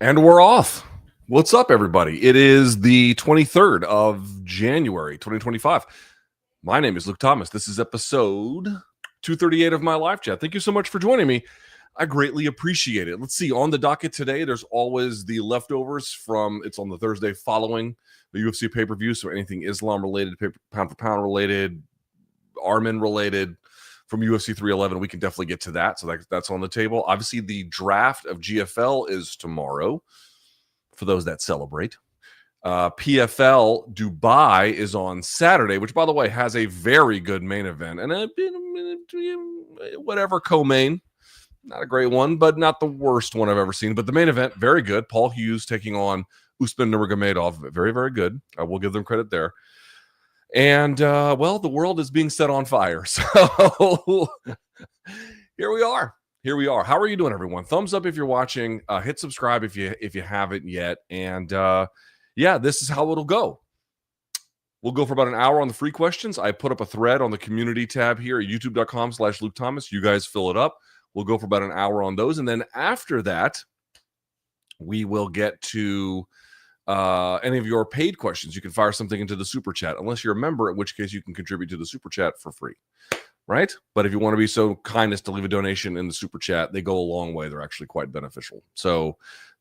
And we're off. What's up, everybody? It is the 23rd of January, 2025. My name is Luke Thomas. This is episode 238 of my live chat. Thank you so much for joining me. I greatly appreciate it. Let's see. On the docket today, there's always the leftovers from, it's on the Thursday following the UFC pay-per-view. So anything Islam related, pound for pound related, Armin related, from UFC 311, we can definitely get to that. So that's on the table. Obviously, the draft of GFL is tomorrow for those that celebrate. PFL Dubai is on Saturday, which, by the way, has a very good main event. And whatever co-main, not a great one, but not the worst one I've ever seen. But the main event, very good. Paul Hughes taking on Usman Nurmagomedov. Very, very good. I will give them credit there. And, well, the world is being set on fire. So here we are. Here we are. How are you doing, everyone? Thumbs up if you're watching. Hit subscribe if you haven't yet. And, yeah, this is how it'll go. We'll go for about an hour on the free questions. I put up a thread on the community tab here at youtube.com/Luke Thomas. You guys fill it up. We'll go for about an hour on those. And then after that, we will get to any of your paid questions. You can fire something into the super chat, unless you're a member, in which case you can contribute to the super chat for free, right? But if you want to be so kind as to leave a donation in the super chat, they go a long way. They're actually quite beneficial. So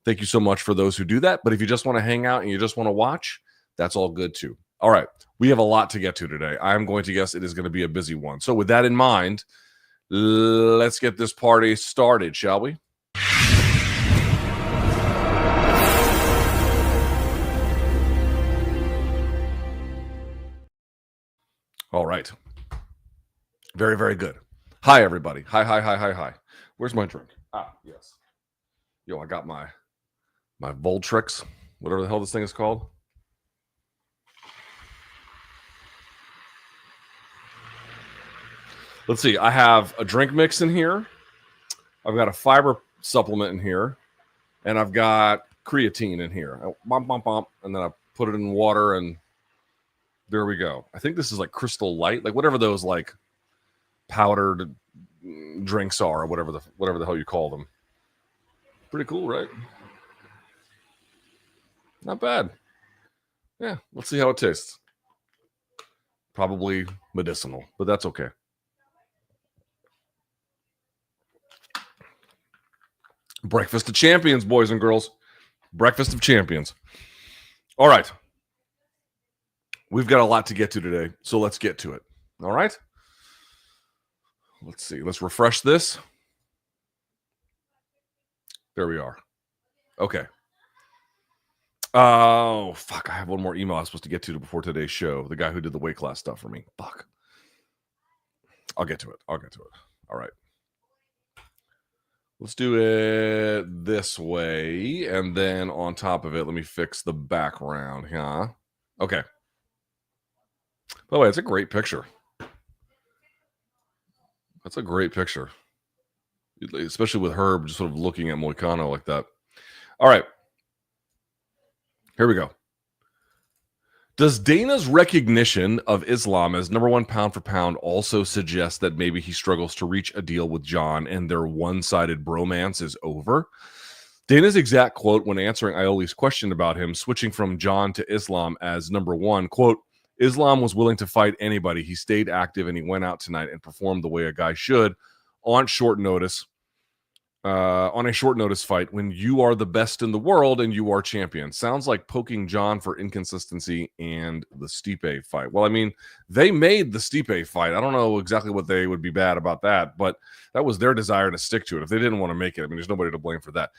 thank you so much for those who do that. But if you just want to hang out and you just want to watch, that's all good too. All right. We have a lot to get to today. I'm going to guess it is going to be a busy one. So with that in mind, let's get this party started, shall we? All right. Very, very good. Hi, everybody. Hi. Where's my drink? Ah, yes. Yo, I got my Voltrix, whatever the hell this thing is called. Let's see. I have a drink mix in here. I've got a fiber supplement in here. And I've got creatine in here. And then I put it in water and there we go. I think this is like Crystal Light, like whatever those like powdered drinks are, or whatever the hell you call them. Pretty cool, right? Not bad. Yeah, let's see how it tastes. Probably medicinal, but that's okay. Breakfast of champions, boys and girls. Breakfast of champions. All right. We've got a lot to get to today, so let's get to it. All right? Let's see. Let's refresh this. There we are. Okay. Oh, fuck. I have one more email I was supposed to get to before today's show. The guy who did the weight class stuff for me. Fuck. I'll get to it. All right. Let's do it this way. And then on top of it, let me fix the background. Huh? Okay. By the way, it's a great picture. That's a great picture. Especially with Herb just sort of looking at Moicano like that. All right. Here we go. Does Dana's recognition of Islam as number one pound for pound also suggest that maybe he struggles to reach a deal with Jon and their one-sided bromance is over? Dana's exact quote when answering Ioli's question about him switching from Jon to Islam as number one, quote, Islam was willing to fight anybody. He stayed active and he went out tonight and performed the way a guy should on short notice, on a short notice fight when you are the best in the world and you are champion. Sounds like poking Jon for inconsistency and the Stipe fight. Well, I mean, they made the Stipe fight. I don't know exactly what they would be bad about that, but that was their desire to stick to it. If they didn't want to make it, I mean, there's nobody to blame for that.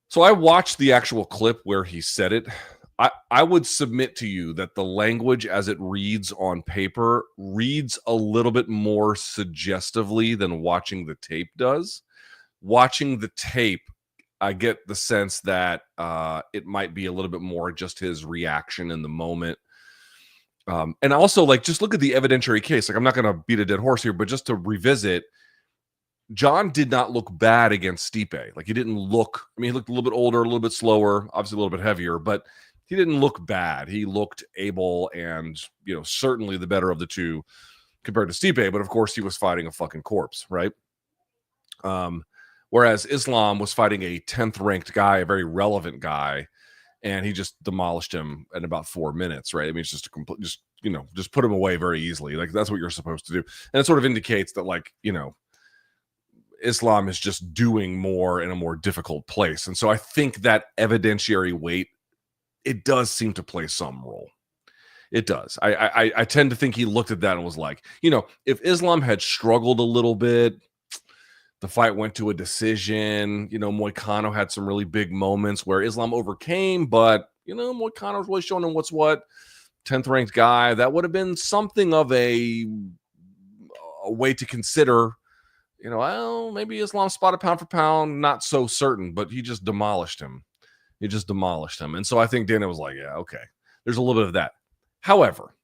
So I watched the actual clip where he said it. I would submit to you that the language as it reads on paper reads a little bit more suggestively than watching the tape does. Watching the tape, I get the sense that it might be a little bit more just his reaction in the moment. And also, like, just look at the evidentiary case. Like, I'm not going to beat a dead horse here, but just to revisit, Jon did not look bad against Stipe. Like, he didn't look, I mean, he looked a little bit older, a little bit slower, obviously a little bit heavier, but he didn't look bad. He looked able and, you know, certainly the better of the two compared to Stipe. But of course, he was fighting a fucking corpse, right? Whereas Islam was fighting a 10th ranked guy, a very relevant guy, and he just demolished him in about 4 minutes, right? I mean, it's just a complete, just put him away very easily. Like, that's what you're supposed to do. And it sort of indicates that, like, Islam is just doing more in a more difficult place. And so I think that evidentiary weight, it does seem to play some role. It does. I tend to think he looked at that and was like, if Islam had struggled a little bit, the fight went to a decision. Moicano had some really big moments where Islam overcame, but, Moicano's really showing him what's what. 10th ranked guy. That would have been something of a way to consider, well, maybe Islam spotted pound for pound, not so certain, but he just demolished him. And so I think Dana was like, yeah, okay. There's a little bit of that. However,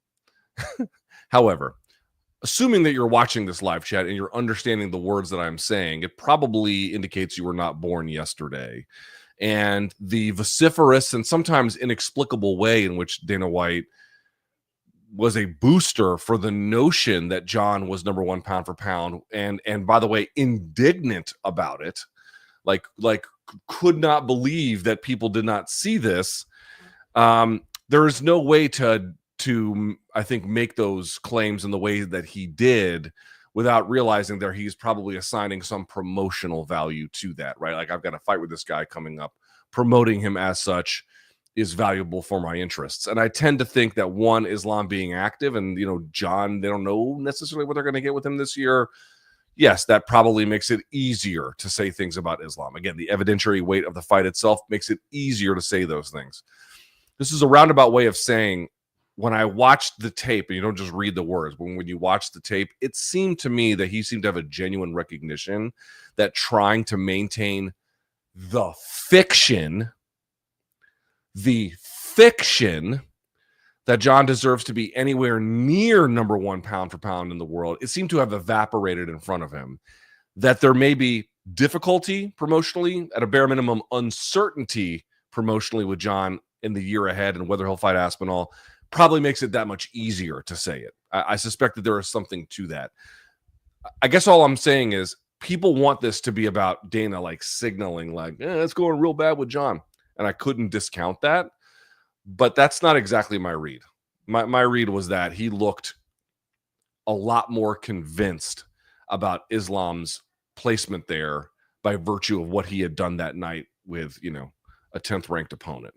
assuming that you're watching this live chat and you're understanding the words that I'm saying, it probably indicates you were not born yesterday. And the vociferous and sometimes inexplicable way in which Dana White was a booster for the notion that Jon was number one pound for pound, and by the way, indignant about it, like could not believe that people did not see this. There is no way to I think make those claims in the way that he did without realizing that he's probably assigning some promotional value to that, right? Like, I've got a fight with this guy coming up, promoting him as such is valuable for my interests. And I tend to think that Islam being active and, Jon, they don't know necessarily what they're going to get with him this year. Yes, that probably makes it easier to say things about Islam. Again, the evidentiary weight of the fight itself makes it easier to say those things. This is a roundabout way of saying, when I watched the tape, and you don't just read the words, but when you watch the tape, it seemed to me that he seemed to have a genuine recognition that trying to maintain the fiction that Jon deserves to be anywhere near number one pound for pound in the world, it seemed to have evaporated in front of him. That there may be difficulty promotionally, at a bare minimum, uncertainty promotionally with Jon in the year ahead and whether he'll fight Aspinall probably makes it that much easier to say it. I suspect that there is something to that. I guess all I'm saying is people want this to be about Dana like signaling like, it's going real bad with Jon. And I couldn't discount that. But that's not exactly my read. My read was that he looked a lot more convinced about Islam's placement there by virtue of what he had done that night with, a 10th ranked opponent.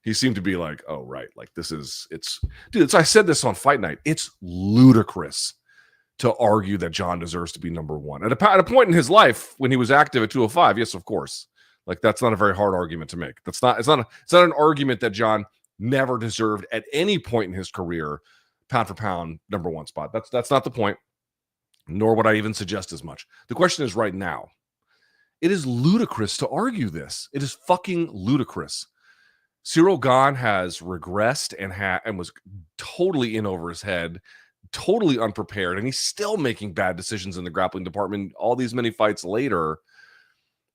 He seemed to be like, oh, right. Like, I said this on Fight Night. It's ludicrous to argue that Jon deserves to be number one. At a point in his life when he was active at 205, yes, of course. Like, that's not a very hard argument to make. It's not an argument that Jon never deserved at any point in his career pound for pound number one spot. That's not the point, nor would I even suggest as much. The question is right now. It is ludicrous to argue this. It is fucking ludicrous. Cyril Gane has regressed and was totally in over his head, totally unprepared, and he's still making bad decisions in the grappling department all these many fights later.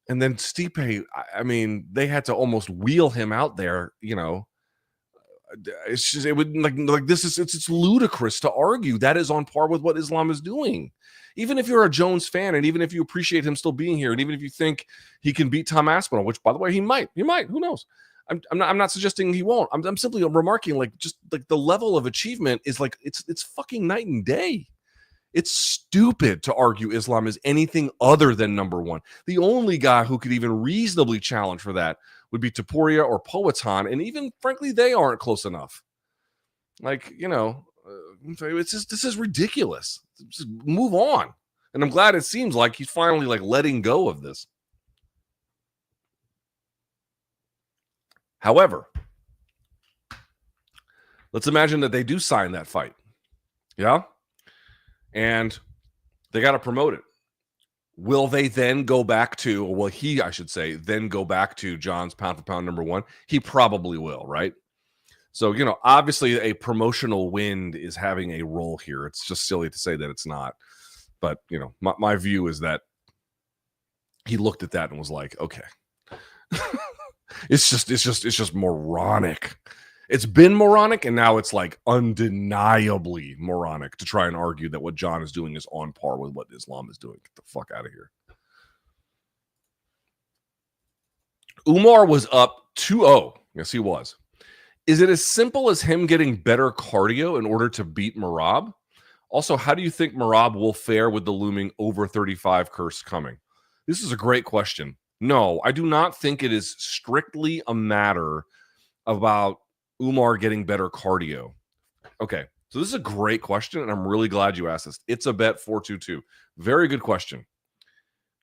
And then Stipe, I mean, they had to almost wheel him out there, It's just, it would it's ludicrous to argue that is on par with what Islam is doing. Even if you're a Jones fan, and even if you appreciate him still being here, and even if you think he can beat Tom Aspinall, which, by the way, he might, who knows? I'm not suggesting he won't. I'm simply remarking, the level of achievement is it's fucking night and day. It's stupid to argue Islam is anything other than number one. The only guy who could even reasonably challenge for that would be Topuria or Poatan, and even, frankly, they aren't close enough. This is ridiculous. Just move on. And I'm glad it seems like he's finally letting go of this. However, let's imagine that they do sign that fight. Yeah? And they got to promote it. Will they then go back to, then go back to Jon's pound for pound number one? He probably will, right? So, obviously a promotional wind is having a role here. It's just silly to say that it's not. But, my view is that he looked at that and was like, okay. It's just moronic. It's been moronic, and now it's undeniably moronic to try and argue that what Jon is doing is on par with what Islam is doing. Get the fuck out of here. Umar was up 2-0. Yes, he was. Is it as simple as him getting better cardio in order to beat Merab? Also, how do you think Merab will fare with the looming over 35 curse coming? This is a great question. No, I do not think it is strictly a matter about Umar getting better cardio. Okay, so this is a great question, and I'm really glad you asked this. It's a bet 422. Very good question.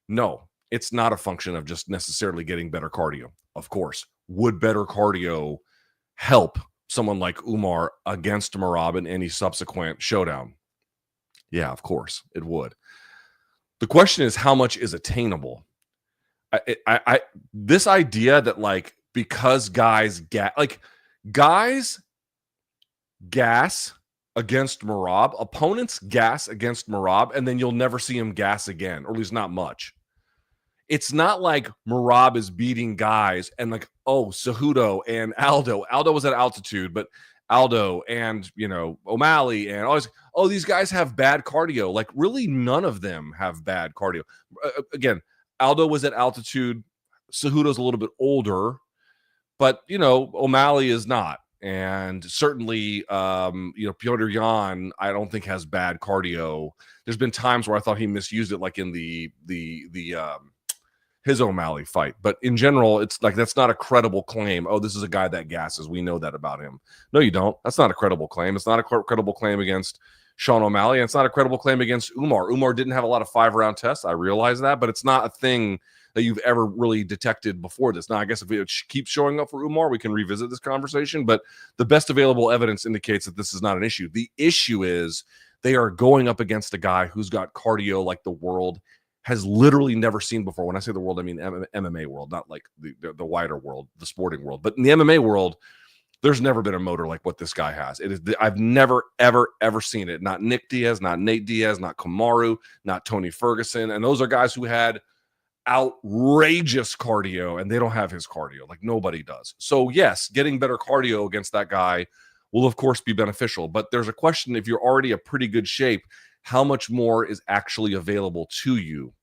No, it's not a function of just necessarily getting better cardio. Of course, would better cardio help someone like Umar against Merab in any subsequent showdown? Yeah, of course it would. The question is, how much is attainable? This idea that like because guys guys gas against Merab, opponents gas against Merab, and then you'll never see him gas again, or at least not much. It's not like Merab is beating guys and like, oh, Cejudo and Aldo. Aldo was at altitude, but Aldo and, O'Malley and all these guys have bad cardio. Like, really, none of them have bad cardio. Again, Aldo was at altitude. Cejudo's a little bit older, but, O'Malley is not. And certainly, Petr Yan, I don't think has bad cardio. There's been times where I thought he misused it, like in his O'Malley fight. But in general, it's like that's not a credible claim. Oh, this is a guy that gasses. We know that about him. No, you don't. That's not a credible claim. It's not a credible claim against Sean O'Malley. And it's not a credible claim against Umar. Umar didn't have a lot of 5-round tests. I realize that, but it's not a thing that you've ever really detected before this. Now, I guess if it keeps showing up for Umar, we can revisit this conversation, but the best available evidence indicates that this is not an issue. The issue is they are going up against a guy who's got cardio like the world has literally never seen before. When I say the world, I mean MMA world, not like the wider world, the sporting world. But in the MMA world, there's never been a motor like what this guy has. I've never, ever, ever seen it. Not Nick Diaz, not Nate Diaz, not Kamaru, not Tony Ferguson. And those are guys who had outrageous cardio, and they don't have his cardio. Like, nobody does. So yes, getting better cardio against that guy will of course be beneficial, but there's a question: if you're already a pretty good shape, how much more is actually available to you?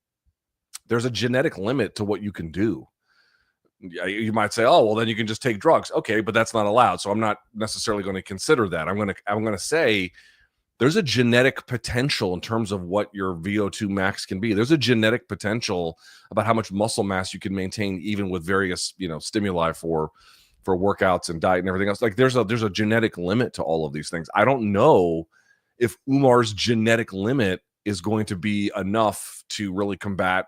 There's a genetic limit to what you can do. You might say, oh, well, then you can just take drugs. Okay, but that's not allowed. So I'm not necessarily going to consider that. I'm going to say there's a genetic potential in terms of what your VO2 max can be. There's a genetic potential about how much muscle mass you can maintain, even with various, stimuli for workouts and diet and everything else. Like there's a genetic limit to all of these things. I don't know if Umar's genetic limit is going to be enough to really combat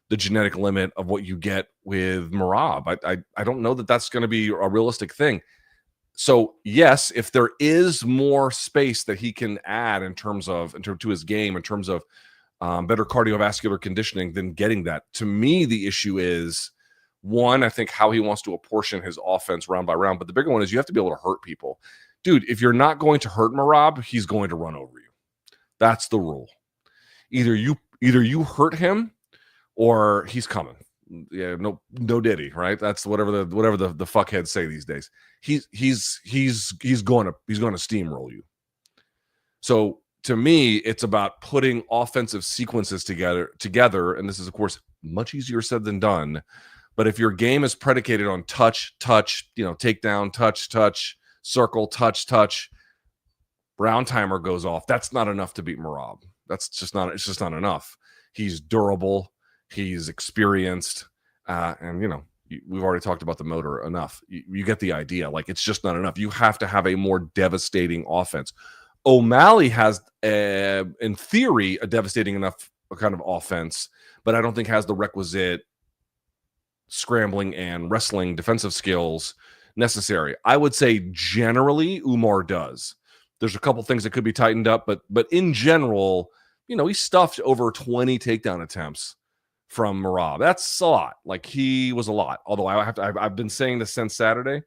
the genetic limit of what you get with Merab. I don't know that that's going to be a realistic thing. So yes, if there is more space that he can add to his game, in terms of better cardiovascular conditioning, then getting that. To me, the issue is, one, I think how he wants to apportion his offense round by round. But the bigger one is you have to be able to hurt people. Dude, if you're not going to hurt Merab, he's going to run over you. That's the rule. Either you hurt him or he's coming. Yeah, no diddy, right? That's whatever the fuckheads say these days. He's going to steamroll you. So to me, it's about putting offensive sequences together, and this is of course much easier said than done. But if your game is predicated on touch, takedown, touch, circle, touch, round timer goes off, that's not enough to beat Merab. It's just not enough. He's durable. He's experienced, and we've already talked about the motor enough. You get the idea. Like, it's just not enough. You have to have a more devastating offense. O'Malley has, in theory, a devastating enough kind of offense, but I don't think has the requisite scrambling and wrestling defensive skills necessary. I would say generally Umar does. There's a couple things that could be tightened up, but in general, he stuffed over 20 takedown attempts from Merab. That's a lot. Like, he was a lot. Although I've been saying this since Saturday.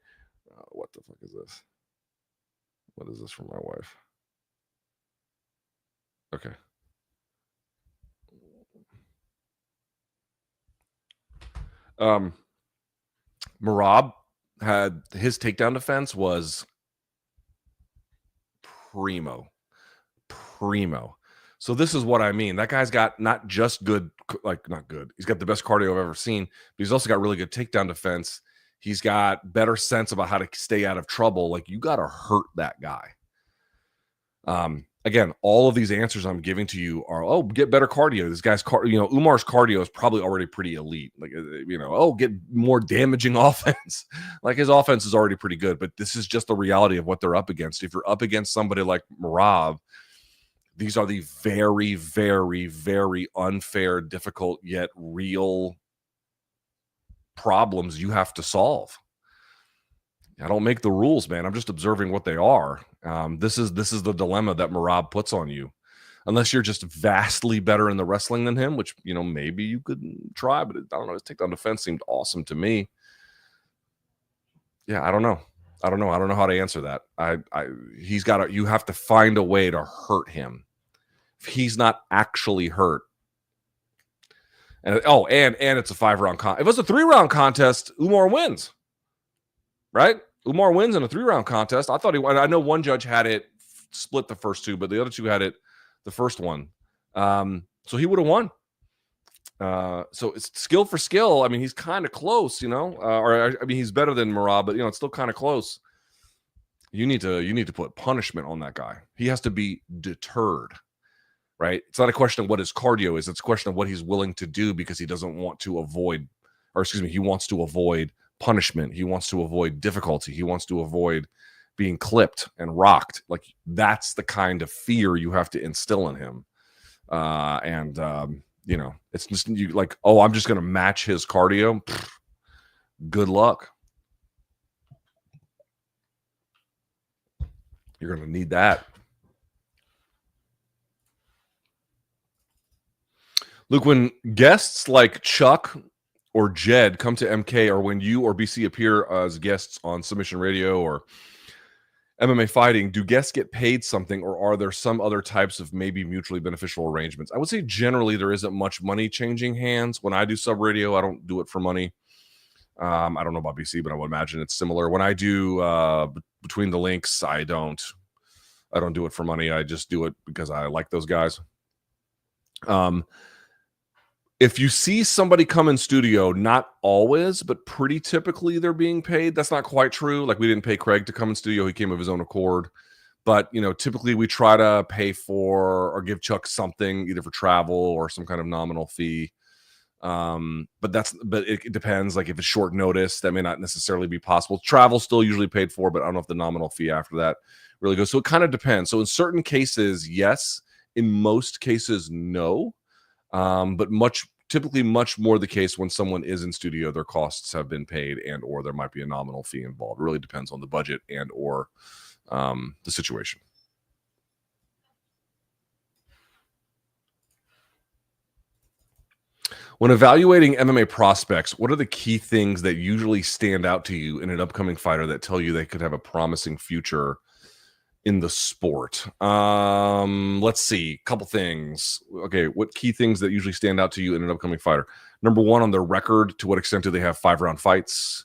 What the fuck is this? What is this from my wife? Okay. Merab had his takedown defense was primo. So this is what I mean. That guy's got not just good, like not good. He's got the best cardio I've ever seen, but he's also got really good takedown defense. He's got better sense about how to stay out of trouble. Like, you got to hurt that guy. Again, all of these answers I'm giving to you are, oh, get better cardio. This guy's Umar's cardio is probably already pretty elite. Like, oh, get more damaging offense. Like, his offense is already pretty good, but this is just the reality of what they're up against. If you're up against somebody like Merab, these are the very, very, very unfair, difficult, yet real problems you have to solve. I don't make the rules, man. I'm just observing what they are. This is the dilemma that Merab puts on you. Unless you're just vastly better in the wrestling than him, which, maybe you could try, but I don't know. His takedown defense seemed awesome to me. Yeah, I don't know. I don't know how to answer that. You have to find a way to hurt him. If he's not actually hurt. And it's a 5-round contest. If it was a 3-round contest, Umar wins. Right? Umar wins in a 3-round contest. I know one judge had it split the first two, but the other two had it the first one. So he would have won. So it's skill for skill. I mean, he's kind of close, he's better than Merab, but it's still kind of close. You need to put punishment on that guy. He has to be deterred. Right? It's not a question of what his cardio is. It's a question of what he's willing to do, because he doesn't want to avoid, he wants to avoid punishment. He wants to avoid difficulty. He wants to avoid being clipped and rocked. Like, that's the kind of fear you have to instill in him. It's just I'm just going to match his cardio. Pfft, good luck. You're going to need that. Luke, when guests like Chuck or Jed come to MK, or when you or BC appear as guests on Submission Radio or MMA Fighting, do guests get paid something, or are there some other types of maybe mutually beneficial arrangements? I would say generally there isn't much money changing hands. When I do sub radio, I don't do it for money. I don't know about BC, but I would imagine it's similar. When I do Between the Links, I don't do it for money. I just do it because I like those guys. If you see somebody come in studio, not always, but pretty typically they're being paid. That's not quite true. Like, we didn't pay Craig to come in studio. He came of his own accord. But, typically we try to pay for or give Chuck something, either for travel or some kind of nominal fee. But it depends. Like, if it's short notice, that may not necessarily be possible. Travel still usually paid for, but I don't know if the nominal fee after that really goes. So it kind of depends. So in certain cases, yes. In most cases, no. But typically much more the case when someone is in studio, their costs have been paid, and or there might be a nominal fee involved. It really depends on the budget and or the situation. When evaluating MMA prospects, what are the key things that usually stand out to you in an upcoming fighter that tell you they could have a promising future in the sport? Let's see. A couple things. Okay, what key things that usually stand out to you in an upcoming fighter? Number one, on their record, to what extent do they have 5-round fights?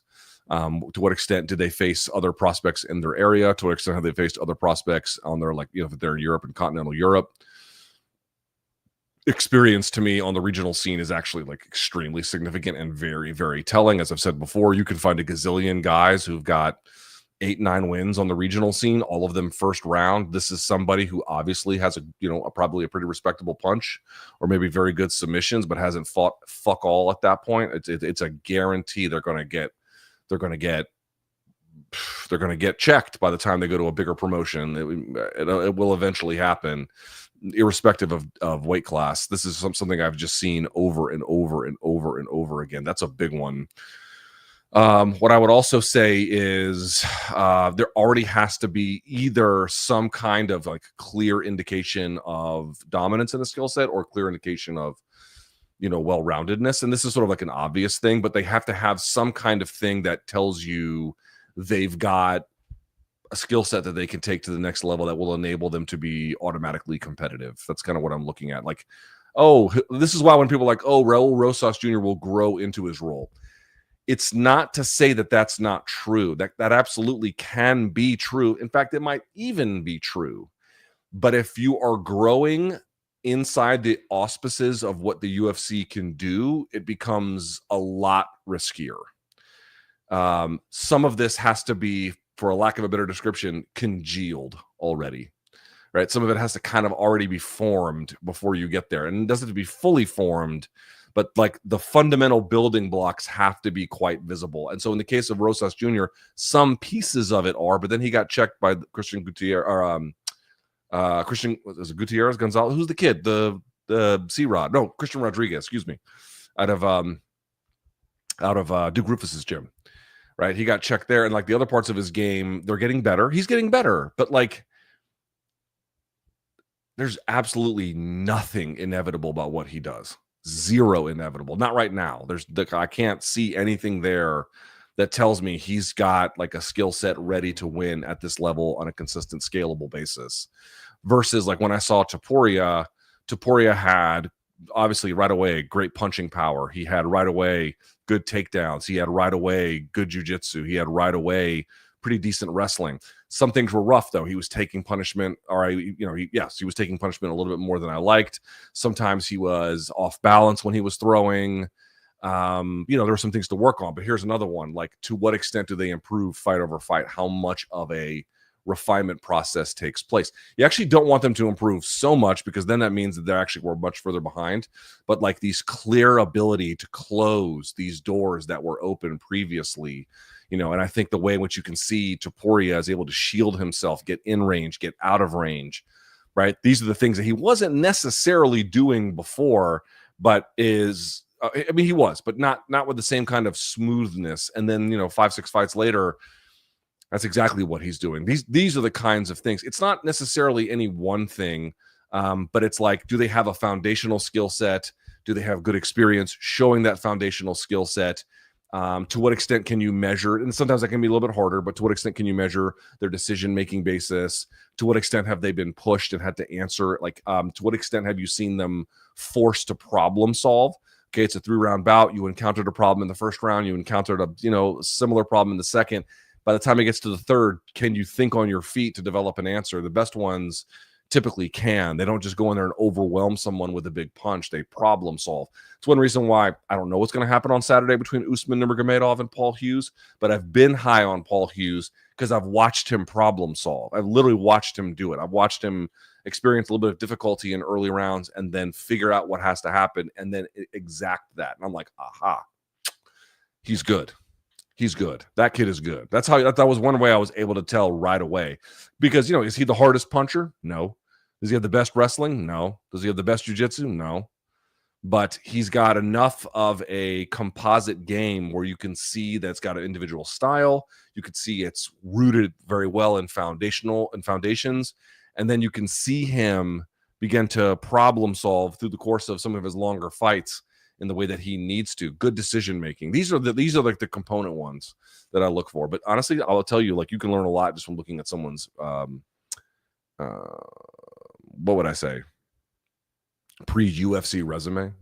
To what extent do they face other prospects in their area? To what extent have they faced other prospects on their, if they're in Europe and continental Europe? Experience to me on the regional scene is actually extremely significant and very, very telling. As I've said before, you can find a gazillion guys who've got 8-9 wins on the regional scene, all of them first round. This is somebody who obviously has probably a pretty respectable punch, or maybe very good submissions, but hasn't fought fuck all at that point. It's a guarantee they're going to get checked by the time they go to a bigger promotion. It will eventually happen, irrespective of weight class. This is something I've just seen over and over and over and over again. That's a big one. What I would also say is there already has to be either some kind of clear indication of dominance in the skill set, or clear indication of well-roundedness. And this is sort of an obvious thing, but they have to have some kind of thing that tells you they've got a skill set that they can take to the next level that will enable them to be automatically competitive. That's kind of what I'm looking at. This is why when people are Raul Rosas Jr. will grow into his role. It's not to say that that's not true. That absolutely can be true. In fact, it might even be true. But if you are growing inside the auspices of what the UFC can do, it becomes a lot riskier. Some of this has to be, for a lack of a better description, congealed already, right? Some of it has to kind of already be formed before you get there. And it doesn't have to be fully formed, but like the fundamental building blocks have to be quite visible. And so in the case of Rosas Jr., some pieces of it are, but then he got checked by Christian Gutierrez, or Christian, was it Gutierrez Gonzalez? Who's the kid? The C-Rod. No, Christian Rodriguez, excuse me, out of Duke Rufus's gym. Right, he got checked there, and like the other parts of his game, they're getting better. He's getting better, but like, there's absolutely nothing inevitable about what he does. Zero inevitable. Not right now. I can't see anything there that tells me he's got like a skill set ready to win at this level on a consistent, scalable basis. Versus like when I saw Topuria had obviously right away great punching power. He had right away good takedowns. He had right away good jiu-jitsu. He had right away pretty decent wrestling. Some things were rough though. He was taking punishment, he was taking punishment a little bit more than I liked. Sometimes he was off balance when he was throwing. There were some things to work on, but here's another one. Like, to what extent do they improve fight over fight? How much of a refinement process takes place? You actually don't want them to improve so much, because then that means that they're actually we're much further behind. But like these clear ability to close these doors that were open previously, and I think the way in which you can see Topuria is able to shield himself, get in range, get out of range, right? These are the things that he wasn't necessarily doing before, but is he was, but not with the same kind of smoothness. And then 5-6 fights later, that's exactly what he's doing. These are the kinds of things. It's not necessarily any one thing, but it's like, do they have a foundational skill set? Do they have good experience showing that foundational skill set? To what extent can you measure? And sometimes that can be a little bit harder, but to what extent can you measure their decision-making basis? To what extent have they been pushed and had to answer? Like, to what extent have you seen them forced to problem solve? Okay, it's a 3-round bout. You encountered a problem in the first round. You encountered a similar problem in the second. By the time it gets to the third, can you think on your feet to develop an answer? The best ones typically can. They don't just go in there and overwhelm someone with a big punch. They problem solve. It's one reason why I don't know what's going to happen on Saturday between Usman Nurmagomedov and Paul Hughes, but I've been high on Paul Hughes because I've watched him problem solve. I've literally watched him do it. I've watched him experience a little bit of difficulty in early rounds and then figure out what has to happen and then exact that. And I'm like, aha, he's good. He's good. That kid is good. That was one way I was able to tell right away. Because, is he the hardest puncher? No. Does he have the best wrestling? No. Does he have the best jiu-jitsu? No. But he's got enough of a composite game where you can see that it's got an individual style. You could see it's rooted very well in foundations. And then you can see him begin to problem solve through the course of some of his longer fights in the way that he needs to. Good decision making. These are like the component ones that I look for. But honestly, I'll tell you, like, you can learn a lot just from looking at someone's what would I say? Pre-UFC resume,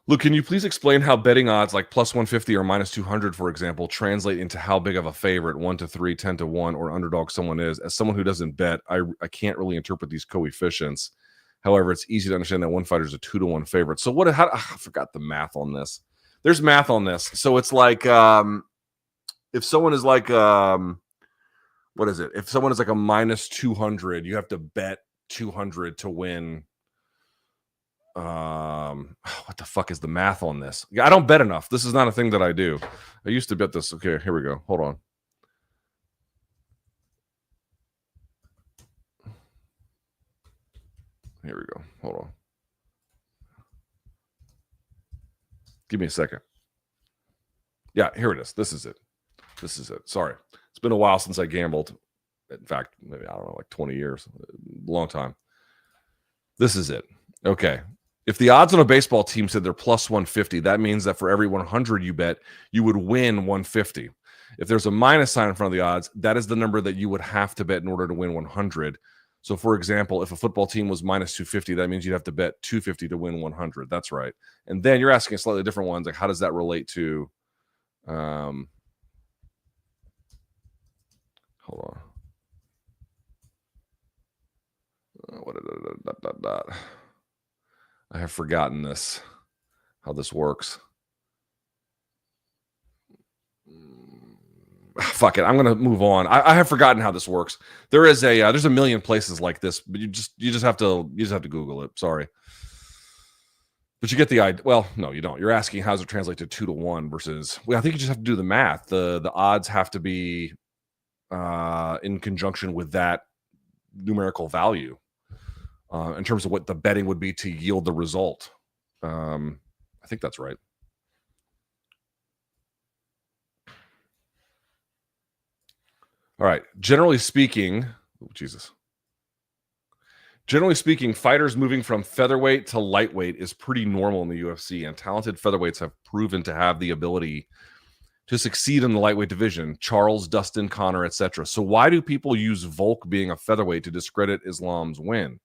Look, can you please explain how betting odds like plus 150 or minus 200, for example, translate into how big of a favorite 1-3, 10-1, or underdog someone is? As someone who doesn't bet, I can't really interpret these coefficients. However, it's easy to understand that one fighter is a 2-1 favorite. So I forgot the math on this. There's math on this. So it's like if someone is like what is it? If someone is like a minus 200, you have to bet 200 to win. What the fuck is the math on this? I don't bet enough. This is not a thing that I do. I used to bet this. Okay, here we go. Hold on. Here we go. Hold on. Give me a second. Yeah, here it is. This is it. Sorry. It's been a while since I gambled. In fact, maybe, I don't know, like 20 years. A long time. This is it. Okay. If the odds on a baseball team said they're plus 150, that means that for every 100 you bet, you would win 150. If there's a minus sign in front of the odds, that is the number that you would have to bet in order to win 100. So, for example, if a football team was minus 250, that means you'd have to bet 250 to win 100. That's right. And then you're asking slightly different ones, like how does that relate to hold on. that? I have forgotten this, how this works. Fuck it. I'm going to move on. I have forgotten how this works. There's a million places like this, but you just have to Google it. Sorry. But you get the idea. Well, no, you don't. You're asking how does it translate to 2-1 versus, well, I think you just have to do the math. The odds have to be in conjunction with that numerical value in terms of what the betting would be to yield the result. I think that's right. All right. Generally speaking, fighters moving from featherweight to lightweight is pretty normal in the UFC, and talented featherweights have proven to have the ability to succeed in the lightweight division. Charles, Dustin, Connor, etc. So why do people use Volk being a featherweight to discredit Islam's win?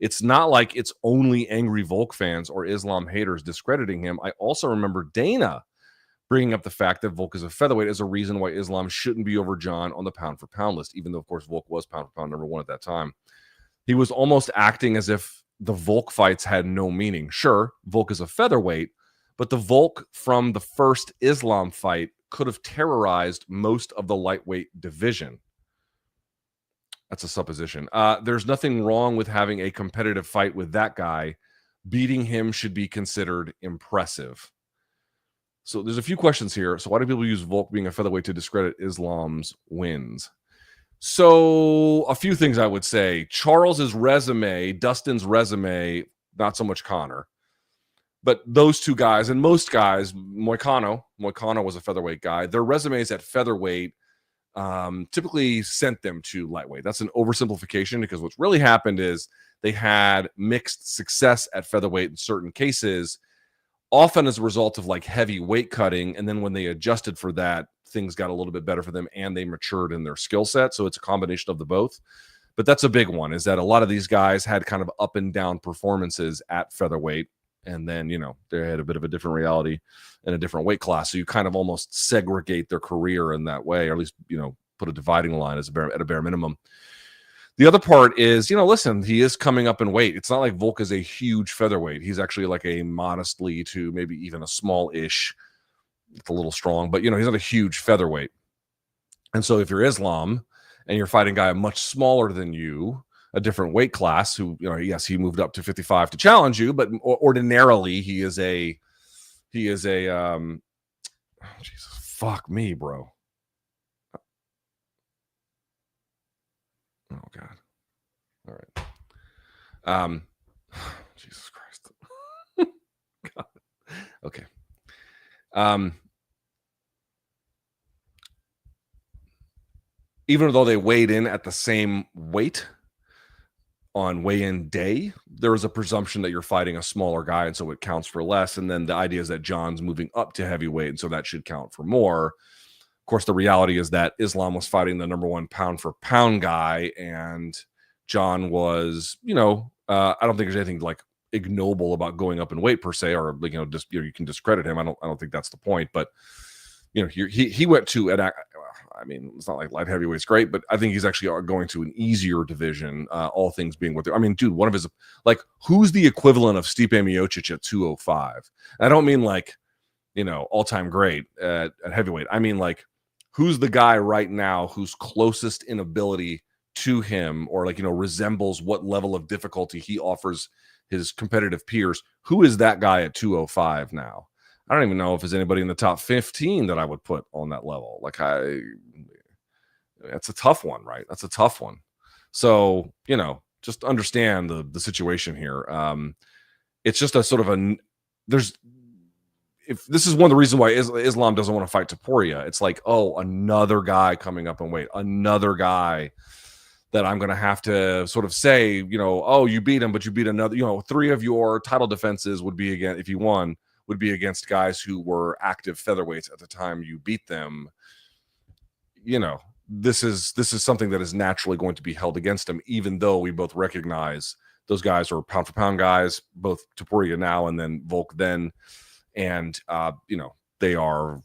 It's not like it's only angry Volk fans or Islam haters discrediting him. I also remember Dana bringing up the fact that Volk is a featherweight as a reason why Islam shouldn't be over Jon on the pound-for-pound list, even though, of course, Volk was pound-for-pound number one at that time. He was almost acting as if the Volk fights had no meaning. Sure, Volk is a featherweight, but the Volk from the first Islam fight could have terrorized most of the lightweight division. That's a supposition. There's nothing wrong with having a competitive fight with that guy. Beating him should be considered impressive. So there's a few questions here. So why do people use Volk being a featherweight to discredit Islam's wins? So a few things I would say. Charles's resume, Dustin's resume, not so much Connor. But those two guys, and most guys, Moicano was a featherweight guy. Their resumes at featherweight typically sent them to lightweight. That's an oversimplification because what's really happened is they had mixed success at featherweight in certain cases, often as a result of like heavy weight cutting. And then when they adjusted for that, things got a little bit better for them and they matured in their skill set. So it's a combination of the both. But that's a big one, is that a lot of these guys had kind of up and down performances at featherweight. And then, they had a bit of a different reality in a different weight class. So you kind of almost segregate their career in that way, or at least, put a dividing line at a bare minimum. The other part is, listen, he is coming up in weight. It's not like Volk is a huge featherweight. He's actually like a modestly to maybe even a small-ish. It's a little strong, but, he's not a huge featherweight. And so if you're Islam and you're fighting a guy much smaller than you, a different weight class who, yes, he moved up to 55 to challenge you, but ordinarily he is a Jesus, fuck me, bro. Oh God. All right. Jesus Christ. God. Okay. Even though they weighed in at the same weight on weigh-in day, there is a presumption that you're fighting a smaller guy, and so it counts for less. And then the idea is that Jon's moving up to heavyweight, and so that should count for more. Of course, the reality is that Islam was fighting the number one pound-for-pound guy, and Jon was, I don't think there's anything like ignoble about going up in weight per se, or you can discredit him. I don't think that's the point, but he went to it's not like light heavyweight's great, but I think he's actually going to an easier division, all things being what dude, one of his, who's the equivalent of Stipe Miocic at 205? I don't mean all-time great at heavyweight. I mean, who's the guy right now who's closest in ability to him, or resembles what level of difficulty he offers his competitive peers? Who is that guy at 205 now? I don't even know if there's anybody in the top 15 that I would put on that level. That's a tough one, right? That's a tough one. So, just understand the situation here. It's just a sort of if this is one of the reasons why Islam doesn't want to fight Topuria, it's like, oh, another guy coming up in weight, another guy that I'm going to have to sort of say, oh, you beat him, but you beat another, 3 of your title defenses would be, again, if you won, would be against guys who were active featherweights at the time you beat them. This is something that is naturally going to be held against him, even though we both recognize those guys are pound for pound guys, both Topuria now and then Volk then. And, they are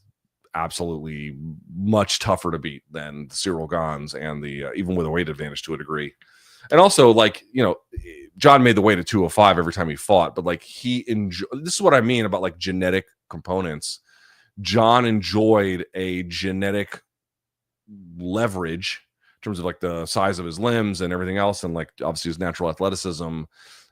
absolutely much tougher to beat than the Cyril Gans and the even with a weight advantage to a degree. And also, like, John made the way to 205 every time he fought, but like this is what I mean about like genetic components. John enjoyed a genetic leverage in terms of like the size of his limbs and everything else, and like obviously his natural athleticism,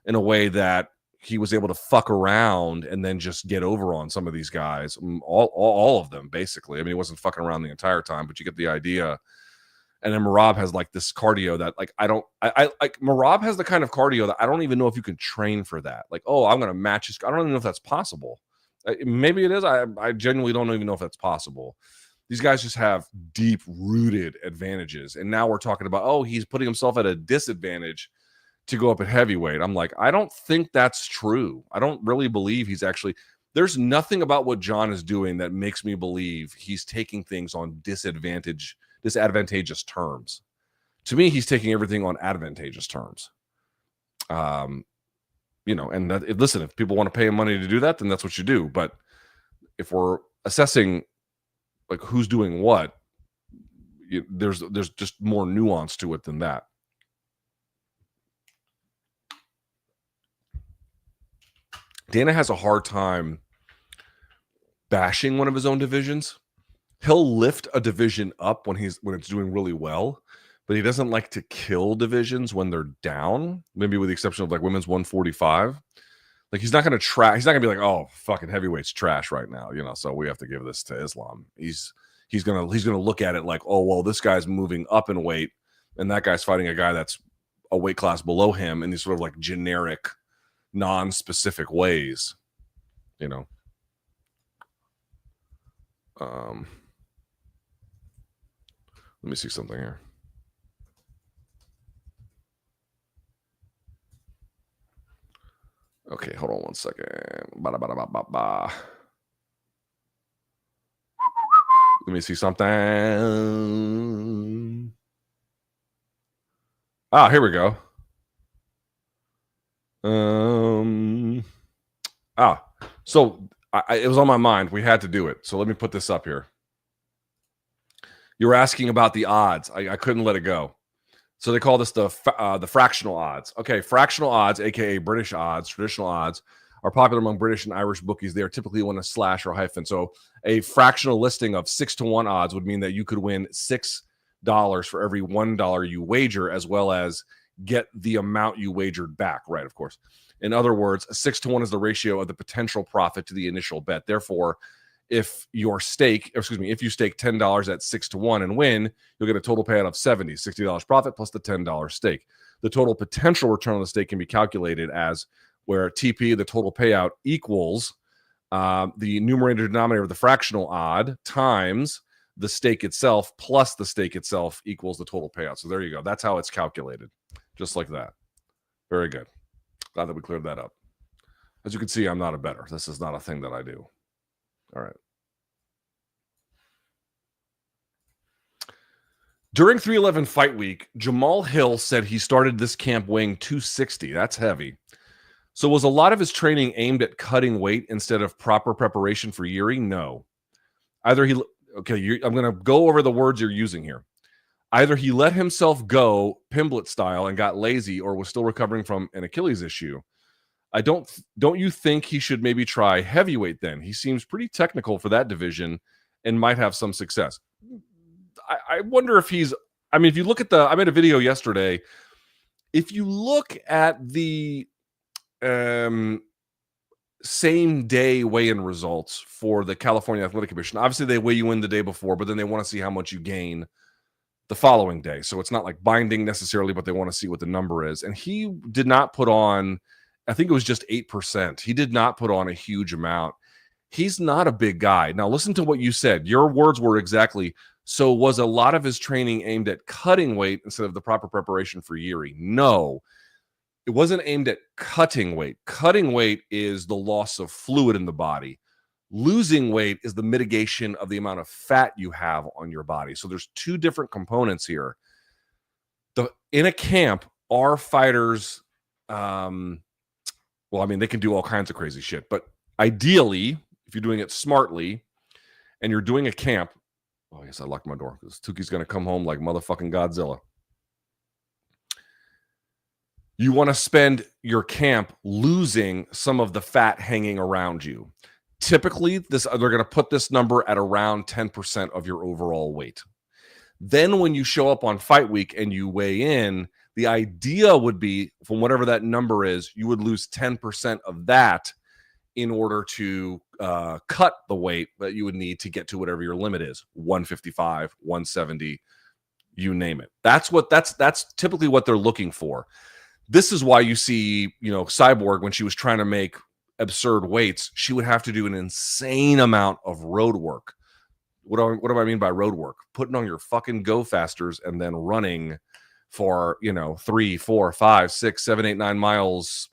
in a way that he was able to fuck around and then just get over on some of these guys, all of them basically. I mean, he wasn't fucking around the entire time, but you get the idea. And then Merab has like this cardio that like I like. Merab has the kind of cardio that I don't even know if you can train for that. Like, oh, I'm gonna match his. I don't even know if that's possible. Maybe it is. I genuinely don't even know if that's possible. These guys just have deep rooted advantages, and now we're talking about, oh, he's putting himself at a disadvantage to go up at heavyweight. I'm like, I don't think that's true. I don't really believe he's actually. There's nothing about what John is doing that makes me believe he's taking things on disadvantageous terms. To me, he's taking everything on advantageous terms. And listen, if people want to pay him money to do that, then that's what you do. But if we're assessing like who's doing what, there's just more nuance to it than that. Dana has a hard time bashing one of his own divisions. He'll lift a division up when it's doing really well, but he doesn't like to kill divisions when they're down, maybe with the exception of like women's 145. Like he's not going to be like, oh, fucking heavyweight's trash right now, so we have to give this to Islam. He's going to look at it like, oh, well, this guy's moving up in weight and that guy's fighting a guy that's a weight class below him in these sort of like generic, non-specific ways, Let me see something here. Okay, hold on one second. Let me see something. Here we go. So it was on my mind. We had to do it. So let me put this up here. You were asking about the odds. I couldn't let it go. So they call this the fractional odds. Okay, fractional odds, aka British odds, traditional odds, are popular among British and Irish bookies. They are typically one a slash or hyphen. So a fractional listing of 6-to-1 odds would mean that you could win $6 for every $1 you wager, as well as get the amount you wagered back, right? Of course. In other words, 6-to-1 is the ratio of the potential profit to the initial bet. Therefore, if you stake $10 at 6-to-1 and win, you'll get a total payout of $60 profit plus the $10 stake. The total potential return on the stake can be calculated as where TP, the total payout, equals the numerator denominator of the fractional odd times the stake itself plus the stake itself equals the total payout. So there you go. That's how it's calculated. Just like that. Very good. Glad that we cleared that up. As you can see, I'm not a bettor. This is not a thing that I do. All right. During 311 fight week, Jamal Hill said he started this camp weighing 260. That's heavy. So was a lot of his training aimed at cutting weight instead of proper preparation for Jiri? No. I'm going to go over the words you're using here. Either he let himself go Pimblett style and got lazy, or was still recovering from an Achilles issue. Don't you think he should maybe try heavyweight then? He seems pretty technical for that division and might have some success. I wonder if if you look at I made a video yesterday. If you look at the same day weigh-in results for the California Athletic Commission, obviously they weigh you in the day before, but then they want to see how much you gain the following day. So it's not like binding necessarily, but they want to see what the number is. And he did not put on, I think it was just 8%. He did not put on a huge amount. He's not a big guy. Now, listen to what you said. Your words were exactly, so was a lot of his training aimed at cutting weight instead of the proper preparation for Jiri? No, it wasn't aimed at cutting weight. Cutting weight is the loss of fluid in the body. Losing weight is the mitigation of the amount of fat you have on your body. So there's two different components here. In a camp, our fighters, they can do all kinds of crazy shit. But ideally, if you're doing it smartly and you're doing a camp, oh, yes, I locked my door because Tuki's going to come home like motherfucking Godzilla. You want to spend your camp losing some of the fat hanging around you. Typically, they're going to put this number at around 10% of your overall weight. Then when you show up on fight week and you weigh in, the idea would be, from whatever that number is, you would lose 10% of that in order to cut the weight that you would need to get to whatever your limit is, 155, 170, you name it. That's typically what they're looking for. This is why you see, Cyborg, when she was trying to make absurd weights, she would have to do an insane amount of road work. What do I mean by road work? Putting on your fucking go fasters and then running for 3, 4, 5, 6, 7, 8, 9 miles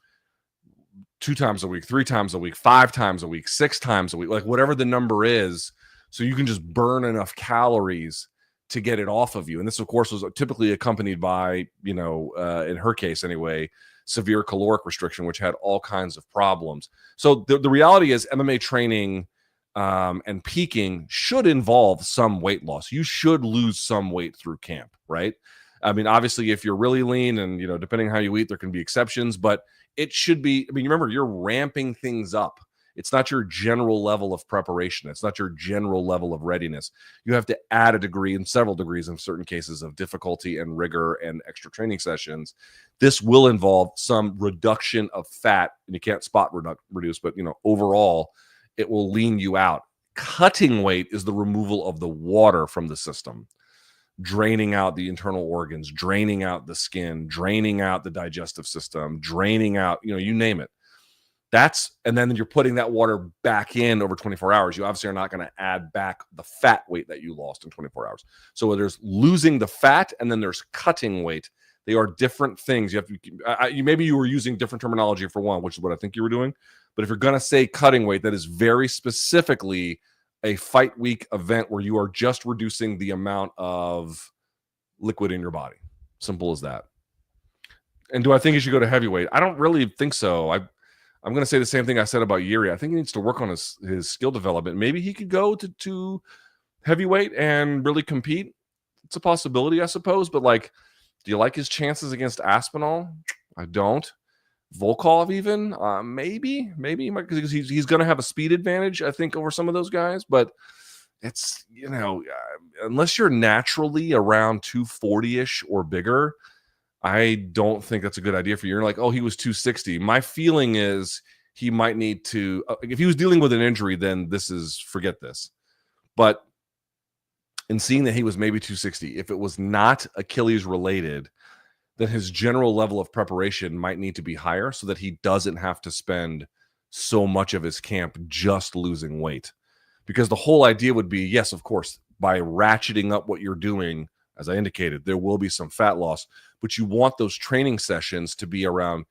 2 times a week, 3 times a week, 5 times a week, 6 times a week, like whatever the number is, so you can just burn enough calories to get it off of you. And this, of course, was typically accompanied by, in her case anyway, severe caloric restriction, which had all kinds of problems. So the reality is MMA training and peaking should involve some weight loss. You should lose some weight through camp, right? I mean, obviously, if you're really lean and, depending on how you eat, there can be exceptions, but it should be, remember, you're ramping things up. It's not your general level of preparation. It's not your general level of readiness. You have to add a degree, and several degrees in certain cases, of difficulty and rigor and extra training sessions. This will involve some reduction of fat, and you can't spot reduce, but, overall, it will lean you out. Cutting weight is the removal of the water from the system, draining out the internal organs, draining out the skin, draining out the digestive system, draining out, you name it. And then you're putting that water back in over 24 hours. You obviously are not going to add back the fat weight that you lost in 24 hours. So there's losing the fat, and then there's cutting weight. They are different things. Maybe you were using different terminology for one, which is what I think you were doing. But if you're going to say cutting weight, that is very specifically a fight week event where you are just reducing the amount of liquid in your body. Simple as that. And do I think he should go to heavyweight? I don't really think so. I'm going to say the same thing I said about Jiri. I think he needs to work on his skill development. Maybe he could go to heavyweight and really compete. It's a possibility, I suppose. But, do you like his chances against Aspinall? I don't. Volkov even? Maybe because he's going to have a speed advantage, I think, over some of those guys. But it's, unless you're naturally around 240-ish or bigger, I don't think that's a good idea for you. You're like, oh, he was 260. My feeling is he might need to, if he was dealing with an injury, then forget this. But in seeing that he was maybe 260, if it was not Achilles related, then his general level of preparation might need to be higher so that he doesn't have to spend so much of his camp just losing weight. Because the whole idea would be, yes, of course, by ratcheting up what you're doing, as I indicated, there will be some fat loss, but you want those training sessions to be around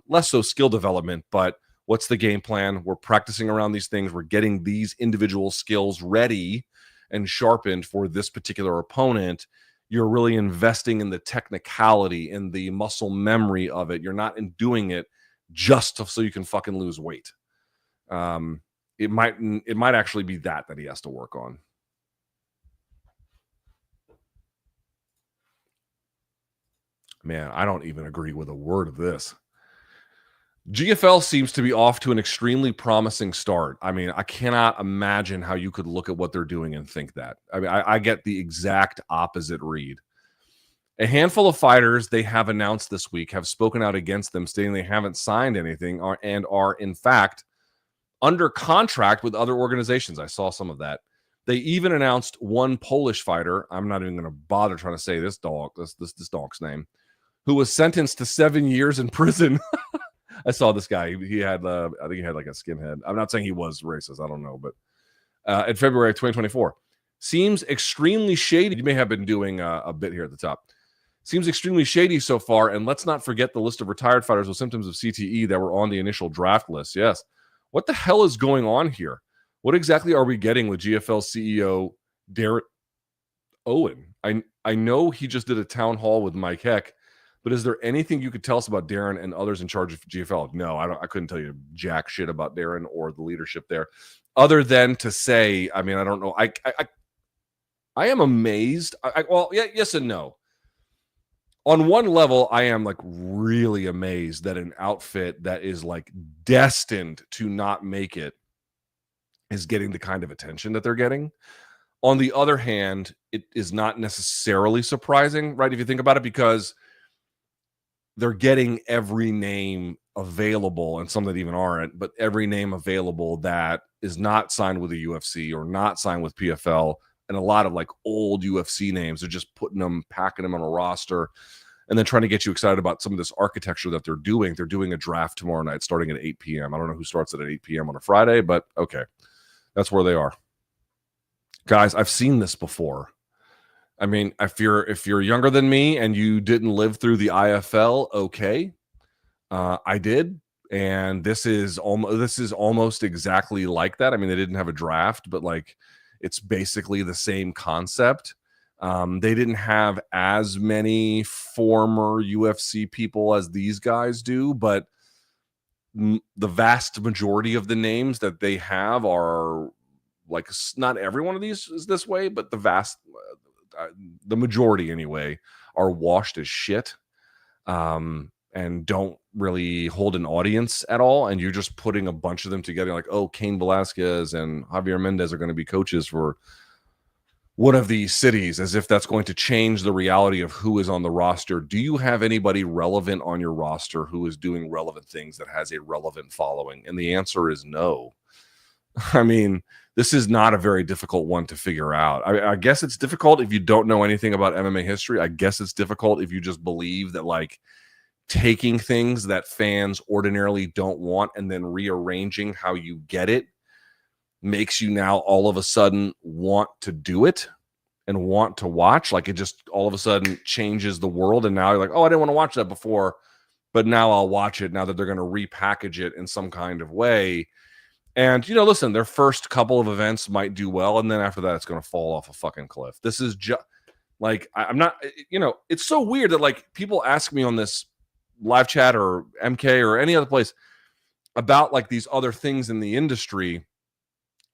less so skill development, but what's the game plan? We're practicing around these things. We're getting these individual skills ready and sharpened for this particular opponent. You're really investing in the technicality and the muscle memory of it. You're not doing it just so you can fucking lose weight. It might actually be that he has to work on. Man, I don't even agree with a word of this. GFL seems to be off to an extremely promising start. I mean, I cannot imagine how you could look at what they're doing and think that. I mean, I get the exact opposite read. A handful of fighters they have announced this week have spoken out against them, stating they haven't signed anything and are, in fact, under contract with other organizations. I saw some of that. They even announced one Polish fighter. I'm not even going to bother trying to say this dog's name, who was sentenced to 7 years in prison. I saw this guy. He had, I think he had like a skinhead. I'm not saying he was racist. I don't know. But in February of 2024, seems extremely shady. You may have been doing a bit here at the top. Seems extremely shady so far. And let's not forget the list of retired fighters with symptoms of CTE that were on the initial draft list. Yes. What the hell is going on here? What exactly are we getting with GFL CEO Darren Owen? I know he just did a town hall with Mike Heck, but is there anything you could tell us about Darren and others in charge of GFL? No, I couldn't tell you jack shit about Darren or the leadership there, other than to say, I mean, I don't know. I am amazed. Well, yeah, yes and no. on one level, I am like really amazed that an outfit that is like destined to not make it is getting the kind of attention that they're getting. On the other hand, it is not necessarily surprising, right? If you think about it, because they're getting every name available, and some that even aren't, but every name available that is not signed with the UFC or not signed with PFL. And a lot of like old UFC names, they're just putting them, packing them on a roster, and then trying to get you excited about some of this architecture that they're doing. They're doing a draft tomorrow night starting at 8 p.m. I don't know who starts it at 8 p.m. on a Friday, but okay. That's where they are. Guys, I've seen this before. I mean, if you're younger than me and you didn't live through the IFL, okay. I did, and this is almost exactly like that. I mean, they didn't have a draft, but like it's basically the same concept. They didn't have as many former UFC people as these guys do, but the vast majority of the names that they have are like, not every one of these is this way, but the majority anyway are washed as shit, and don't really hold an audience at all. And you're just putting a bunch of them together like, oh, Cain Velasquez and Javier Mendez are going to be coaches for one of these cities, as if that's going to change the reality of who is on the roster. Do you have anybody relevant on your roster who is doing relevant things that has a relevant following? And the answer is no. I mean, this is not a very difficult one to figure out. I guess it's difficult if you don't know anything about MMA history. I guess it's difficult if you just believe that like taking things that fans ordinarily don't want and then rearranging how you get it makes you now all of a sudden want to do it and want to watch. Like it just all of a sudden changes the world. And now you're like, oh, I didn't want to watch that before, but now I'll watch it now that they're going to repackage it in some kind of way. And, you know, listen, their first couple of events might do well, and then after that, it's going to fall off a fucking cliff. This is just like, I'm not, you know, it's so weird that like people ask me on this live chat or MK or any other place about like these other things in the industry.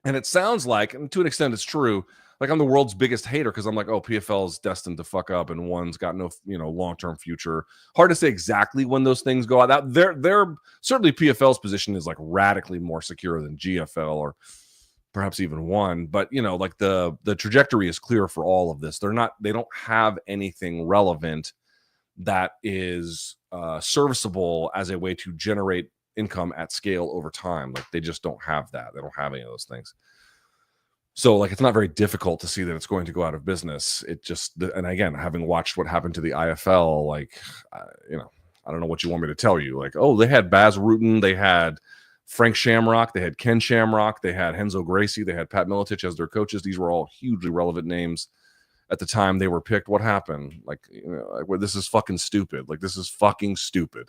And it sounds like, and to an extent, it's true. Like I'm the world's biggest hater because I'm like, oh, PFL is destined to fuck up, and one's got no, you know, long-term future. Hard to say exactly when those things go out. That they're certainly PFL's position is like radically more secure than GFL or perhaps even one. But you know, like the trajectory is clear for all of this. They don't have anything relevant that is serviceable as a way to generate income at scale over time. Like they just don't have that. They don't have any of those things. So like it's not very difficult to see that it's going to go out of business. It just, and again, having watched what happened to the IFL, like you know, I don't know what you want me to tell you. Like, oh, they had Baz Rutten, they had Frank Shamrock, they had Ken Shamrock, they had Renzo Gracie, they had Pat Miletich as their coaches. These were all hugely relevant names at the time they were picked. What happened? Like, you know, like, well, this is fucking stupid. Like this is fucking stupid.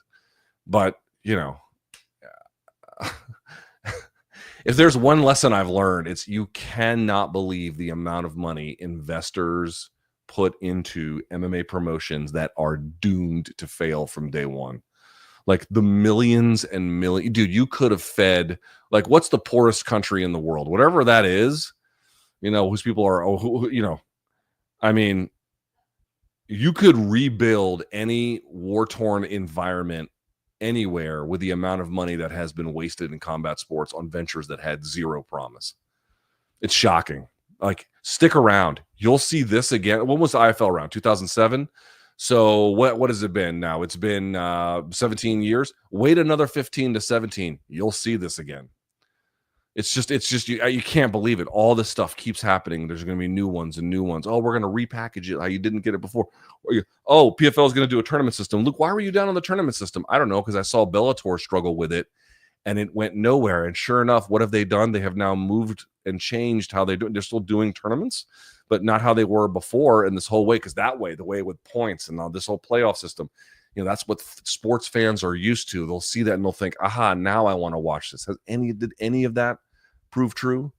But you know, if there's one lesson I've learned, it's you cannot believe the amount of money investors put into MMA promotions that are doomed to fail from day one. Like the millions and millions, dude, you could have fed, like, what's the poorest country in the world? Whatever that is, you know, whose people are, you know, I mean, you could rebuild any war-torn environment anywhere with the amount of money that has been wasted in combat sports on ventures that had zero promise. It's shocking. Like, stick around. You'll see this again. When was the IFL around? 2007? So what has it been now? It's been 17 years. Wait another 15 to 17. You'll see this again. It's just you can't believe it. All this stuff keeps happening. There's going to be new ones and new ones. Oh, we're going to repackage it how you didn't get it before. Oh, PFL is going to do a tournament system. Luke, why were you down on the tournament system? I don't know, because I saw Bellator struggle with it, and it went nowhere. And sure enough, what have they done? They have now moved and changed how they do it. They're still doing tournaments, but not how they were before in this whole way, because that way, the way with points and all this whole playoff system, you know, that's what sports fans are used to. They'll see that and they'll think, aha, now I want to watch this. Did any of that prove true?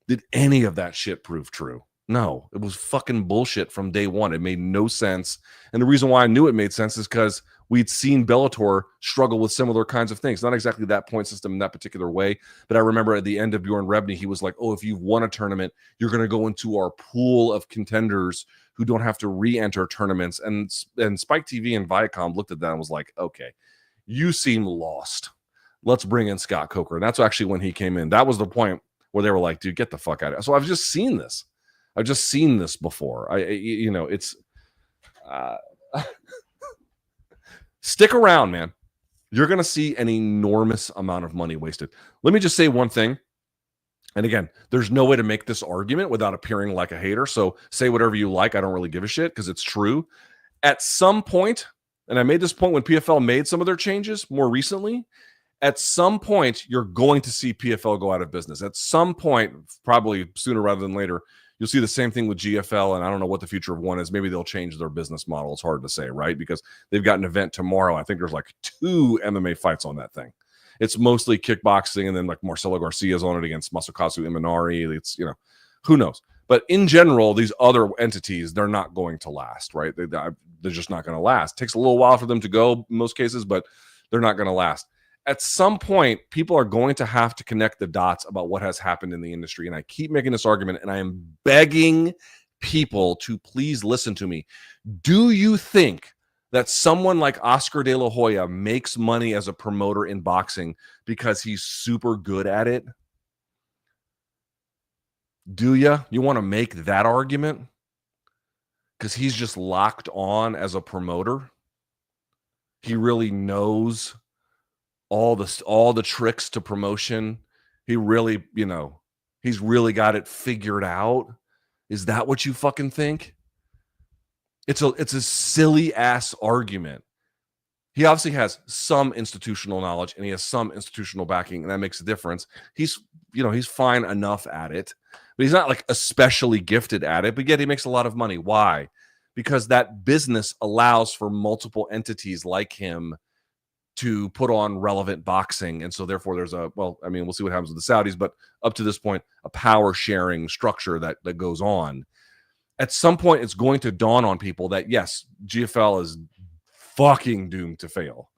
Did any of that shit prove true? No, it was fucking bullshit from day one. It made no sense. And the reason why I knew it made sense is because we'd seen Bellator struggle with similar kinds of things. Not exactly that point system in that particular way, but I remember at the end of Bjorn Rebney, he was like, oh, if you've won a tournament, you're going to go into our pool of contenders who don't have to re-enter tournaments. And Spike TV and Viacom looked at that and was like, okay, you seem lost. Let's bring in Scott Coker. And that's actually when he came in. That was the point where they were like, dude, get the fuck out of here. So I've just seen this. I've just seen this before. It's stick around, man. You're going to see an enormous amount of money wasted. Let me just say one thing. And again, there's no way to make this argument without appearing like a hater. So say whatever you like. I don't really give a shit because it's true. At some point, and I made this point when PFL made some of their changes more recently, at some point, you're going to see PFL go out of business. At some point, probably sooner rather than later, you'll see the same thing with GFL, and I don't know what the future of one is. Maybe they'll change their business model. It's hard to say, right? Because they've got an event tomorrow. I think there's like 2 MMA fights on that thing. It's mostly kickboxing, and then like Marcelo Garcia's on it against Masakazu Imanari. It's, who knows? But in general, these other entities, they're not going to last, right? They're just not going to last. It takes a little while for them to go in most cases, but they're not going to last. At some point, people are going to have to connect the dots about what has happened in the industry. And I keep making this argument, and I am begging people to please listen to me. Do you think that someone like Oscar De La Hoya makes money as a promoter in boxing because he's super good at it? Do you? You want to make that argument? Because he's just locked on as a promoter? He really knows all the tricks to promotion. He really, he's really got it figured out. Is that what you fucking think? It's a silly ass argument. He obviously has some institutional knowledge and he has some institutional backing, and that makes a difference. He's fine enough at it, but he's not like especially gifted at it, but yet he makes a lot of money. Why? Because that business allows for multiple entities like him to put on relevant boxing. And so therefore there's we'll see what happens with the Saudis, but up to this point, a power sharing structure that goes on. At some point, it's going to dawn on people that yes, GFL is fucking doomed to fail.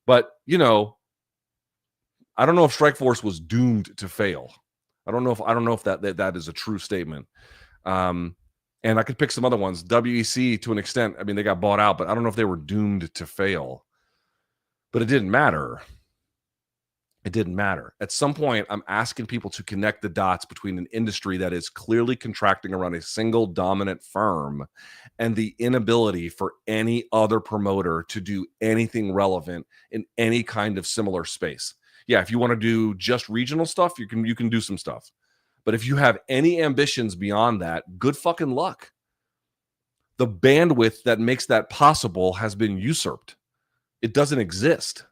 But, I don't know if Strikeforce was doomed to fail. I don't know if that is a true statement. And I could pick some other ones. WEC to an extent, they got bought out, but I don't know if they were doomed to fail. But it didn't matter. It didn't matter. At some point, I'm asking people to connect the dots between an industry that is clearly contracting around a single dominant firm and the inability for any other promoter to do anything relevant in any kind of similar space. Yeah, if you want to do just regional stuff, you can do some stuff. But if you have any ambitions beyond that, good fucking luck. The bandwidth that makes that possible has been usurped. It doesn't exist.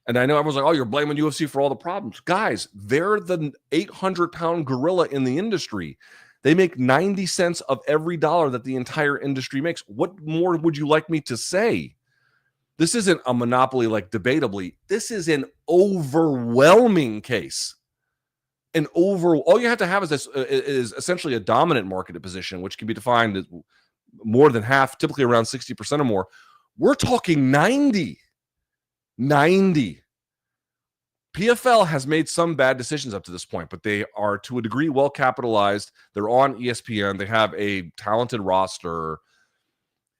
And I know everyone's like, oh, you're blaming UFC for all the problems. Guys, they're the 800-pound gorilla in the industry. They make 90 cents of every dollar that the entire industry makes. What more would you like me to say? This isn't a monopoly like debatably. This is an overwhelming case. All you have to have is essentially a dominant market position, which can be defined as more than half, typically around 60% or more. We're talking 90. PFL has made some bad decisions up to this point, but they are to a degree well capitalized. They're on ESPN. They have a talented roster,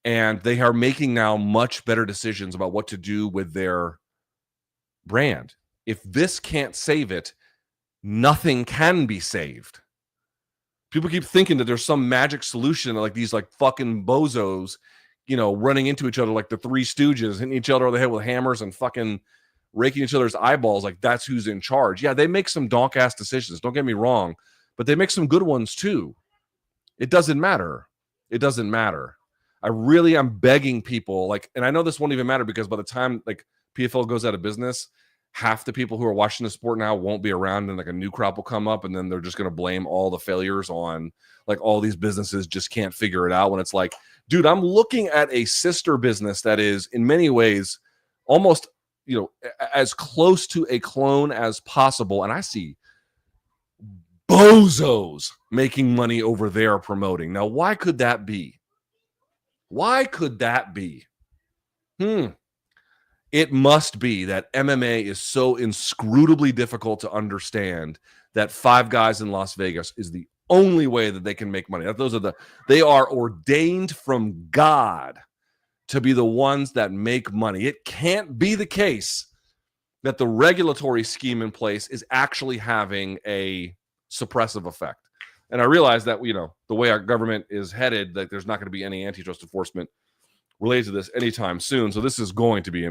and they are making now much better decisions about what to do with their brand. If this can't save it, nothing can be saved. People keep thinking that there's some magic solution, like these like fucking bozos, running into each other like the Three Stooges, hitting each other on the head with hammers and fucking raking each other's eyeballs like that's who's in charge. Yeah, they make some donk-ass decisions, don't get me wrong, but they make some good ones too. It doesn't matter. It doesn't matter. I really am begging people, and I know this won't even matter because by the time PFL goes out of business, half the people who are watching the sport now won't be around, and a new crop will come up, and then they're just going to blame all the failures on all these businesses just can't figure it out, when it's like, dude, I'm looking at a sister business that is in many ways almost, as close to a clone as possible. And I see bozos making money over there promoting. Now, why could that be? Why could that be? It must be that MMA is so inscrutably difficult to understand that Five Guys in Las Vegas is the only way that they can make money. They are ordained from God to be the ones that make money. It can't be the case that the regulatory scheme in place is actually having a suppressive effect. And I realize that, the way our government is headed, that there's not going to be any antitrust enforcement related to this anytime soon. So this is going to be,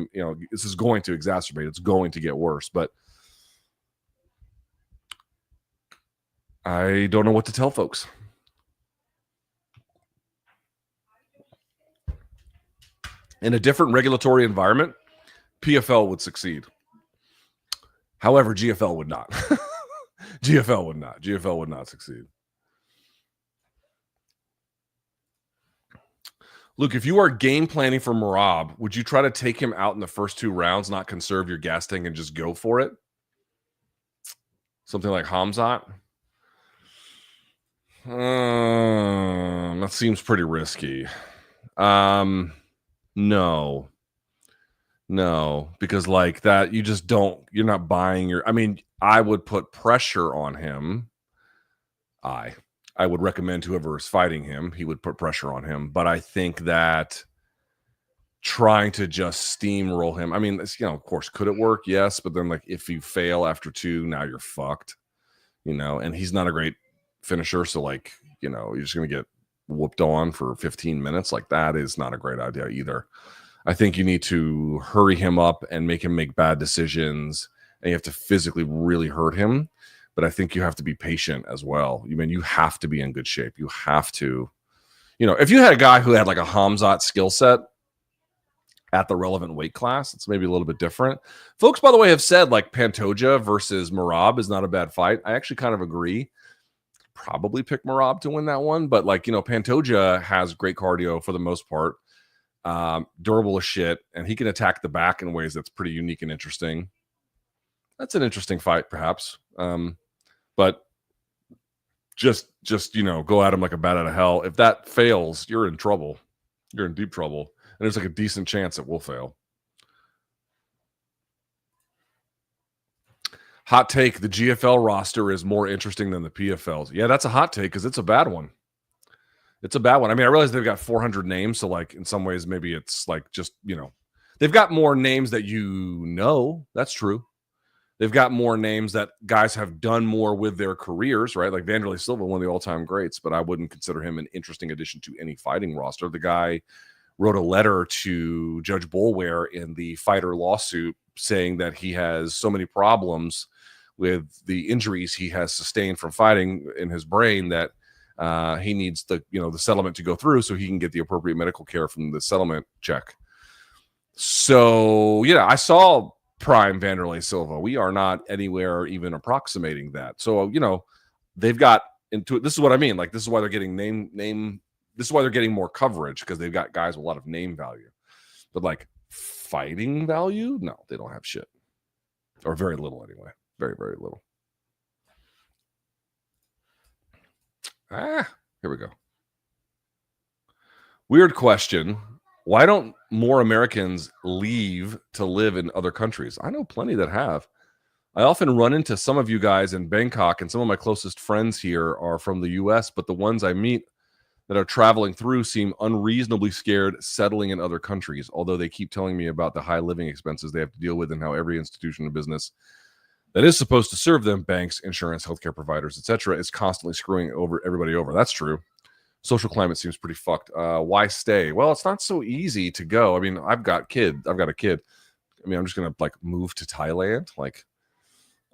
this is going to exacerbate. It's going to get worse. But I don't know what to tell folks. In a different regulatory environment, PFL would succeed. However, GFL would not. GFL would not. GFL would not succeed. Luke, if you are game planning for Merab, would you try to take him out in the first 2 rounds, not conserve your gas tank and just go for it? Something like Hamzat? That seems pretty risky. No, because like that, you're not buying I would put pressure on him. I would recommend whoever is fighting him, he would put pressure on him. But I think that trying to just steamroll him, of course, could it work? Yes. But then like, if you fail after 2, now you're fucked, and he's not a great finisher. So like, you're just going to get whooped on for 15 minutes. Like that is not a great idea either. I think you need to hurry him up and make him make bad decisions, and you have to physically really hurt him. But I think you have to be patient as well. You have to be in good shape. You have to, if you had a guy who had like a Hamzat skill set at the relevant weight class, it's maybe a little bit different. Folks, by the way, have said like Pantoja versus Merab is not a bad fight. I actually kind of agree. Probably pick Merab to win that one. But like, Pantoja has great cardio for the most part. Durable as shit. And he can attack the back in ways that's pretty unique and interesting. That's an interesting fight, perhaps. But just go at him like a bat out of hell. If that fails, you're in trouble. You're in deep trouble. And there's like a decent chance it will fail. Hot take, the GFL roster is more interesting than the PFL's. Yeah, that's a hot take because it's a bad one. It's a bad one. I realize they've got 400 names. So like in some ways, maybe it's like just, they've got more names that That's true. They've got more names that guys have done more with their careers, right? Like Vanderlei Silva, one of the all-time greats, but I wouldn't consider him an interesting addition to any fighting roster. The guy wrote a letter to Judge Boulware in the fighter lawsuit saying that he has so many problems with the injuries he has sustained from fighting in his brain that he needs the settlement to go through so he can get the appropriate medical care from the settlement check. So, I saw prime Vanderlei Silva. We are not anywhere even approximating that. So, they've got into it. This is what I mean. Like, this is why they're getting name. This is why they're getting more coverage, because they've got guys with a lot of name value. But like fighting value, no, they don't have shit, or very little anyway. Very, very little. Here we go. Weird question. Why don't more Americans leave to live in other countries? I know plenty that have. I often run into some of you guys in Bangkok, and some of my closest friends here are from the US, but the ones I meet that are traveling through seem unreasonably scared settling in other countries, although they keep telling me about the high living expenses they have to deal with and how every institution of business that is supposed to serve them, banks, insurance, healthcare providers, etc., is constantly screwing everybody over. That's true. Social climate seems pretty fucked. Why stay? Well, it's not so easy to go. I've got a kid. I'm just gonna like move to Thailand. Like,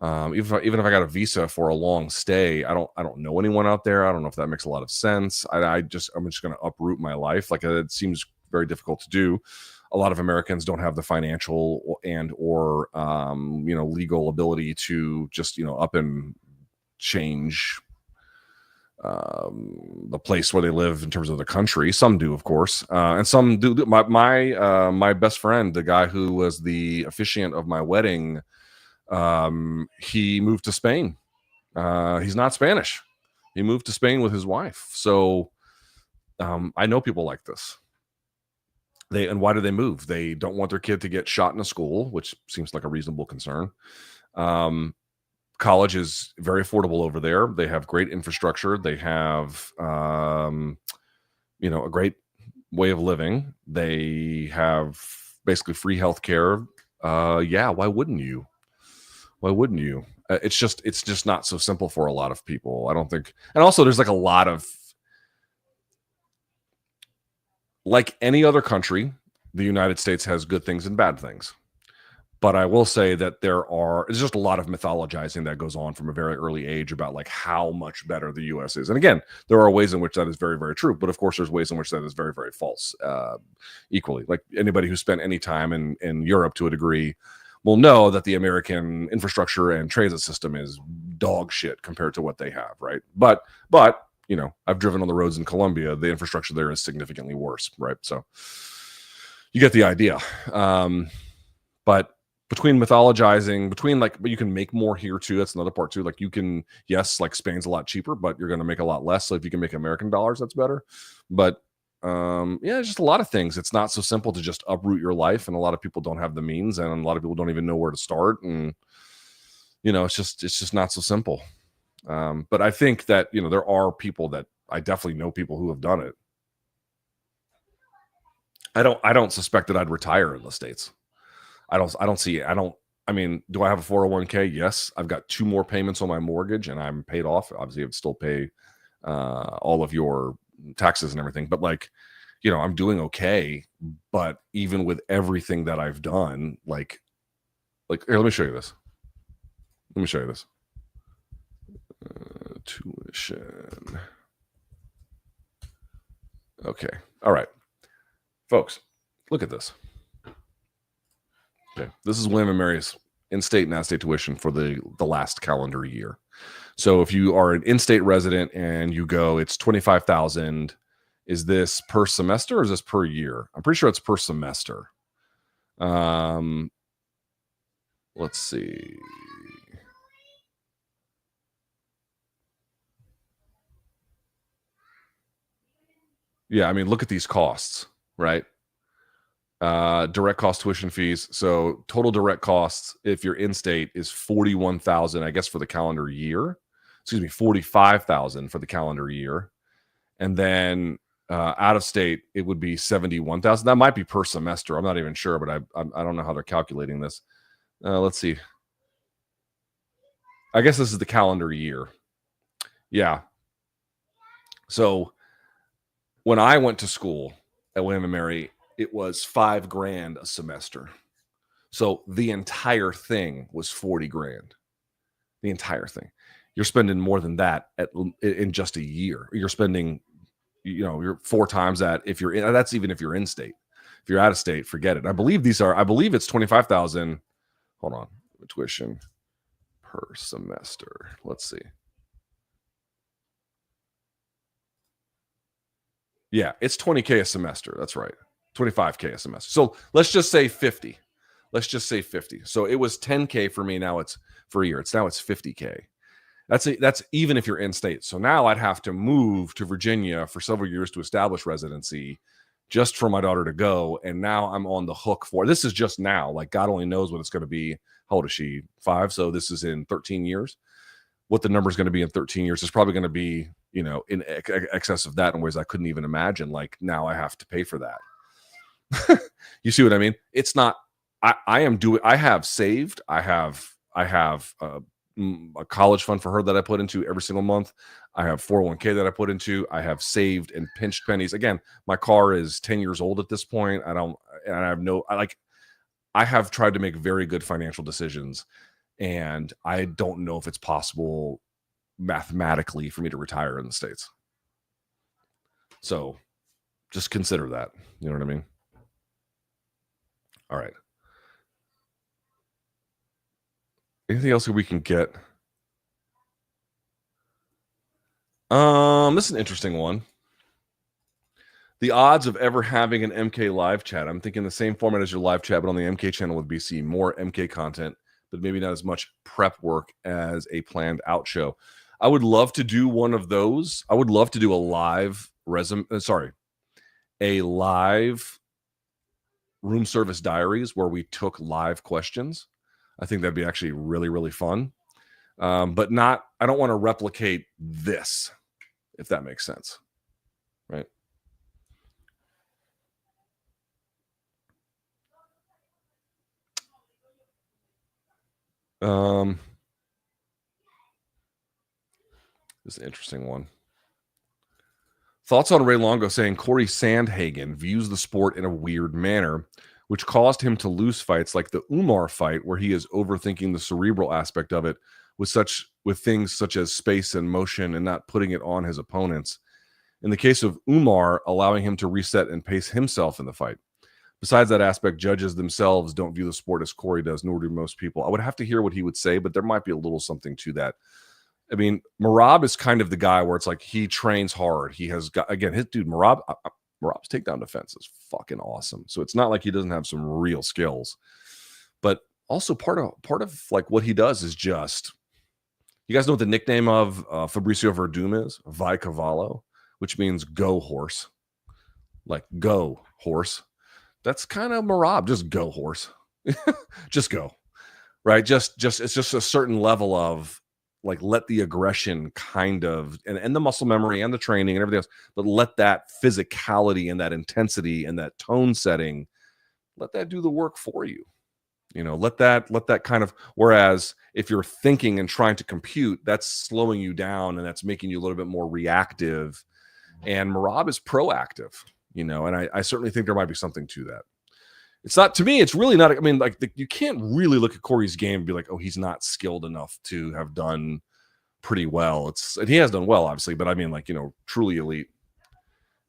even if I got a visa for a long stay, I don't know anyone out there. I don't know if that makes a lot of sense. I'm just gonna uproot my life. Like, it seems very difficult to do. A lot of Americans don't have the financial and or legal ability to just up and change the place where they live in terms of the country. Some do, of course, and some do. My best friend, the guy who was the officiant of my wedding, he moved to Spain. He's not Spanish. He moved to Spain with his wife. So I know people like this. And why do they move? They don't want their kid to get shot in a school, which seems like a reasonable concern. College is very affordable over there. They have great infrastructure. They have, a great way of living. They have basically free healthcare. Why wouldn't you? Why wouldn't you? It's just not so simple for a lot of people. I don't think. And also, there's like a lot of, like any other country, the United States has good things and bad things. But I will say that there's just a lot of mythologizing that goes on from a very early age about like how much better the U.S. is. And again, there are ways in which that is very, very true. But of course, there's ways in which that is very, very false equally. Like anybody who spent any time in Europe to a degree will know that the American infrastructure and transit system is dog shit compared to what they have, right? But I've driven on the roads in Colombia. The infrastructure there is significantly worse, right? So you get the idea. But between mythologizing, but you can make more here too. That's another part too. Like you can, yes, like Spain's a lot cheaper, but you're going to make a lot less. So if you can make American dollars, that's better. But just a lot of things. It's not so simple to just uproot your life, and a lot of people don't have the means, and a lot of people don't even know where to start. And it's just not so simple. But I think that there are people that I definitely know people who have done it. I don't suspect that I'd retire in the States. I don't see it. I mean, do I have a 401k? Yes. I've got 2 more payments on my mortgage and I'm paid off. Obviously, I would still pay all of your taxes and everything. But I'm doing okay. But even with everything that I've done, like here, let me show you this. Tuition. Okay. All right. Folks, look at this. Okay. This is William and Mary's in-state and out-of-state tuition for the last calendar year. So if you are an in-state resident and you go, it's $25,000. Is this per semester or is this per year? I'm pretty sure it's per semester. Let's see. Yeah, I mean, look at these costs, right? Direct cost tuition fees. So total direct costs, if you're in state, is $41,000, I guess, for the calendar year. Excuse me, $45,000 for the calendar year. And then out of state, it would be $71,000. That might be per semester. I'm not even sure, but I don't know how they're calculating this. Let's see. I guess this is the calendar year. Yeah. So when I went to school at William and Mary, it was $5,000 a semester. So the entire thing was $40,000. The entire thing. You're spending more than that in just a year. You're spending, you're 4 times that if you're in. That's even if you're in state. If you're out of state, forget it. I believe it's $25,000. Hold on, tuition per semester. Let's see. Yeah, it's $20,000 a semester. That's right. $25,000 a semester. So let's just say 50. So it was $10,000 for me. Now it's for a year. It's $50,000. That's even if you're in state. So now I'd have to move to Virginia for several years to establish residency just for my daughter to go. And now I'm on the hook for, this is just now, like God only knows what it's going to be. How old is she? 5. So this is in 13 years. What the number is going to be in 13 years is probably going to be, in excess of that in ways I couldn't even imagine. Like now I have to pay for that. You see what I mean? It's not, I have saved. I have a college fund for her that I put into every single month. I have 401k that I put into. I have saved and pinched pennies. Again, my car is 10 years old at this point. I have tried to make very good financial decisions, and I don't know if it's possible mathematically for me to retire in the States. So just consider that. You know what I mean? All right. Anything else that we can get? This is an interesting one. The odds of ever having an MK live chat. I'm thinking the same format as your live chat, but on the MK channel with BC. More MK content, but maybe not as much prep work as a planned out show. I would love to do one of those. I would love to do a live room service diaries where we took live questions. I think that'd be actually really, really fun. But I don't want to replicate this, if that makes sense, right? This is an interesting one. Thoughts on Ray Longo saying Cory Sangaegen views the sport in a weird manner, which caused him to lose fights like the Umar fight, where he is overthinking the cerebral aspect of it with things such as space and motion and not putting it on his opponents. In the case of Umar, allowing him to reset and pace himself in the fight. Besides that aspect, judges themselves don't view the sport as Cory does, nor do most people. I would have to hear what he would say, but there might be a little something to that. I mean, Merab is kind of the guy where it's like he trains hard. He has got, again, Merab's takedown defense is fucking awesome. So it's not like he doesn't have some real skills. But also part of like what he does is just, you guys know what the nickname of Fabricio Verdum is? Vai Cavallo, which means go horse. Like go horse. That's kind of Merab, just go horse. Just go. Right? Just it's just a certain level of like let the aggression kind of and the muscle memory and the training and everything else, but let that physicality and that intensity and that tone setting, let that do the work for you. You know, let that kind of, whereas if you're thinking and trying to compute, that's slowing you down and that's making you a little bit more reactive. And Merab is proactive, you know, and I certainly think there might be something to that. It's not, to me, it's really not, I mean, like you can't really look at Cory's game and be like, oh, he's not skilled enough to have done pretty well. And he has done well, obviously, but I mean, like, you know, truly elite.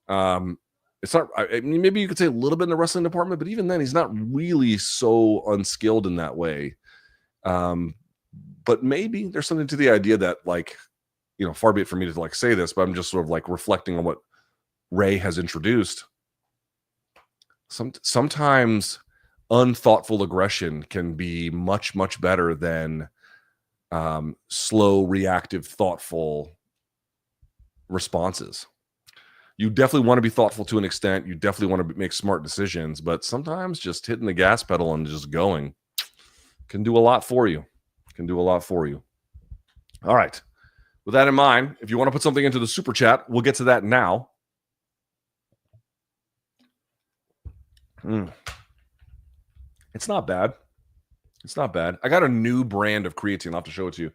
It's not, I mean, maybe you could say a little bit in the wrestling department, but even then he's not really so unskilled in that way. But maybe there's something to the idea that, like, you know, far be it for me to like say this, but I'm just sort of like reflecting on what Ray has introduced. Sometimes unthoughtful aggression can be much, much better than slow, reactive, thoughtful responses. You definitely want to be thoughtful to an extent. You definitely want to make smart decisions, but sometimes just hitting the gas pedal and just going can do a lot for you. All right. With that in mind, if you want to put something into the super chat, we'll get to that now. It's not bad. I got a new brand of creatine. I'll have to show it to you.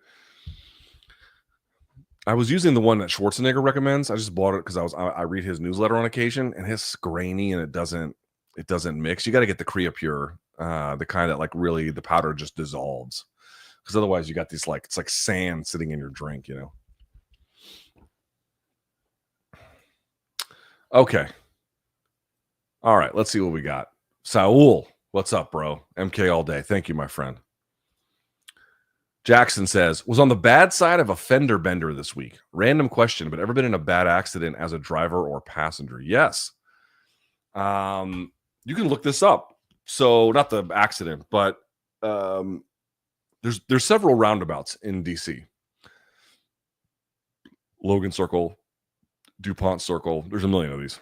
I was using the one that Schwarzenegger recommends. I just bought it because I read his newsletter on occasion, and it's grainy and it doesn't mix. You got to get the Creapure, the kind that like really the powder just dissolves, because otherwise you got these like, it's like sand sitting in your drink, you know. Okay. All right, let's see what we got. Saul, what's up, bro? MK all day. Thank you, my friend. Jackson says, was on the bad side of a fender bender this week. Random question, but ever been in a bad accident as a driver or passenger? Yes. You can look this up. So not the accident, but there's several roundabouts in DC. Logan Circle, DuPont Circle. There's a million of these.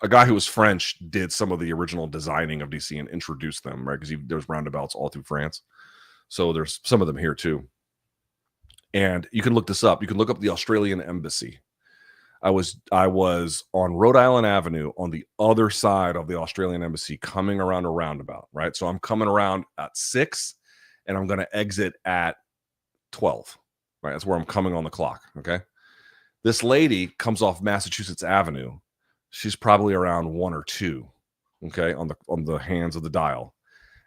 A guy who was French did some of the original designing of DC and introduced them, right? Because there's roundabouts all through France. So there's some of them here too. And you can look this up. You can look up the Australian Embassy. I was on Rhode Island Avenue on the other side of the Australian Embassy coming around a roundabout, right? So I'm coming around at 6 and I'm going to exit at 12, right? That's where I'm coming on the clock, okay? This lady comes off Massachusetts Avenue. She's probably around 1 or 2, okay, on the hands of the dial.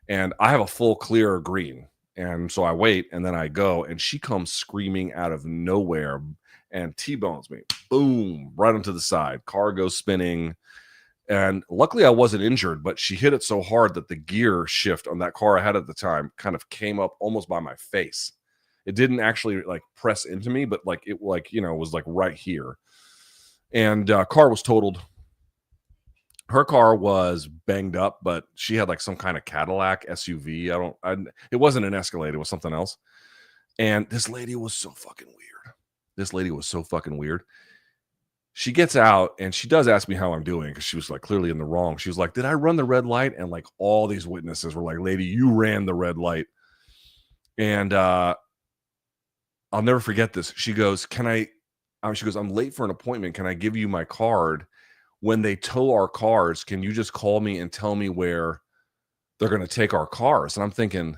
And I have a full clear green. And so I wait and then I go and she comes screaming out of nowhere and T-bones me. Boom, right onto the side. Car goes spinning. And luckily I wasn't injured, but she hit it so hard that the gear shift on that car I had at the time kind of came up almost by my face. It didn't actually like press into me, but like it like, you know, was like right here. And car was totaled. Her car was banged up, but she had like some kind of Cadillac SUV. It wasn't an Escalade. It was something else. And this lady was so fucking weird. she gets out and she does ask me how I'm doing because she was like clearly in the wrong. She was like, "Did I run the red light?" And like all these witnesses were like, "Lady, you ran the red light." And I'll never forget this. She goes, "Can I?" She goes, "I'm late for an appointment. Can I give you my card? When they tow our cars, can you just call me and tell me where they're going to take our cars?" And I'm thinking,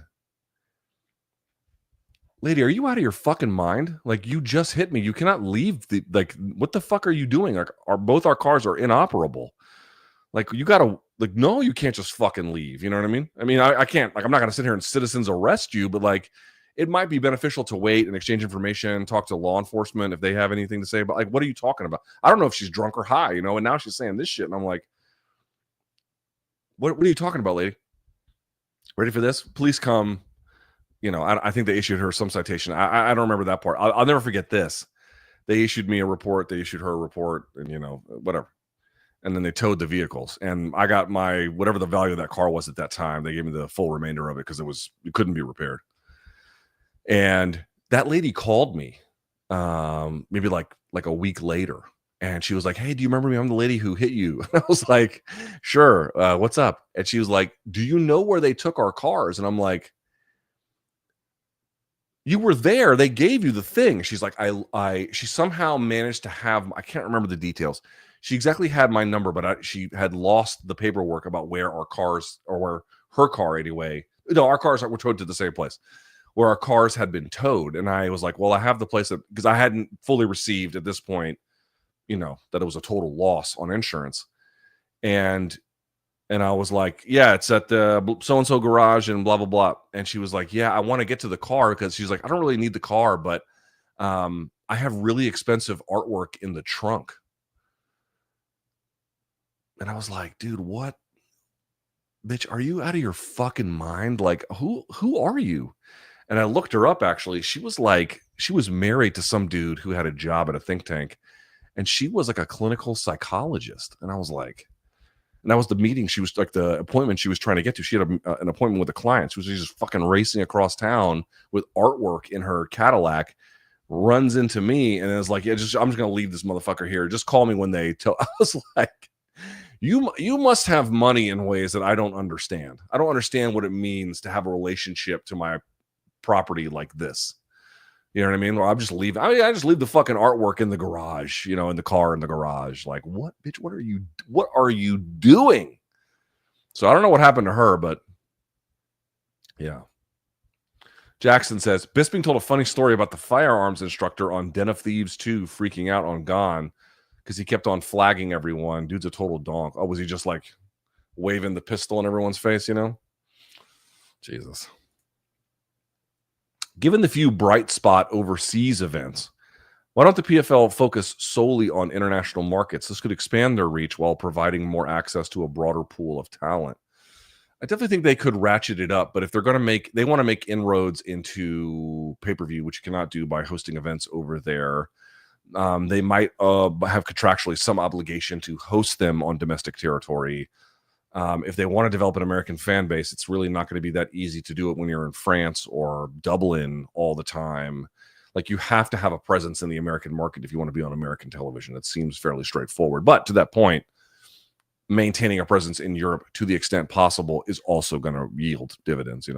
lady, are you out of your fucking mind? Like, you just hit me. You cannot leave the, like, what the fuck are you doing? Like, both our cars are inoperable. Like, you gotta, like, no, you can't just fucking leave. You know what I mean? I can't, like, I'm not gonna sit here and citizens arrest you, but like, it might be beneficial to wait and exchange information, talk to law enforcement if they have anything to say. But like, what are you talking about? I don't know if she's drunk or high, and now she's saying this shit. And I'm like, what are you talking about, lady? Ready for this? Police come. I think they issued her some citation. I don't remember that part. I'll never forget this. They issued me a report. They issued her a report, and whatever. And then they towed the vehicles, and I got my whatever the value of that car was at that time. They gave me the full remainder of it because it couldn't be repaired. And that lady called me, maybe like a week later, and she was like, "Hey, do you remember me? I'm the lady who hit you." And I was like, "Sure. What's up?" And she was like, "Do you know where they took our cars?" And I'm like, "You were there. They gave you the thing." She's like, she somehow managed to have, I can't remember the details. She exactly had my number, but she had lost the paperwork about where our cars, or where her car anyway. No, our cars were towed to the same place where our cars had been towed. And I was like, well, I have the place because I hadn't fully received at this point, that it was a total loss on insurance. And I was like, yeah, it's at the so-and-so garage and blah, blah, blah. And she was like, yeah, I want to get to the car because she's like, I don't really need the car, but I have really expensive artwork in the trunk. And I was like, dude, what? Bitch, are you out of your fucking mind? Like, who are you? And I looked her up, actually. She was married to some dude who had a job at a think tank. And she was like a clinical psychologist. And I was like, and that was the meeting. She was like the appointment she was trying to get to. She had an appointment with a client. She was just fucking racing across town with artwork in her Cadillac, runs into me and is like, yeah, I'm just going to leave this motherfucker here. Just call me when they tell. I was like, you must have money in ways that I don't understand. I don't understand what it means to have a relationship to my property like this. You know what I mean? Or I'm just leaving. I just leave the fucking artwork in the garage, in the car in the garage. Like, what, bitch? What are you doing? So I don't know what happened to her, but yeah. Jackson says, Bisping told a funny story about the firearms instructor on Den of Thieves 2 freaking out on Gone because he kept on flagging everyone. Dude's a total donk. Oh, was he just like waving the pistol in everyone's face, Jesus. Given the few bright spot overseas events, why don't the PFL focus solely on international markets? This could expand their reach while providing more access to a broader pool of talent. I definitely think they could ratchet it up, but if they're going to they want to make inroads into pay-per-view, which you cannot do by hosting events over there. They might have contractually some obligation to host them on domestic territory. If they want to develop an American fan base, it's really not going to be that easy to do it when you're in France or Dublin all the time. Like, you have to have a presence in the American market if you want to be on American television. It seems fairly straightforward. But to that point, maintaining a presence in Europe to the extent possible is also going to yield dividends,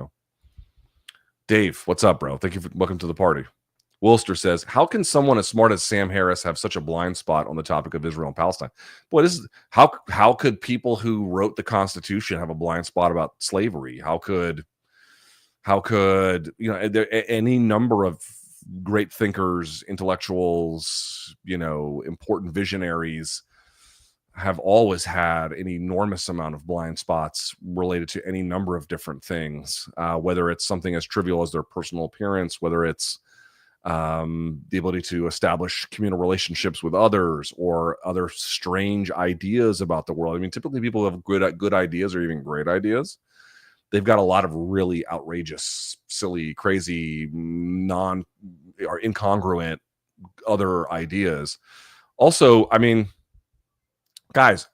Dave, what's up, bro? Welcome to the party. Wolster says, how can someone as smart as Sam Harris have such a blind spot on the topic of Israel and Palestine? Boy, this is how could people who wrote the Constitution have a blind spot about slavery? How could any number of great thinkers, intellectuals, important visionaries have always had an enormous amount of blind spots related to any number of different things, whether it's something as trivial as their personal appearance, whether it's the ability to establish communal relationships with others, or other strange ideas about the world. I mean, typically people have good ideas or even great ideas. They've got a lot of really outrageous, silly, crazy, or incongruent other ideas. Also, I mean, guys,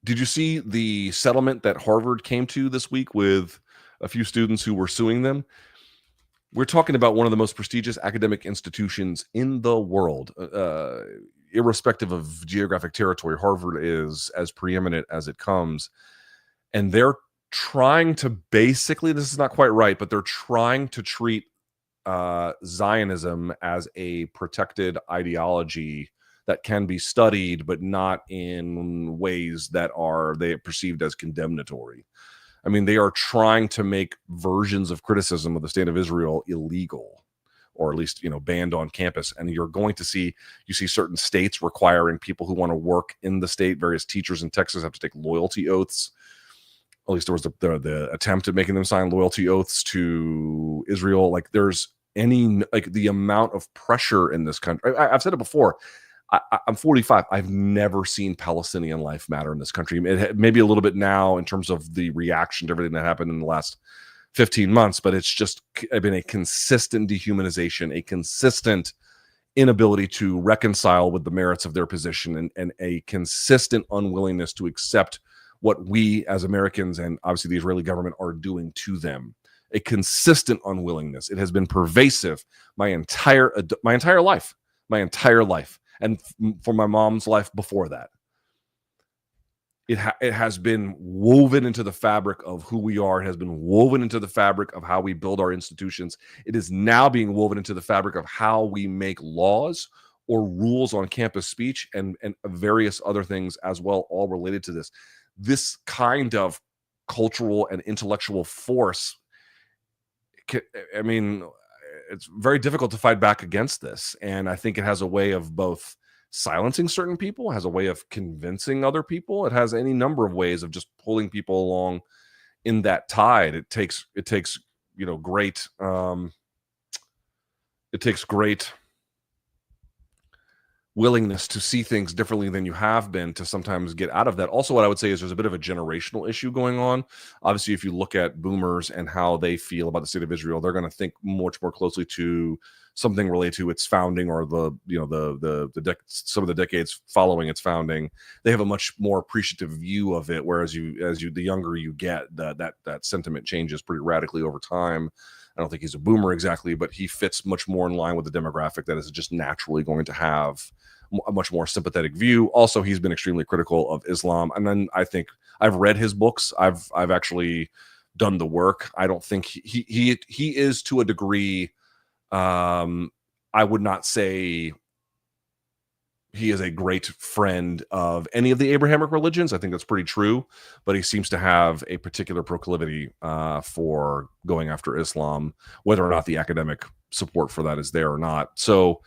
did you see the settlement that Harvard came to this week with a few students who were suing them? We're talking about one of the most prestigious academic institutions in the world. Irrespective of geographic territory, Harvard is as preeminent as it comes. And they're trying to basically, this is not quite right, but they're trying to treat Zionism as a protected ideology that can be studied, but not in ways that are they perceived as condemnatory. I mean, they are trying to make versions of criticism of the state of Israel illegal, or at least, banned on campus. And you're going to see certain states requiring people who want to work in the state. Various teachers in Texas have to take loyalty oaths. At least there was the attempt at making them sign loyalty oaths to Israel. Like, there's the amount of pressure in this country. I've said it before. I'm 45. I've never seen Palestinian life matter in this country. Maybe a little bit now in terms of the reaction to everything that happened in the last 15 months, but it's just been a consistent dehumanization, a consistent inability to reconcile with the merits of their position, and a consistent unwillingness to accept what we as Americans and obviously the Israeli government are doing to them. A consistent unwillingness. It has been pervasive my entire life. And for my mom's life before that. It has been woven into the fabric of who we are. It has been woven into the fabric of how we build our institutions. It is now being woven into the fabric of how we make laws or rules on campus speech and various other things as well, all related to this. This kind of cultural and intellectual force, I mean, it's very difficult to fight back against this. And I think it has a way of both silencing certain people, has a way of convincing other people. It has any number of ways of just pulling people along in that tide. It takes great willingness to see things differently than you have been to sometimes get out of that. Also, what I would say is there's a bit of a generational issue going on. Obviously, if you look at boomers and how they feel about the state of Israel, they're going to think much more closely to something related to its founding or some of the decades following its founding. They have a much more appreciative view of it, whereas the younger you get, that sentiment changes pretty radically over time. I don't think he's a boomer exactly, but he fits much more in line with the demographic that is just naturally going to have a much more sympathetic view. Also, he's been extremely critical of Islam. And then I think I've read his books. I've actually done the work. I don't think he is, to a degree, I would not say he is a great friend of any of the Abrahamic religions. I think that's pretty true, but he seems to have a particular proclivity for going after Islam, whether or not the academic support for that is there or not. So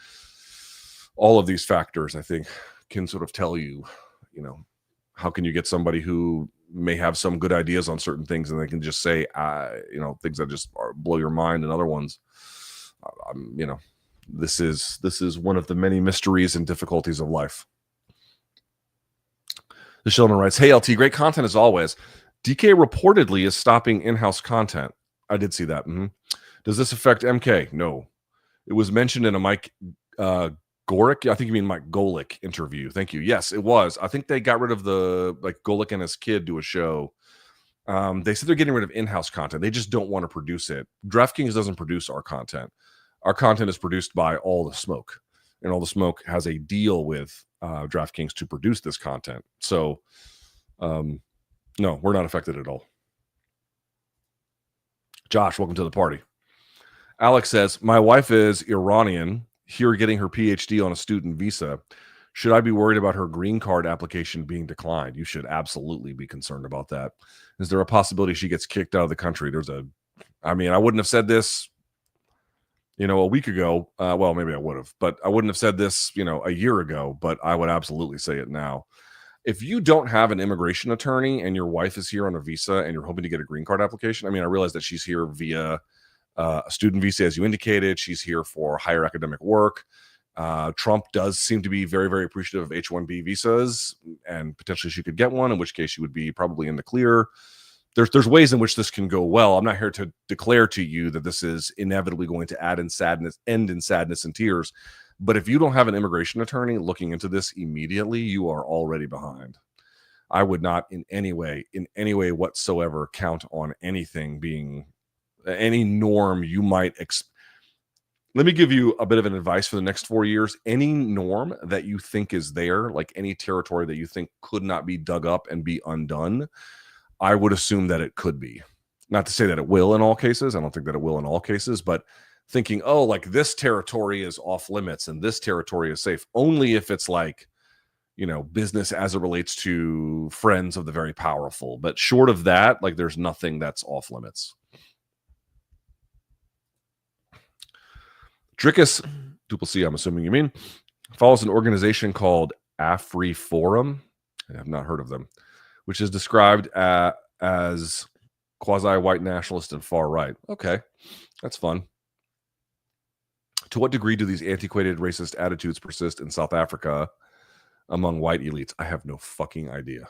all of these factors, I think, can sort of tell you, how can you get somebody who may have some good ideas on certain things and they can just say, things that just blow your mind, and other ones, this is one of the many mysteries and difficulties of life. The Sheldon writes, "Hey LT, great content as always. DK reportedly is stopping in-house content." I did see that. Does this affect MK? No. It was mentioned in a Mike Golick, I think you mean Mike Golick interview. Thank you. Yes, it was. I think they got rid of Golick and his kid do a show. They said they're getting rid of in-house content. They just don't want to produce it. DraftKings doesn't produce our content. Our content is produced by All the Smoke, and All the Smoke has a deal with DraftKings to produce this content. So, no, we're not affected at all. Josh, welcome to the party. Alex says, "My wife is Iranian, here getting her PhD on a student visa. Should I be worried about her green card application being declined?" You should absolutely be concerned about that. Is there a possibility she gets kicked out of the country? I wouldn't have said this, a week ago. Well, maybe I would have, but I wouldn't have said this, a year ago, but I would absolutely say it now. If you don't have an immigration attorney and your wife is here on a visa and you're hoping to get a green card application, I realize that she's here via a student visa, as you indicated. She's here for higher academic work. Trump does seem to be very, very appreciative of H-1B visas, and potentially she could get one, in which case she would be probably in the clear. There's ways in which this can go well. I'm not here to declare to you that this is inevitably going to end in sadness and tears. But if you don't have an immigration attorney looking into this immediately, you are already behind. I would not in any way whatsoever count on anything being any norm you might Let me give you a bit of an advice for the next 4 years. Any norm that you think is there, like any territory that you think could not be dug up and be undone, I would assume that it could be. Not to say that it will in all cases. I don't think that it will in all cases, but thinking, oh, like this territory is off limits and this territory is safe, only if it's like, business as it relates to friends of the very powerful. But short of that, like there's nothing that's off limits. Drickus, Duple C, I'm assuming you mean, follows an organization called Afri Forum. I have not heard of them, which is described as quasi-white nationalist and far right. Okay, that's fun. To what degree do these antiquated racist attitudes persist in South Africa among white elites? I have no fucking idea.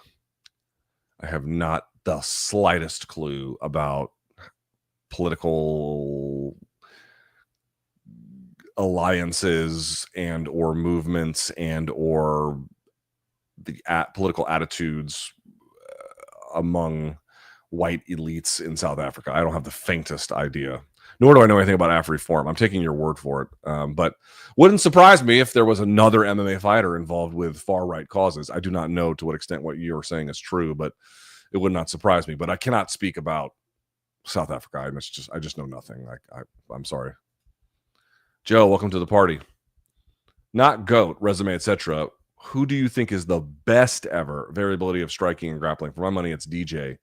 I have not the slightest clue about political alliances and or movements and or the political attitudes among white elites in South Africa. I don't have the faintest idea, nor do I know anything about Afri Forum. I'm taking your word for it. But wouldn't surprise me if there was another MMA fighter involved with far-right causes. I do not know to what extent what you're saying is true, but it would not surprise me. But I cannot speak about South Africa. I just know nothing. I'm sorry. Joe, welcome to the party. Not GOAT, resume, etc. Who do you think is the best ever variability of striking and grappling? For my money, it's DJ.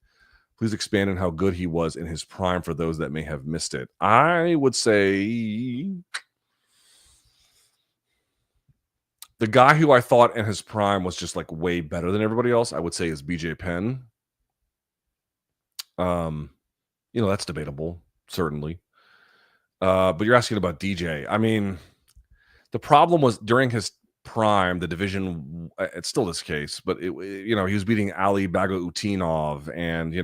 Please expand on how good he was in his prime for those that may have missed it. I would say the guy who I thought in his prime was just like way better than everybody else, I would say is BJ Penn. That's debatable, certainly. But you're asking about DJ. I mean, the problem was during his prime, the division, it's still this case, but he was beating Ali Bagautinov, and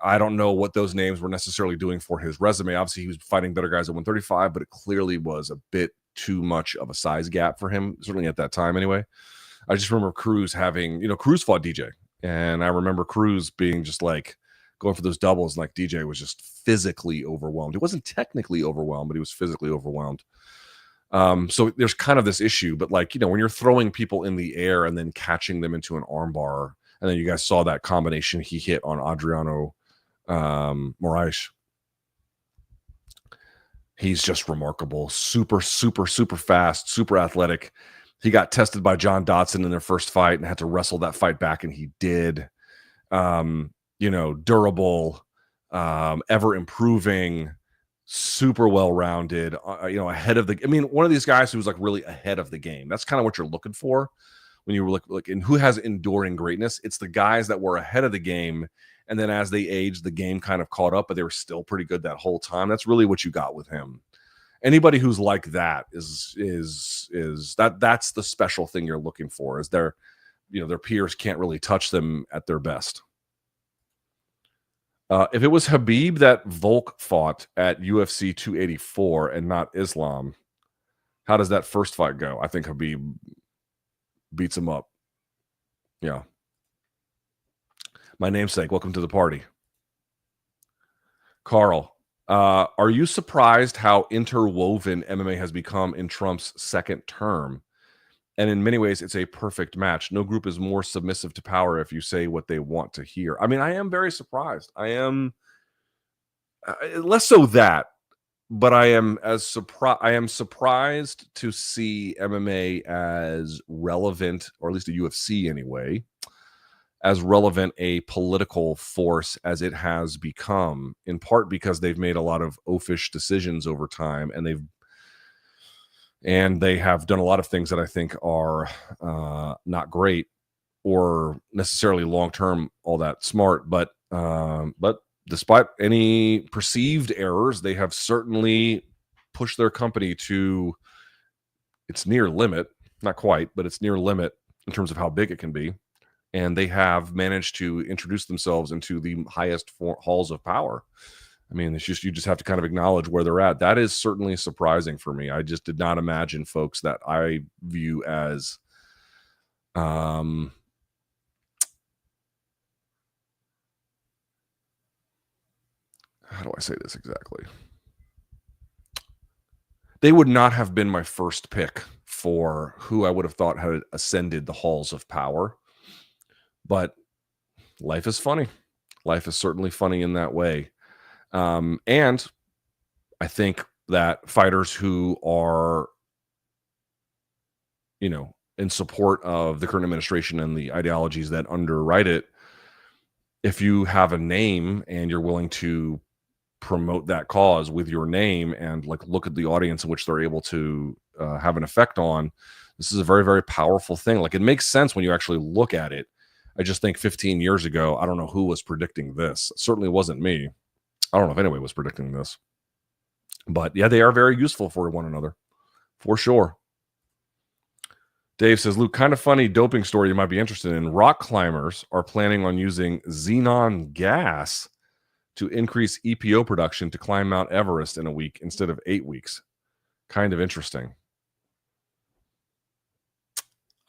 I don't know what those names were necessarily doing for his resume. Obviously, he was fighting better guys at 135, but it clearly was a bit too much of a size gap for him, certainly at that time anyway. I just remember Cruz Cruz fought DJ, and I remember Cruz being just like going for those doubles, and like DJ was just physically overwhelmed. He wasn't technically overwhelmed, but he was physically overwhelmed. So there's kind of this issue, but like, when you're throwing people in the air and then catching them into an armbar, and then you guys saw that combination he hit on Adriano Moraes. He's just remarkable. Super, super, super fast, super athletic. He got tested by John Dodson in their first fight and had to wrestle that fight back, and he did. Durable, ever improving, super well-rounded, ahead of one of these guys who's like really ahead of the game. That's kind of what you're looking for when you look and who has enduring greatness. It's the guys that were ahead of the game, and then as they aged, the game kind of caught up, but they were still pretty good that whole time. That's really what you got with him. Anybody who's like that is that's the special thing you're looking for, is their peers can't really touch them at their best. If it was Khabib that Volk fought at UFC 284 and not Islam, how does that first fight go? I think Khabib beats him up. Yeah. My namesake, welcome to the party. Carl, are you surprised how interwoven MMA has become in Trump's second term? And in many ways, it's a perfect match. No group is more submissive to power if you say what they want to hear. I mean, I am very surprised. I am less so that, but I am surprised to see MMA as relevant, or at least the UFC anyway, as relevant a political force as it has become, in part because they've made a lot of oafish decisions over time, and they have done a lot of things that I think are not great or necessarily long-term all that smart. But despite any perceived errors, they have certainly pushed their company to its near limit. Not quite, but it's near limit in terms of how big it can be. And they have managed to introduce themselves into the highest halls of power. I mean, you just have to kind of acknowledge where they're at. That is certainly surprising for me. I just did not imagine folks that I view as, how do I say this exactly? they would not have been my first pick for who I would have thought had ascended the halls of power. But life is funny. Life is certainly funny in that way. And I think that fighters who are, in support of the current administration and the ideologies that underwrite it, if you have a name and you're willing to promote that cause with your name and look at the audience in which they're able to have an effect on, this is a very, very powerful thing. It makes sense when you actually look at it. I just think 15 years ago, I don't know who was predicting this. It certainly wasn't me. I don't know if anyone was predicting this. But yeah, they are very useful for one another, for sure. Dave says, Luke, kind of funny doping story you might be interested in. Rock climbers are planning on using xenon gas to increase EPO production to climb Mount Everest in a week instead of 8 weeks. Kind of interesting.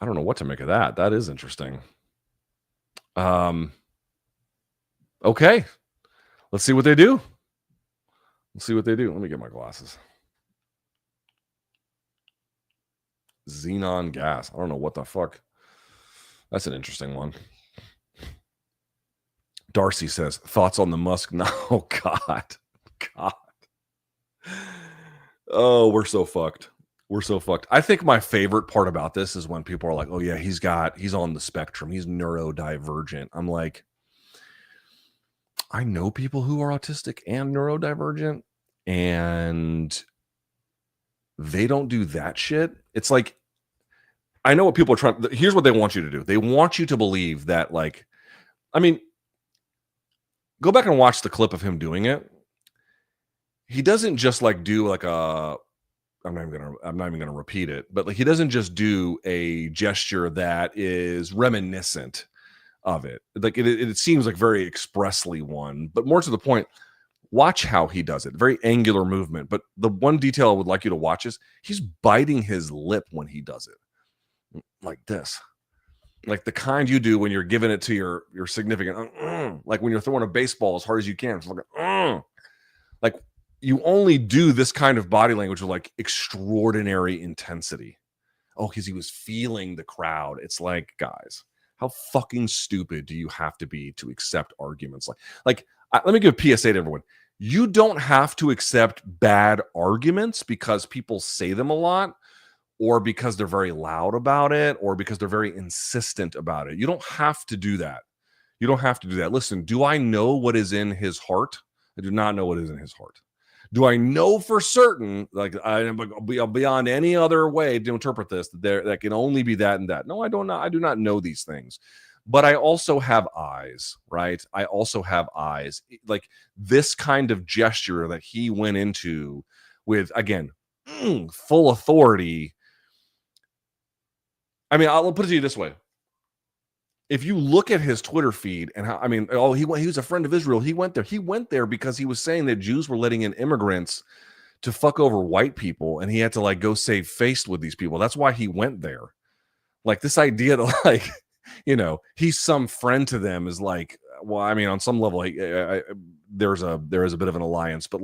I don't know what to make of that. That is interesting. Okay. Let's see what they do. Let me get my glasses. Xenon gas. I don't know what the fuck. That's an interesting one. Darcy says, thoughts on the Musk? No, God. Oh, we're so fucked. I think my favorite part about this is when people are like, oh yeah, he's on the spectrum. He's neurodivergent. I'm like, I know people who are autistic and neurodivergent, and they don't do that shit. It's like, I know what people are trying. Here's what they want you to do. They want you to believe that, go back and watch the clip of him doing it. He doesn't just do I'm not even gonna repeat it, but he doesn't just do a gesture that is reminiscent of it. It seems like very expressly one, but more to the point, watch how he does it. Very angular movement. But the one detail I would like you to watch is he's biting his lip when he does it. Like this. Like the kind you do when you're giving it to your significant, like when you're throwing a baseball as hard as you can. It's like you only do this kind of body language with extraordinary intensity. Oh, because he was feeling the crowd. It's like, guys, how fucking stupid do you have to be to accept arguments? Let me give a PSA to everyone. You don't have to accept bad arguments because people say them a lot, or because they're very loud about it, or because they're very insistent about it. You don't have to do that. Listen, do I know what is in his heart? I do not know what is in his heart. Do I know for certain, I am beyond any other way to interpret this, that can only be that and that? No, I don't know. I do not know these things. But I also have eyes, right? I also have eyes. Like this kind of gesture that he went into with, again, full authority. I mean, I'll put it to you this way. If you look at his Twitter feed and how, he was a friend of Israel. He went there. He went there because he was saying that Jews were letting in immigrants to fuck over white people, and he had to go save face with these people. That's why he went there. Like this idea that he's some friend to them is on some level, there is a bit of an alliance, but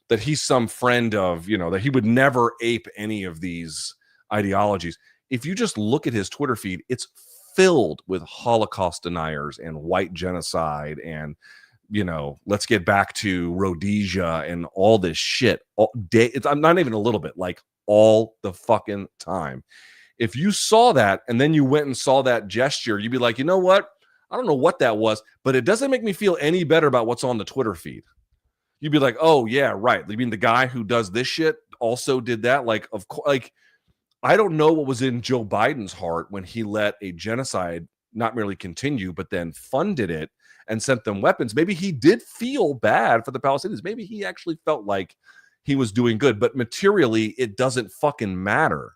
that he's some friend of, that he would never ape any of these ideologies. If you just look at his Twitter feed, it's filled with Holocaust deniers and white genocide and, let's get back to Rhodesia and all this shit all day. I'm not even a little bit, all the fucking time. If you saw that and then you went and saw that gesture, you'd be like, you know what? I don't know what that was, but it doesn't make me feel any better about what's on the Twitter feed. You'd be like, oh yeah, right. You mean the guy who does this shit also did that? Of course, I don't know what was in Joe Biden's heart when he let a genocide not merely continue, but then funded it and sent them weapons. Maybe he did feel bad for the Palestinians. Maybe he actually felt like he was doing good, but materially, it doesn't fucking matter.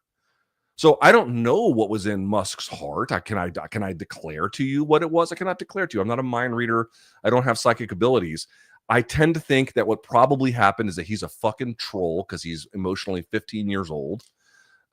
So I don't know what was in Musk's heart. Can I declare to you what it was? I cannot declare to you. I'm not a mind reader. I don't have psychic abilities. I tend to think that what probably happened is that he's a fucking troll because he's emotionally 15 years old.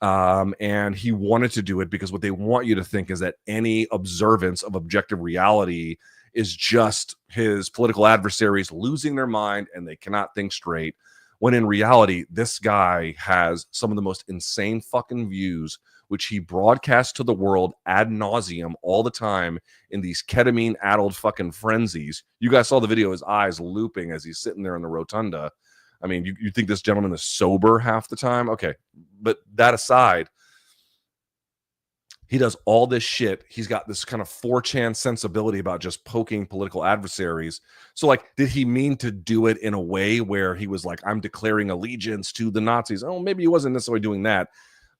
And he wanted to do it because what they want you to think is that any observance of objective reality is just his political adversaries losing their mind and they cannot think straight, when in reality, this guy has some of the most insane fucking views, which he broadcasts to the world ad nauseum all the time in these ketamine-addled fucking frenzies. You guys saw the video, his eyes looping as he's sitting there in the rotunda. I mean, you think this gentleman is sober half the time? Okay, but that aside, he does all this shit. He's got this kind of 4chan sensibility about just poking political adversaries. So, like, did he mean to do it in a way where he was like, I'm declaring allegiance to the Nazis? Oh, maybe he wasn't necessarily doing that,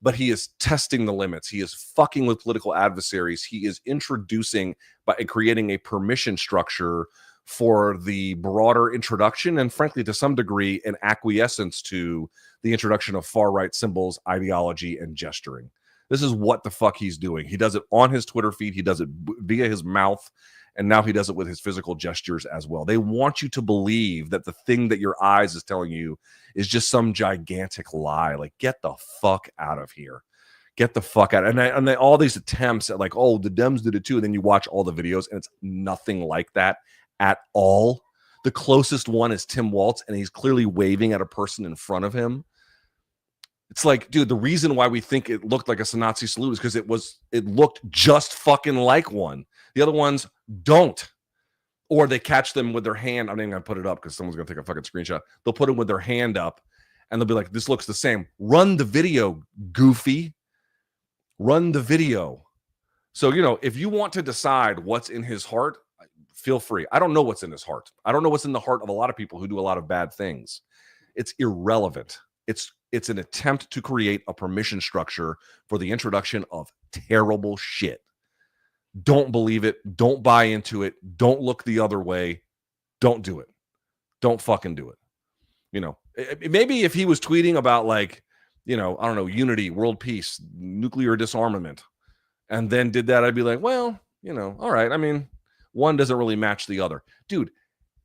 but he is testing the limits. He is fucking with political adversaries. He is introducing by creating a permission structure for the broader introduction and, frankly, to some degree, an acquiescence to the introduction of far-right symbols, ideology, and gesturing. This is what the fuck he's doing. He does it on his Twitter feed. He does it via his mouth. And now he does it with his physical gestures as well. They want you to believe that the thing that your eyes is telling you is just some gigantic lie. Like, get the fuck out of here. Get the fuck out. And all these attempts at like, oh, the Dems did it too. And then you watch all the videos and it's nothing like that at all. The closest one is Tim Waltz, and he's clearly waving at a person in front of him. It's like, dude, the reason why we think it looked like a Nazi salute is because it looked just fucking like one. The other ones don't. Or they catch them with their hand. I'm not even going to put it up because someone's going to take a fucking screenshot. They'll put them with their hand up and they'll be like, this looks the same. Run the video, goofy. Run the video. So, if you want to decide what's in his heart, feel free. I don't know what's in his heart. I don't know what's in the heart of a lot of people who do a lot of bad things. It's irrelevant. It's an attempt to create a permission structure for the introduction of terrible shit. Don't believe it. Don't buy into it. Don't look the other way. Don't do it. Don't fucking do it. Maybe if he was tweeting about like, I don't know, unity, world peace, nuclear disarmament, and then did that, I'd be like, well, all right. I mean, one doesn't really match the other. Dude,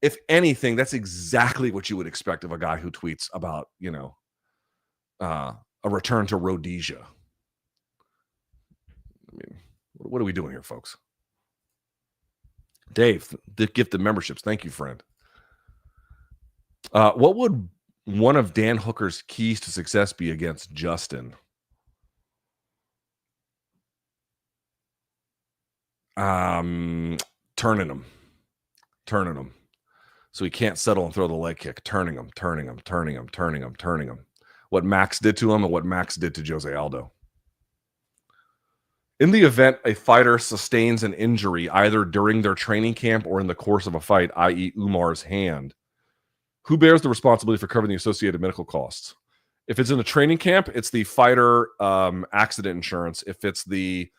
if anything, that's exactly what you would expect of a guy who tweets about, a return to Rhodesia. I mean, what are we doing here, folks? Dave, the gift of memberships. Thank you, friend. What would one of Dan Hooker's keys to success be against Justin? Turning him. So he can't settle and throw the leg kick. Turning him. What Max did to him and what Max did to Jose Aldo. In the event a fighter sustains an injury either during their training camp or in the course of a fight, i.e. Umar's hand, who bears the responsibility for covering the associated medical costs? If it's in the training camp, it's the fighter accident insurance. If it's the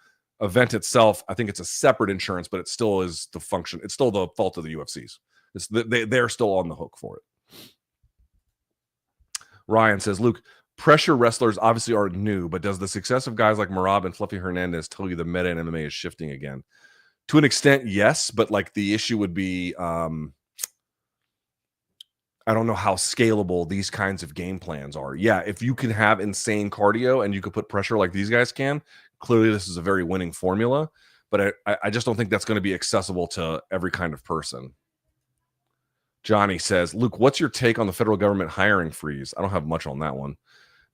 event itself, I think it's a separate insurance, but it still is the function. It's still the fault of the UFCs. They're still on the hook for it. Ryan says, Luke, pressure wrestlers obviously are new, but does the success of guys like Merab and Fluffy Hernandez tell you the meta in MMA is shifting again? To an extent, yes, but like the issue would be, I don't know how scalable these kinds of game plans are. Yeah, if you can have insane cardio and you could put pressure like these guys can, clearly this is a very winning formula, but I just don't think that's going to be accessible to every kind of person. Johnny says, Luke, what's your take on the federal government hiring freeze? I don't have much on that one.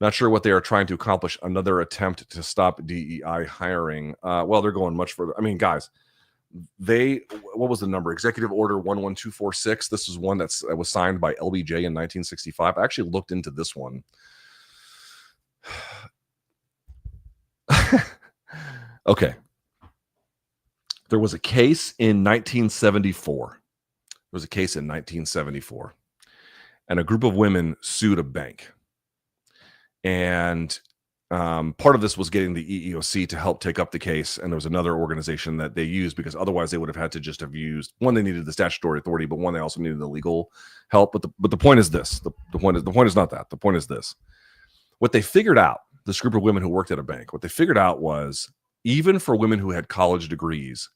Not sure what they are trying to accomplish. Another attempt to stop DEI hiring. Well, they're going much further. I mean, guys, what was the number? Executive Order 11246. This is one that was signed by LBJ in 1965. I actually looked into this one. Okay. There was a case in 1974. There was a case in 1974, and a group of women sued a bank. And part of this was getting the EEOC to help take up the case, and there was another organization that they used because otherwise they would have had to just have used one. They needed the statutory authority, but one they also needed the legal help. But the point is this: the point is not that. The point is this: what they figured out, this group of women who worked at a bank, what they figured out was even for women who had college degrees,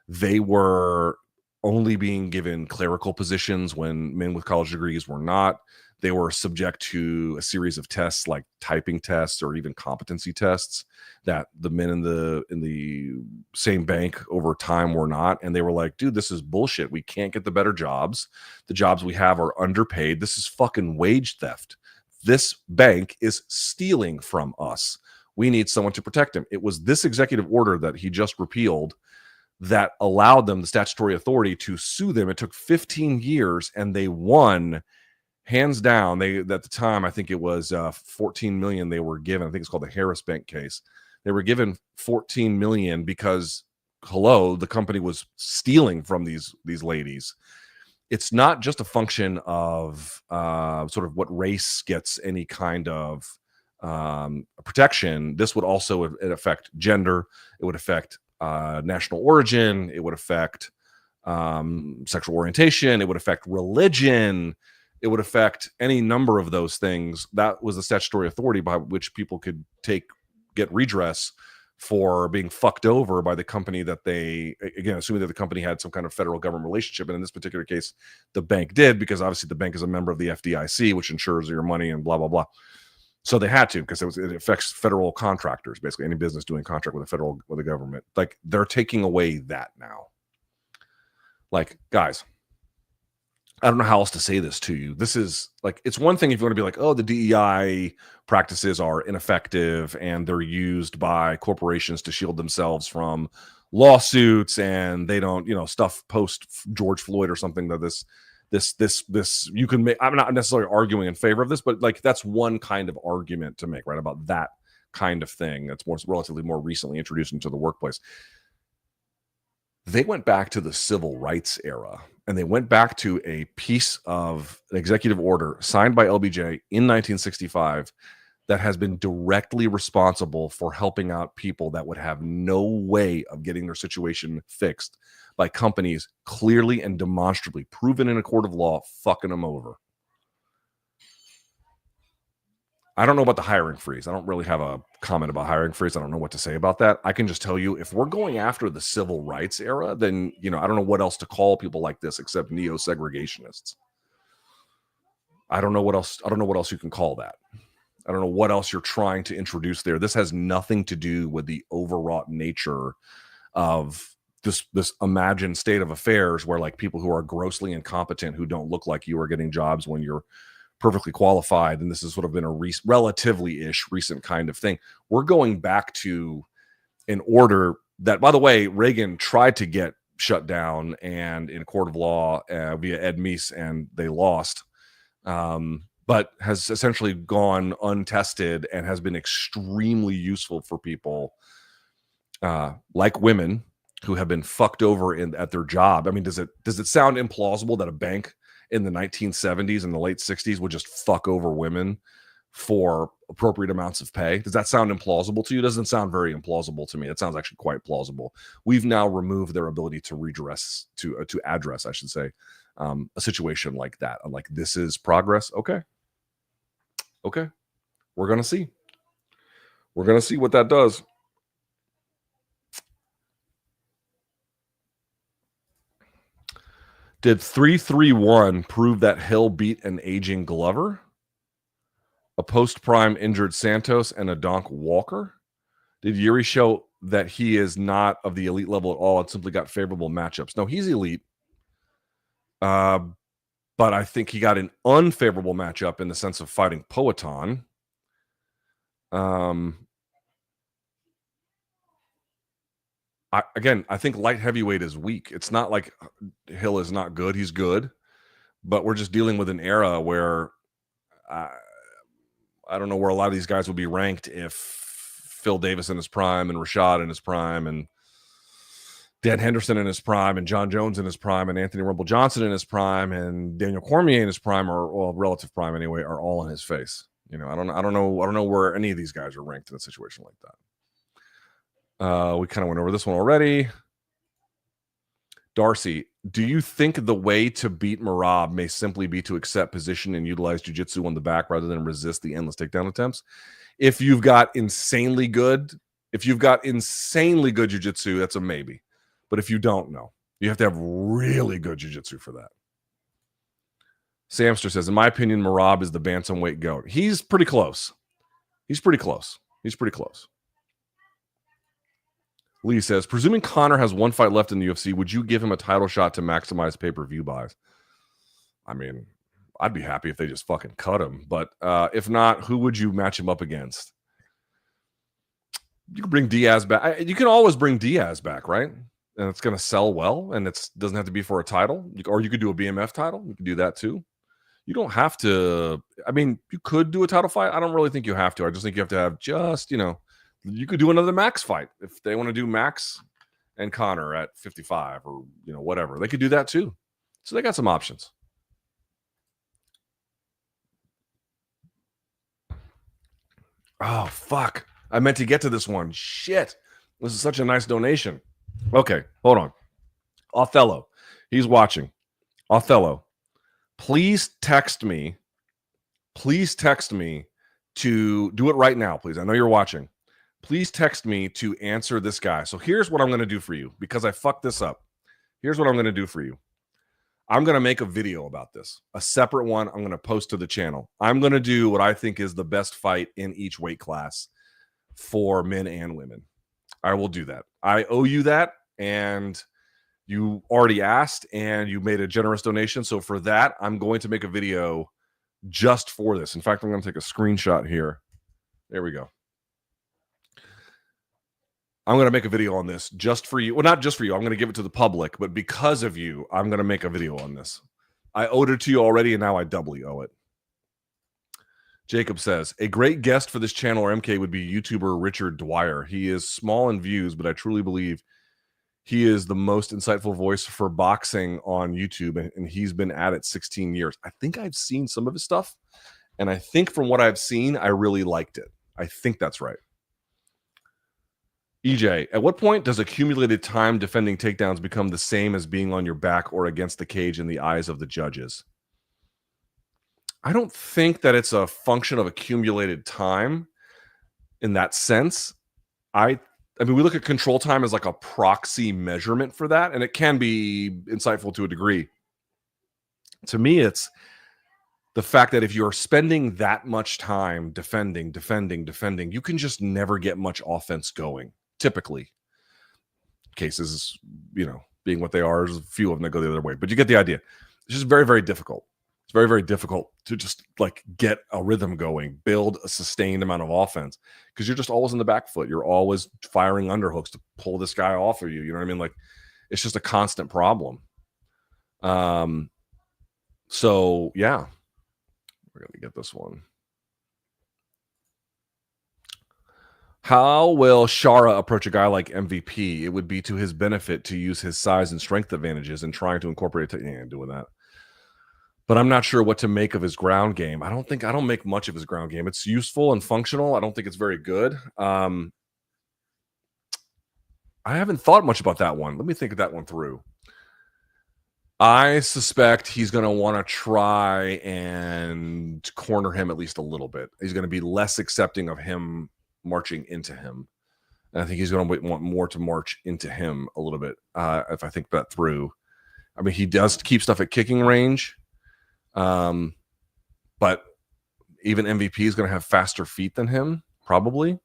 they were only being given clerical positions when men with college degrees were not. They were subject to a series of tests like typing tests or even competency tests that the men in the same bank over time were not. And they were like, dude, this is bullshit. We can't get the better jobs. The jobs we have are underpaid. This is fucking wage theft. This bank is stealing from us. We need someone to protect him. It was this executive order that he just repealed that allowed them the statutory authority to sue them. It took 15 years and they won hands down. They, at the time, I think it was 14 million they were given. I think it's called the Harris Bank case. They were given 14 million because, hello, the company was stealing from these ladies. It's not just a function of sort of what race gets any kind of protection. This would also affect gender. It would affect national origin. It would affect sexual orientation. It would affect religion. It would affect any number of those things. That was the statutory authority by which people could get redress for being fucked over by the company that they, again, assuming that the company had some kind of federal government relationship. And in this particular case, the bank did, because obviously the bank is a member of the FDIC, which insures your money and blah, blah, blah. So they had to, because it affects federal contractors, basically any business doing contract with the government. Like, they're taking away that now. Like, guys, I don't know how else to say this to you. This is like, it's one thing if you want to be like, oh, the DEI practices are ineffective and they're used by corporations to shield themselves from lawsuits, and they don't, stuff post George Floyd or something, that this you can make. I'm not necessarily arguing in favor of this, but like, that's one kind of argument to make, right? About that kind of thing that's relatively more recently introduced into the workplace. They went back to the civil rights era, and they went back to a piece of an executive order signed by LBJ in 1965 that has been directly responsible for helping out people that would have no way of getting their situation fixed by companies clearly and demonstrably proven in a court of law fucking them over. I don't know about the hiring freeze. I don't really have a comment about hiring freeze. I don't know what to say about that. I can just tell you, if we're going after the civil rights era, then, I don't know what else to call people like this except neo-segregationists. I don't know what else. I don't know what else you can call that. I don't know what else you're trying to introduce there. This has nothing to do with the overwrought nature of this imagined state of affairs where, like, people who are grossly incompetent, who don't look like you, are getting jobs when you're perfectly qualified. And this has sort of been a relatively-ish recent kind of thing. We're going back to an order that, by the way, Reagan tried to get shut down and in a court of law via Ed Meese, and they lost, but has essentially gone untested and has been extremely useful for people like women who have been fucked over at their job. I mean, does it sound implausible that a bank in the 1970s and the late 60s would just fuck over women for appropriate amounts of pay? Does that sound implausible to you? It doesn't sound very implausible to me. It sounds actually quite plausible. We've now removed their ability to address, I should say, a situation like that. I'm like, this is progress. Okay. We're going to see. We're going to see what that does. Did 331 prove that Hill beat an aging Glover, a post-prime injured Santos, and a donk Walker? Did Jiri show that he is not of the elite level at all and simply got favorable matchups? No, he's elite. But I think he got an unfavorable matchup in the sense of fighting Poatan. I think light heavyweight is weak. It's not like Hill is not good. He's good. But we're just dealing with an era where I don't know where a lot of these guys would be ranked if Phil Davis in his prime and Rashad in his prime and Dan Henderson in his prime and Jon Jones in his prime and Anthony Rumble Johnson in his prime and Daniel Cormier in his prime, or well, relative prime anyway, are all in his face. I don't know where any of these guys are ranked in a situation like that. We kind of went over this one already. Darcy, do you think the way to beat Merab may simply be to accept position and utilize jiu-jitsu on the back rather than resist the endless takedown attempts? If you've got insanely good jiu-jitsu, that's a maybe. But if you don't know, you have to have really good jiu-jitsu for that. Samster says, in my opinion, Merab is the bantamweight GOAT. He's pretty close. He's pretty close. Lee says, presuming Conor has one fight left in the UFC, would you give him a title shot to maximize pay-per-view buys? I mean, I'd be happy if they just fucking cut him. But if not, who would you match him up against? You can bring Diaz back. You can always bring Diaz back, right? And it's going to sell well, and it doesn't have to be for a title. Or you could do a BMF title. You could do that too. You don't have to. I mean, you could do a title fight. I don't really think you have to. I just think you have to have just, you could do another Max fight. If they want to do Max and Conor at 55 or, whatever, they could do that too. So they got some options. Oh, fuck. I meant to get to this one. Shit. This is such a nice donation. Okay, hold on. Othello. He's watching. Othello. Please text me to do it right now, please. I know you're watching. Please text me to answer this guy. So here's what I'm going to do for you because I fucked this up. Here's what I'm going to do for you. I'm going to make a video about this, a separate one. I'm going to post to the channel. I'm going to do what I think is the best fight in each weight class for men and women. I will do that. I owe you that. And you already asked and you made a generous donation. So for that, I'm going to make a video just for this. In fact, I'm going to take a screenshot here. There we go. I'm going to make a video on this just for you. Well, not just for you. I'm going to give it to the public, but because of you, I'm going to make a video on this. I owed it to you already, and now I doubly owe it. Jacob says, a great guest for this channel or MK would be YouTuber Richard Dwyer. He is small in views, but I truly believe he is the most insightful voice for boxing on YouTube, and he's been at it 16 years. I think I've seen some of his stuff, and I think from what I've seen, I really liked it. I think that's right. EJ, at what point does accumulated time defending takedowns become the same as being on your back or against the cage in the eyes of the judges? I don't think that it's a function of accumulated time in that sense. I mean, we look at control time as like a proxy measurement for that, and it can be insightful to a degree. To me, it's the fact that if you're spending that much time defending, you can just never get much offense going. Typically, cases, being what they are, there's a few of them that go the other way, but you get the idea. It's just very, very difficult. It's very, very difficult to just get a rhythm going, build a sustained amount of offense because you're just always in the back foot. You're always firing underhooks to pull this guy off of you. You know what I mean? It's just a constant problem. So yeah, we're going to get this one. How will Shara approach a guy like MVP? It would be to his benefit to use his size and strength advantages in trying to incorporate doing that. But I'm not sure what to make of his ground game. I don't make much of his ground game. It's useful and functional. I don't think it's very good. I haven't thought much about that one. Let me think of that one through. I suspect he's going to want to try and corner him at least a little bit. He's going to be less accepting of him marching into him. And I think he's going to want more to march into him a little bit if I think that through. I mean, he does keep stuff at kicking range. But even MVP is going to have faster feet than him, probably.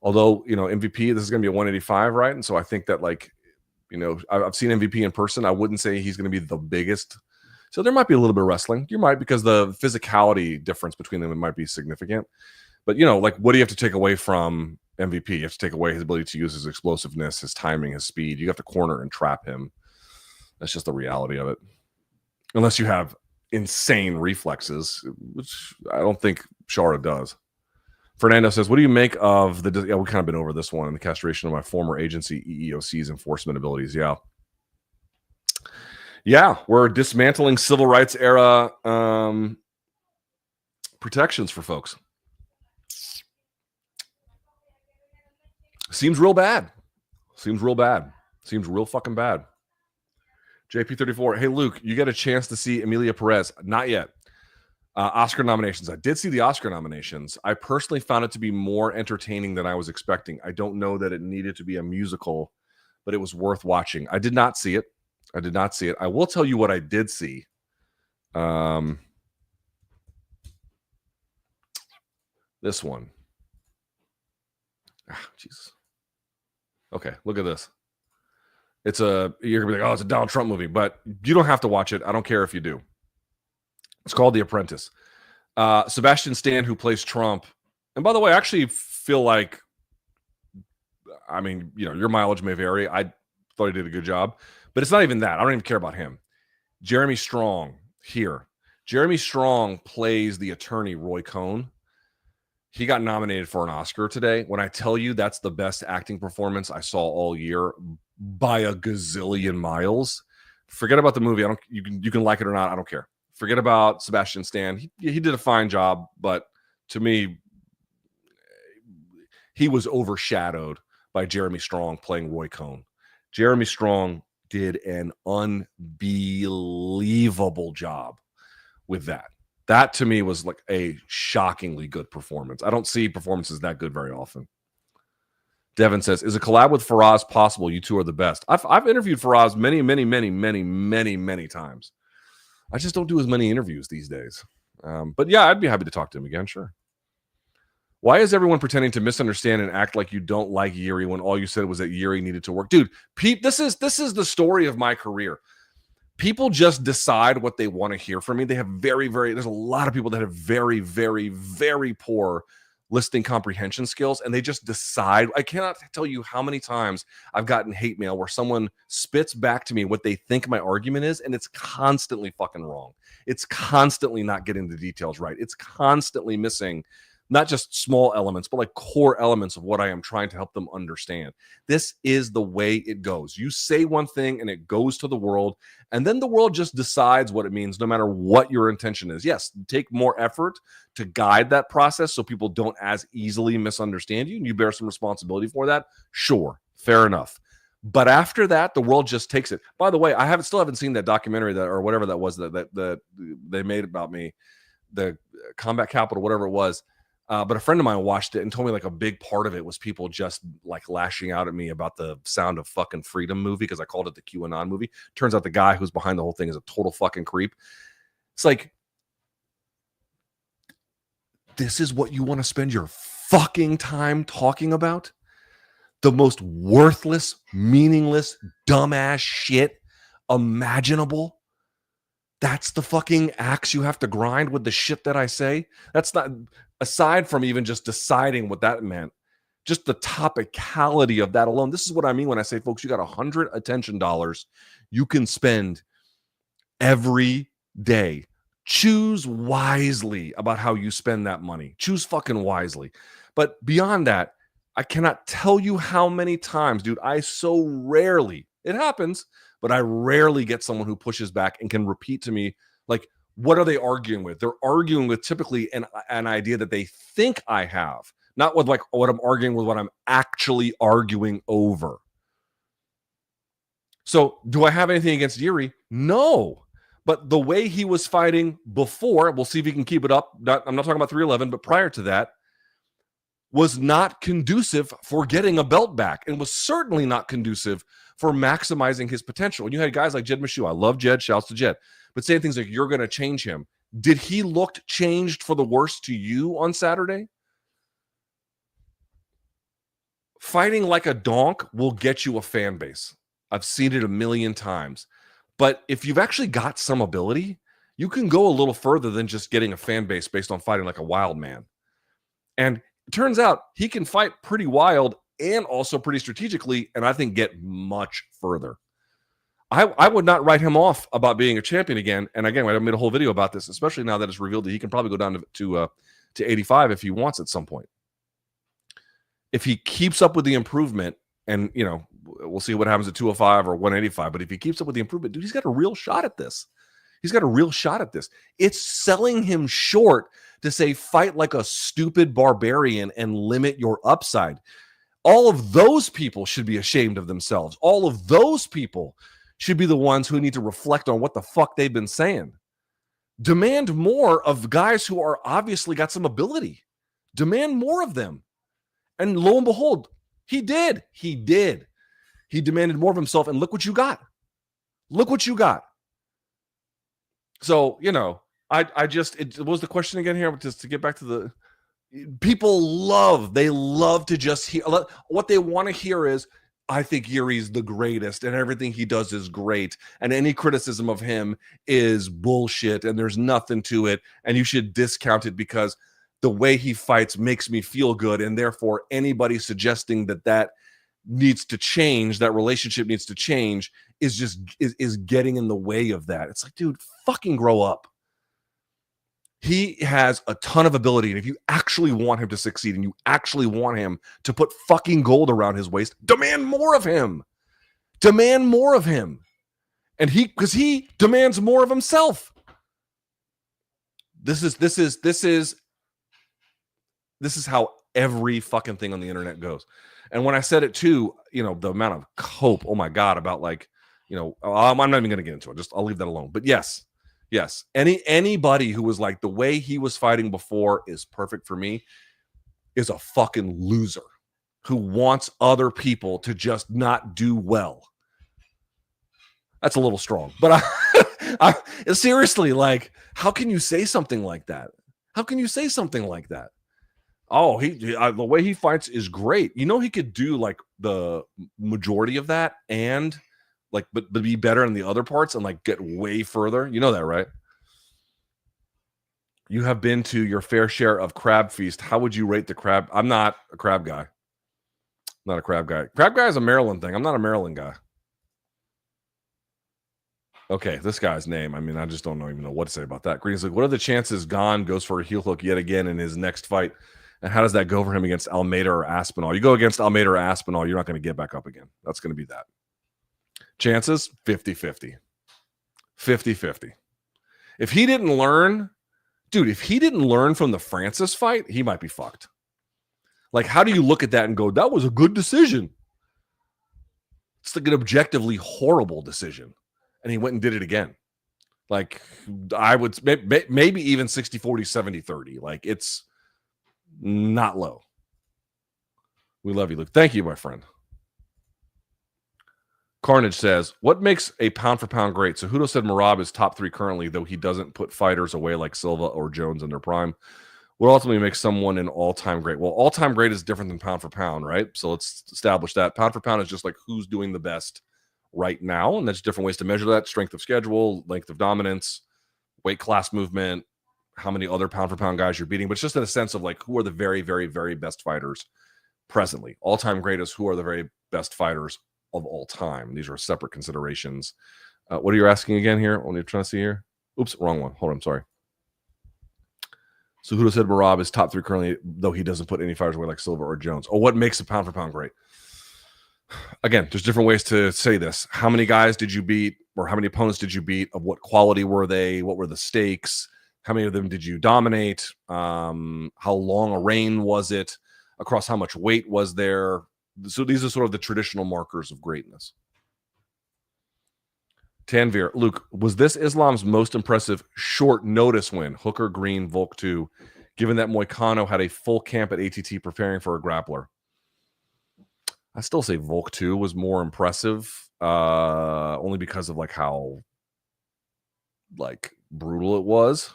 Although, MVP, this is going to be a 185, right? And so I think that, I've seen MVP in person. I wouldn't say he's going to be the biggest. So there might be a little bit of wrestling. You might, because the physicality difference between them might be significant. But, what do you have to take away from MVP? You have to take away his ability to use his explosiveness, his timing, his speed. You have to corner and trap him. That's just the reality of it. Unless you have insane reflexes, which I don't think Shara does. Fernando says, what do you make of we kind of been over this one, and the castration of my former agency EEOC's enforcement abilities? Yeah, we're dismantling civil rights era protections for folks. Seems real bad. Seems real fucking bad. JP34, hey, Luke, you get a chance to see Emilia Perez? Not yet. Oscar nominations. I did see the Oscar nominations. I personally found it to be more entertaining than I was expecting. I don't know that it needed to be a musical, but it was worth watching. I did not see it. I will tell you what I did see. This one. Jesus. Okay, look at this. You're gonna be like, oh, it's a Donald Trump movie, but you don't have to watch it. I don't care if you do. It's called The Apprentice. Sebastian Stan, who plays Trump, and by the way, I actually feel like, I mean, your mileage may vary. I thought he did a good job, but it's not even that. I don't even care about him. Jeremy Strong here. Jeremy Strong plays the attorney Roy Cohn. He got nominated for an Oscar today. When I tell you that's the best acting performance I saw all year by a gazillion miles. Forget about the movie. You can like it or not. I don't care. Forget about Sebastian Stan. He did a fine job, but to me, he was overshadowed by Jeremy Strong playing Roy Cohn. Jeremy Strong did an unbelievable job with that. That to me was like a shockingly good performance. I don't see performances that good very often. Devin says, is a collab with Faraz possible? You two are the best. I've interviewed Faraz many, many, many, many, many, many times. I just don't do as many interviews these days. But yeah, I'd be happy to talk to him again, sure. Why is everyone pretending to misunderstand and act like you don't like Jiri when all you said was that Jiri needed to work? Dude, Pete, this is the story of my career. People just decide what they want to hear from me. They have there's a lot of people that have very, very, very poor listening comprehension skills, and they just decide. I cannot tell you how many times I've gotten hate mail where someone spits back to me what they think my argument is, and it's constantly fucking wrong. It's constantly not getting the details right. It's constantly missing not just small elements, but like core elements of what I am trying to help them understand. This is the way it goes. You say one thing and it goes to the world, and then the world just decides what it means no matter what your intention is. Yes, take more effort to guide that process so people don't as easily misunderstand you, and you bear some responsibility for that. Sure, fair enough. But after that, the world just takes it. By the way, I still haven't seen that documentary or whatever that was that they made about me, the Combat Capital, whatever it was. But a friend of mine watched it and told me like a big part of it was people just like lashing out at me about the Sound of Fucking Freedom movie because I called it the QAnon movie. Turns out the guy who's behind the whole thing is a total fucking creep. It's like, this is what you want to spend your fucking time talking about? The most worthless, meaningless, dumbass shit imaginable? That's the fucking axe you have to grind with the shit that I say? That's not, aside from even just deciding what that meant, just the topicality of that alone. This is what I mean when I say, folks, you got 100 attention dollars you can spend every day. Choose wisely about how you spend that money. Choose fucking wisely. But beyond that, I cannot tell you how many times, dude, I so rarely, it happens, but I rarely get someone who pushes back and can repeat to me, like, what are they arguing with? They're arguing with typically an idea that they think I have, not with like what I'm arguing with, what I'm actually arguing over. So do I have anything against Jiri? No. But the way he was fighting before, we'll see if he can keep it up. I'm not talking about 311, but prior to that, was not conducive for getting a belt back and was certainly not conducive for maximizing his potential. And you had guys like Jed Meshew. I love Jed. Shouts to Jed. But saying things like, you're going to change him. Did he look changed for the worse to you on Saturday? Fighting like a donk will get you a fan base. I've seen it a million times. But if you've actually got some ability, you can go a little further than just getting a fan base based on fighting like a wild man. And it turns out he can fight pretty wild and also pretty strategically, and I think get much further. I would not write him off about being a champion again. And again, I made a whole video about this, especially now that it's revealed that he can probably go down to 85 if he wants at some point. If he keeps up with the improvement, and we'll see what happens at 205 or 185, but if he keeps up with the improvement, dude, he's got a real shot at this. He's got a real shot at this. It's selling him short to say fight like a stupid barbarian and limit your upside. All of those people should be ashamed of themselves. All of those people should be the ones who need to reflect on what the fuck they've been saying. Demand more of guys who are obviously got some ability. Demand more of them. And lo and behold, he did. He did. He demanded more of himself, and look what you got. Look what you got. So, I just, what was the question again here? Just to get back to people they love to just hear. What they want to hear is, I think Jiri's the greatest and everything he does is great. And any criticism of him is bullshit and there's nothing to it. And you should discount it because the way he fights makes me feel good. And therefore, anybody suggesting that needs to change, that relationship needs to change, is getting in the way of that. It's like, dude, fucking grow up. He has a ton of ability, and if you actually want him to succeed and you actually want him to put fucking gold around his waist, demand more of him. Demand more of him. And because he demands more of himself. This is how every fucking thing on the internet goes. And when I said it too, the amount of hope, oh my God, about I'm not even going to get into it. I'll leave that alone. But yes, anybody who was like, the way he was fighting before is perfect for me, is a fucking loser who wants other people to just not do well. That's a little strong, but I seriously, like, how can you say something like that? How can you say something like that? Oh, the way he fights is great. He could do like the majority of that and like, but be better in the other parts and like get way further. You know that, right? You have been to your fair share of crab feast. How would you rate the crab? I'm not a crab guy. Not a crab guy. Crab guy is a Maryland thing. I'm not a Maryland guy. Okay, this guy's name. I mean, I just don't even know what to say about that. Green's like, what are the chances Gon goes for a heel hook yet again in his next fight? And how does that go for him against Almeida or Aspinall? You go against Almeida or Aspinall, you're not going to get back up again. That's going to be that. Chances, 50-50. 50-50. If he didn't learn from the Francis fight, he might be fucked. Like, how do you look at that and go, that was a good decision? It's like an objectively horrible decision. And he went and did it again. Like, I would maybe even 60-40, 70-30. Like, it's not low. We love you, Luke. Thank you, my friend. Carnage says, what makes a pound for pound great? So Hudo said Merab is top 3 currently, though he doesn't put fighters away like Silva or Jones in their prime. What ultimately makes someone an all-time great? Well, all-time great is different than pound for pound, right? So let's establish that. Pound for pound is just like who's doing the best right now, and there's different ways to measure that: strength of schedule, length of dominance, weight class movement, how many other pound for pound guys you're beating. But it's just in a sense of like, who are the very, very, very best fighters presently. All-time great is who are the very best fighters of all time. These are separate considerations. What are you asking again here? What are you trying to see here? Oops, wrong one. Hold on, sorry. So Hudo said Merab is top 3 currently, though he doesn't put any fighters away like Silva or Jones. Oh, what makes a pound for pound great? Again, there's different ways to say this. How many guys did you beat, or how many opponents did you beat? Of what quality were they? What were the stakes? How many of them did you dominate? How long a reign was it? Across how much weight was there? So these are sort of the traditional markers of greatness. Tanvir, Luke, was this Islam's most impressive short notice win? Hooker, Green, Volk 2, given that Moicano had a full camp at ATT preparing for a grappler. I still say Volk 2 was more impressive, only because of like how like brutal it was.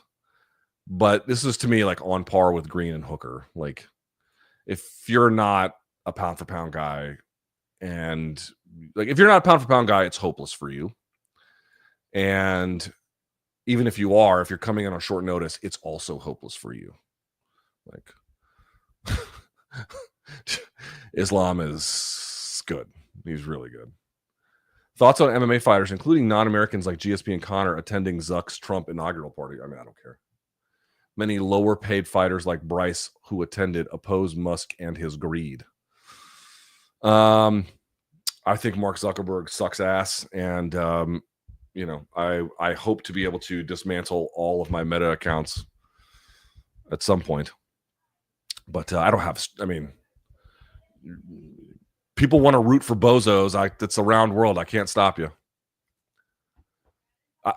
But this is to me like on par with Green and Hooker. Like, if you're not a pound for pound guy, and like if you're not a pound for pound guy, it's hopeless for you. And even if you are, if you're coming in on short notice, it's also hopeless for you. Like, Islam is good. He's really good. Thoughts on MMA fighters, including non-Americans like GSP and Connor, attending Zuck's Trump inaugural party? I mean, I don't care. Many lower paid fighters like Bryce who attended oppose Musk and his greed. I think Mark Zuckerberg sucks ass, and I hope to be able to dismantle all of my Meta accounts at some point. But I don't have. I mean, people want to root for bozos. It's a round world. I can't stop you.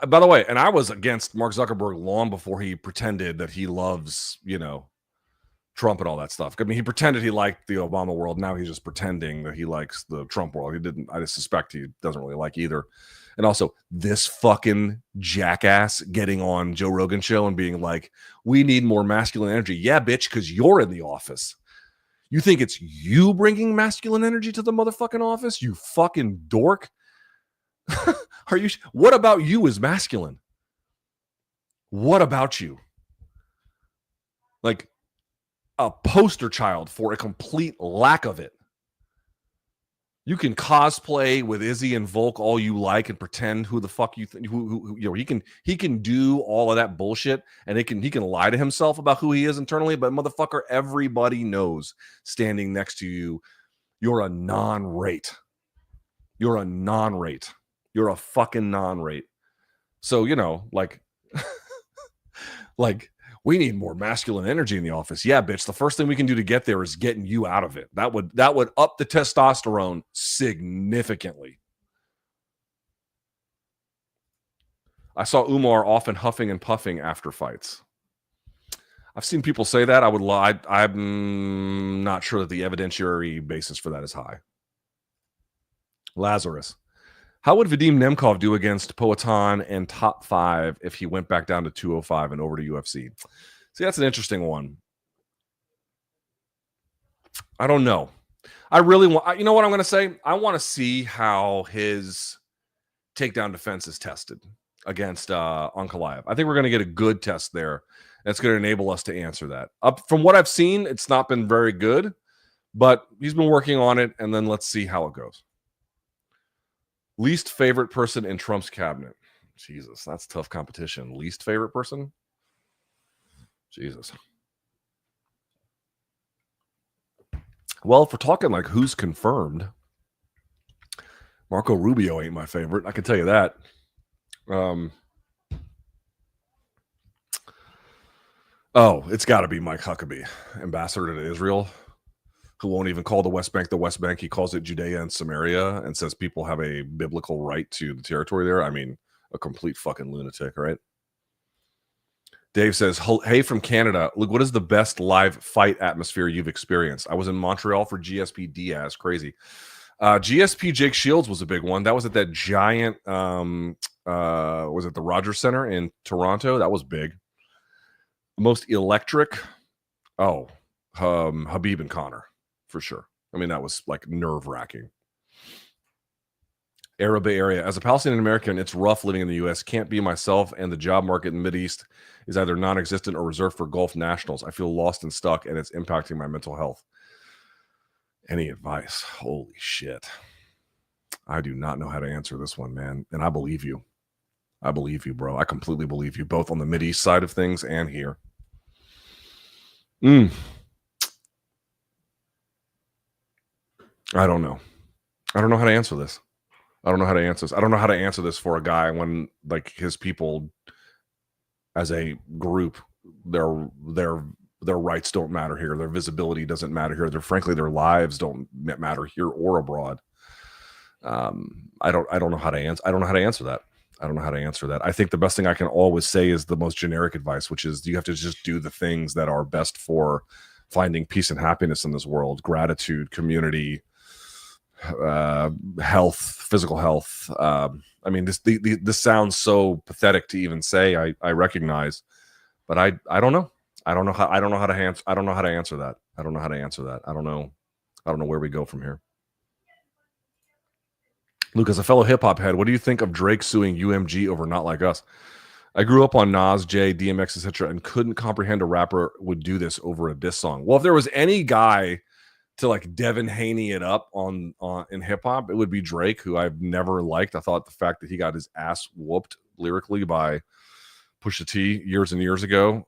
By the way, and I was against Mark Zuckerberg long before he pretended that he loves, Trump and all that stuff. I mean, he pretended he liked the Obama world. Now he's just pretending that he likes the Trump world. He didn't. I just suspect he doesn't really like either. And also, this fucking jackass getting on Joe Rogan show and being like, we need more masculine energy. Yeah, bitch, because you're in the office. You think it's you bringing masculine energy to the motherfucking office? You fucking dork. Are you? What about you is masculine? What about you? Like a poster child for a complete lack of it. You can cosplay with Izzy and Volk all you like and pretend who the fuck you think who you know he can do all of that bullshit and he can lie to himself about who he is internally, but motherfucker, everybody knows standing next to you, you're a non-rate. You're a non-rate. You're a fucking non-rate. So, like like we need more masculine energy in the office. Yeah, bitch. The first thing we can do to get there is getting you out of it. That would up the testosterone significantly. I saw Umar often huffing and puffing after fights. I've seen people say that. I would lie. I'm not sure that the evidentiary basis for that is high. Lazarus. How would Vadim Nemkov do against Poatan and Top 5 if he went back down to 205 and over to UFC? See, that's an interesting one. I don't know. I really want, you know what I'm going to say? I want to see how his takedown defense is tested against Ankalaev. I think we're going to get a good test there. That's going to enable us to answer that. Up from what I've seen, it's not been very good, but he's been working on it, and then let's see how it goes. Least favorite person in Trump's cabinet. Jesus, that's tough competition. Least favorite person? Jesus. Well, if we're talking like who's confirmed, Marco Rubio ain't my favorite. I can tell you that. It's got to be Mike Huckabee, ambassador to Israel, who won't even call the West Bank the West Bank. He calls it Judea and Samaria and says people have a biblical right to the territory there. I mean, a complete fucking lunatic, right? Dave says, hey, from Canada, look, what is the best live fight atmosphere you've experienced? I was in Montreal for GSP Diaz. Crazy. GSP Jake Shields was a big one. That was at that giant, was it the Rogers Center in Toronto? That was big. Most electric, Habib and Connor. For sure. I mean, that was like nerve-wracking. Arab Bay Area. As a Palestinian-American, it's rough living in the U.S. Can't be myself, and the job market in the Mideast is either non-existent or reserved for Gulf nationals. I feel lost and stuck, and it's impacting my mental health. Any advice? Holy shit. I do not know how to answer this one, man. And I believe you. I believe you, bro. I completely believe you, both on the Mideast side of things and here. I don't know. I don't know how to answer this. I don't know how to answer this for a guy when like his people as a group, their rights don't matter here. Their visibility doesn't matter here. Frankly, their lives don't matter here or abroad. I don't know how to answer. I don't know how to answer that. I don't know how to answer that. I think the best thing I can always say is the most generic advice, which is you have to just do the things that are best for finding peace and happiness in this world. Gratitude, community, health, physical health. I mean, this sounds so pathetic to even say. I recognize, but I don't know. I don't know how to answer that. I don't know how to answer that. I don't know where we go from here. Luke, as a fellow hip hop head, what do you think of Drake suing UMG over Not Like Us? I grew up on Nas, Jay, DMX, etc., and couldn't comprehend a rapper would do this over a diss song. Well, if there was any guy to like Devin Haney it up on in hip hop, it would be Drake, who I've never liked. I thought the fact that he got his ass whooped lyrically by Pusha T years and years ago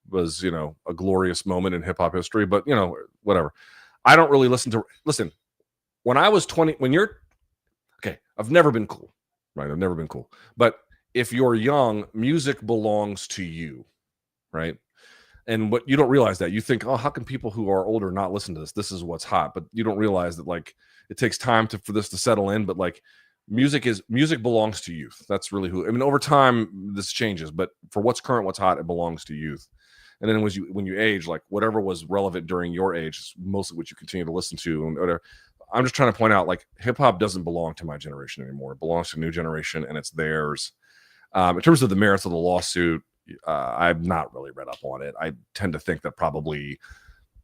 was, a glorious moment in hip hop history. But whatever. I don't really listen. When I was 20, I've never been cool, right? I've never been cool. But if you're young, music belongs to you, right? And what you don't realize that you think, oh, how can people who are older not listen to this? This is what's hot. But you don't realize that like it takes time for this to settle in. But like music belongs to youth. That's really over time this changes. But for what's current, what's hot, it belongs to youth. And then when you age, like whatever was relevant during your age is mostly what you continue to listen to. And whatever. I'm just trying to point out, like, hip hop doesn't belong to my generation anymore. It belongs to a new generation, and it's theirs. In terms of the merits of the lawsuit, I've not really read up on it. I tend to think that probably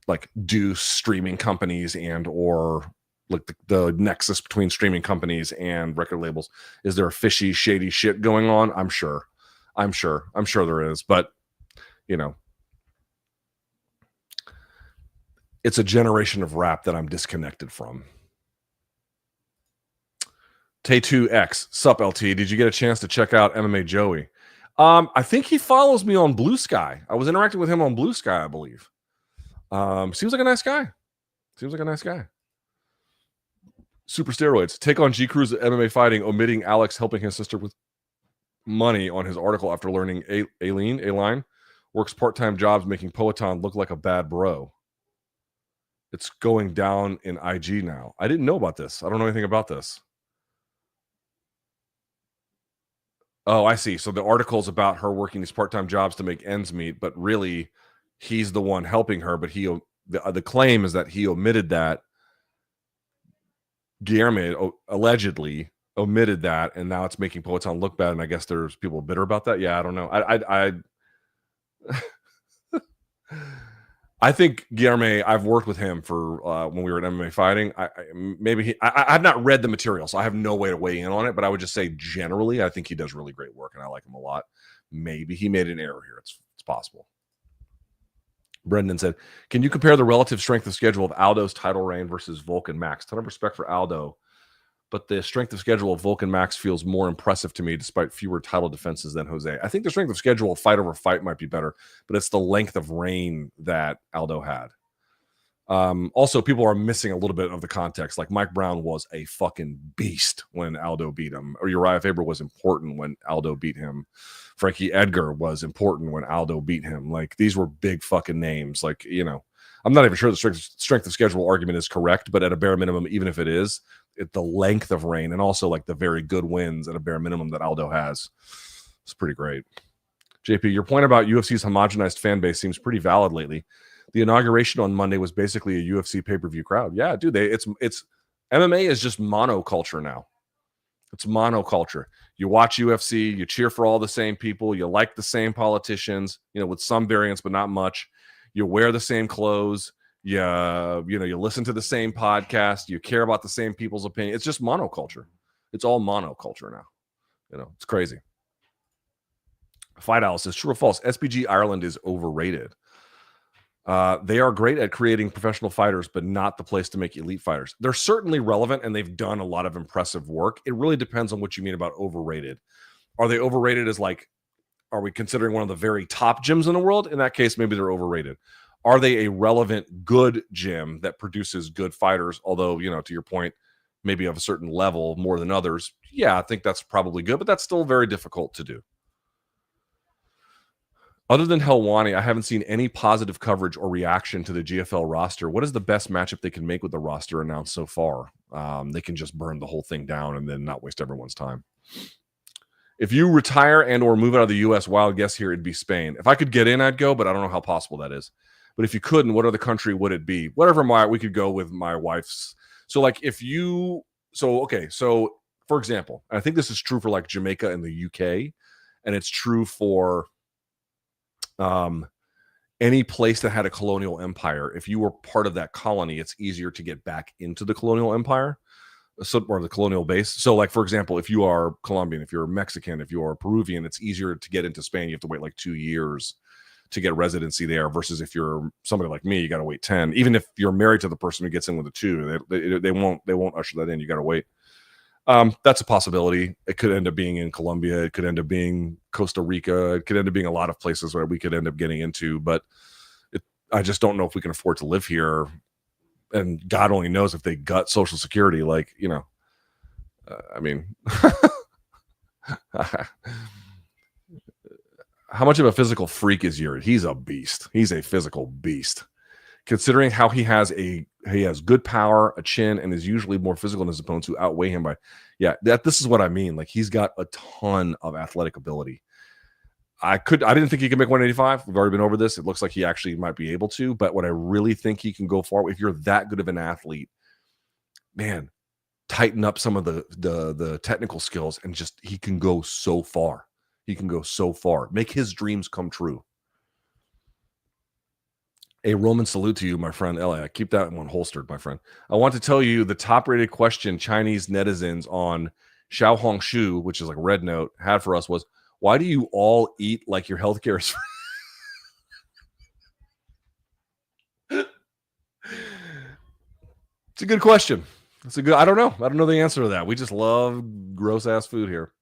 like do streaming companies and or like the nexus between streaming companies and record labels, is there a fishy, shady shit going on? I'm sure there is, but you know, it's a generation of rap that I'm disconnected from. Tay2X, sup LT, did you get a chance to check out MMA Joey? I think he follows me on Blue Sky. I was interacting with him on Blue Sky, I believe. Seems like a nice guy. Super steroids. Take on G Cruz at MMA fighting, omitting Alex helping his sister with money on his article after learning Elon works part-time jobs making Poetan look like a bad bro. It's going down in IG now. I didn't know about this. I don't know anything about this. Oh, I see. So the article's about her working these part-time jobs to make ends meet, but really he's the one helping her. But the claim is that he omitted that. Guillermo allegedly omitted that, and now it's making Poetan look bad. And I guess there's people bitter about that. Yeah, I don't know. I think Guillermo, I've worked with him for when we were at MMA fighting. I've not read the material, so I have no way to weigh in on it. But I would just say generally, I think he does really great work, and I like him a lot. Maybe he made an error here. It's possible. Brendan said, can you compare the relative strength of schedule of Aldo's title reign versus Volk and Max? Ton of respect for Aldo, but the strength of schedule of Volk and Max feels more impressive to me despite fewer title defenses than Jose. I think the strength of schedule of fight over fight might be better, but it's the length of reign that Aldo had. Also, people are missing a little bit of the context. Like Mike Brown was a fucking beast when Aldo beat him, or Uriah Faber was important when Aldo beat him. Frankie Edgar was important when Aldo beat him. Like, these were big fucking names. Like, you know, I'm not even sure the strength of schedule argument is correct, but at a bare minimum, even if it is, the length of reign and also like the very good wins at a bare minimum that Aldo has, it's pretty great. JP, your point about UFC's homogenized fan base seems pretty valid lately. The inauguration on Monday was basically a UFC pay-per-view crowd. Yeah, dude, it's MMA is just monoculture now. It's monoculture. You watch UFC, you cheer for all the same people, you like the same politicians, you know, with some variance but not much. You wear the same clothes, you listen to the same podcast, you care about the same people's opinion. It's just monoculture. It's all monoculture now. You know, it's crazy. Fight Owl says, true or false, SBG Ireland is overrated. They are great at creating professional fighters, but not the place to make elite fighters. They're certainly relevant, and they've done a lot of impressive work. It really depends on what you mean about overrated. Are they overrated as like, are we considering one of the very top gyms in the world? In that case, maybe they're overrated. Are they a relevant, good gym that produces good fighters? Although, you know, to your point, maybe of a certain level more than others. Yeah, I think that's probably good, but that's still very difficult to do. Other than Helwani, I haven't seen any positive coverage or reaction to the GFL roster. What is the best matchup they can make with the roster announced so far? They can just burn the whole thing down and then not waste everyone's time. If you retire and or move out of the U.S., wild guess here, it'd be Spain. If I could get in, I'd go, but I don't know how possible that is. But if you couldn't, what other country would it be? Whatever we could go with my wife's. So like so for example, I think this is true for like Jamaica and the UK, and it's true for any place that had a colonial empire. If you were part of that colony, it's easier to get back into the colonial empire, or the colonial base. So like, for example, if you are Colombian, if you're Mexican, if you are Peruvian, it's easier to get into Spain. You have to wait like 2 years to get residency there, versus if you're somebody like me, you got to wait 10. Even if you're married to the person who gets in with a 2, they won't usher that in. You got to wait. That's a possibility. It could end up being in Colombia. It could end up being Costa Rica. It could end up being a lot of places where we could end up getting into, but I just don't know if we can afford to live here. And God only knows if they gut Social Security. Like, you know, I mean, how much of a physical freak is Jiri? He's a beast. He's a physical beast. Considering how he has good power, a chin, and is usually more physical than his opponents who outweigh him by, this is what I mean. Like, he's got a ton of athletic ability. I didn't think he could make 185. We've already been over this. It looks like he actually might be able to, but what I really think he can go far, if you're that good of an athlete, man, tighten up some of the technical skills and just, he can go so far. He can go so far. Make his dreams come true. A Roman salute to you, my friend. Eli, keep that one holstered, my friend. I want to tell you the top-rated question Chinese netizens on Xiao Hongshu, which is like Red Note, had for us was, why do you all eat like your healthcare is free? It's a good question. I don't know. I don't know the answer to that. We just love gross-ass food here.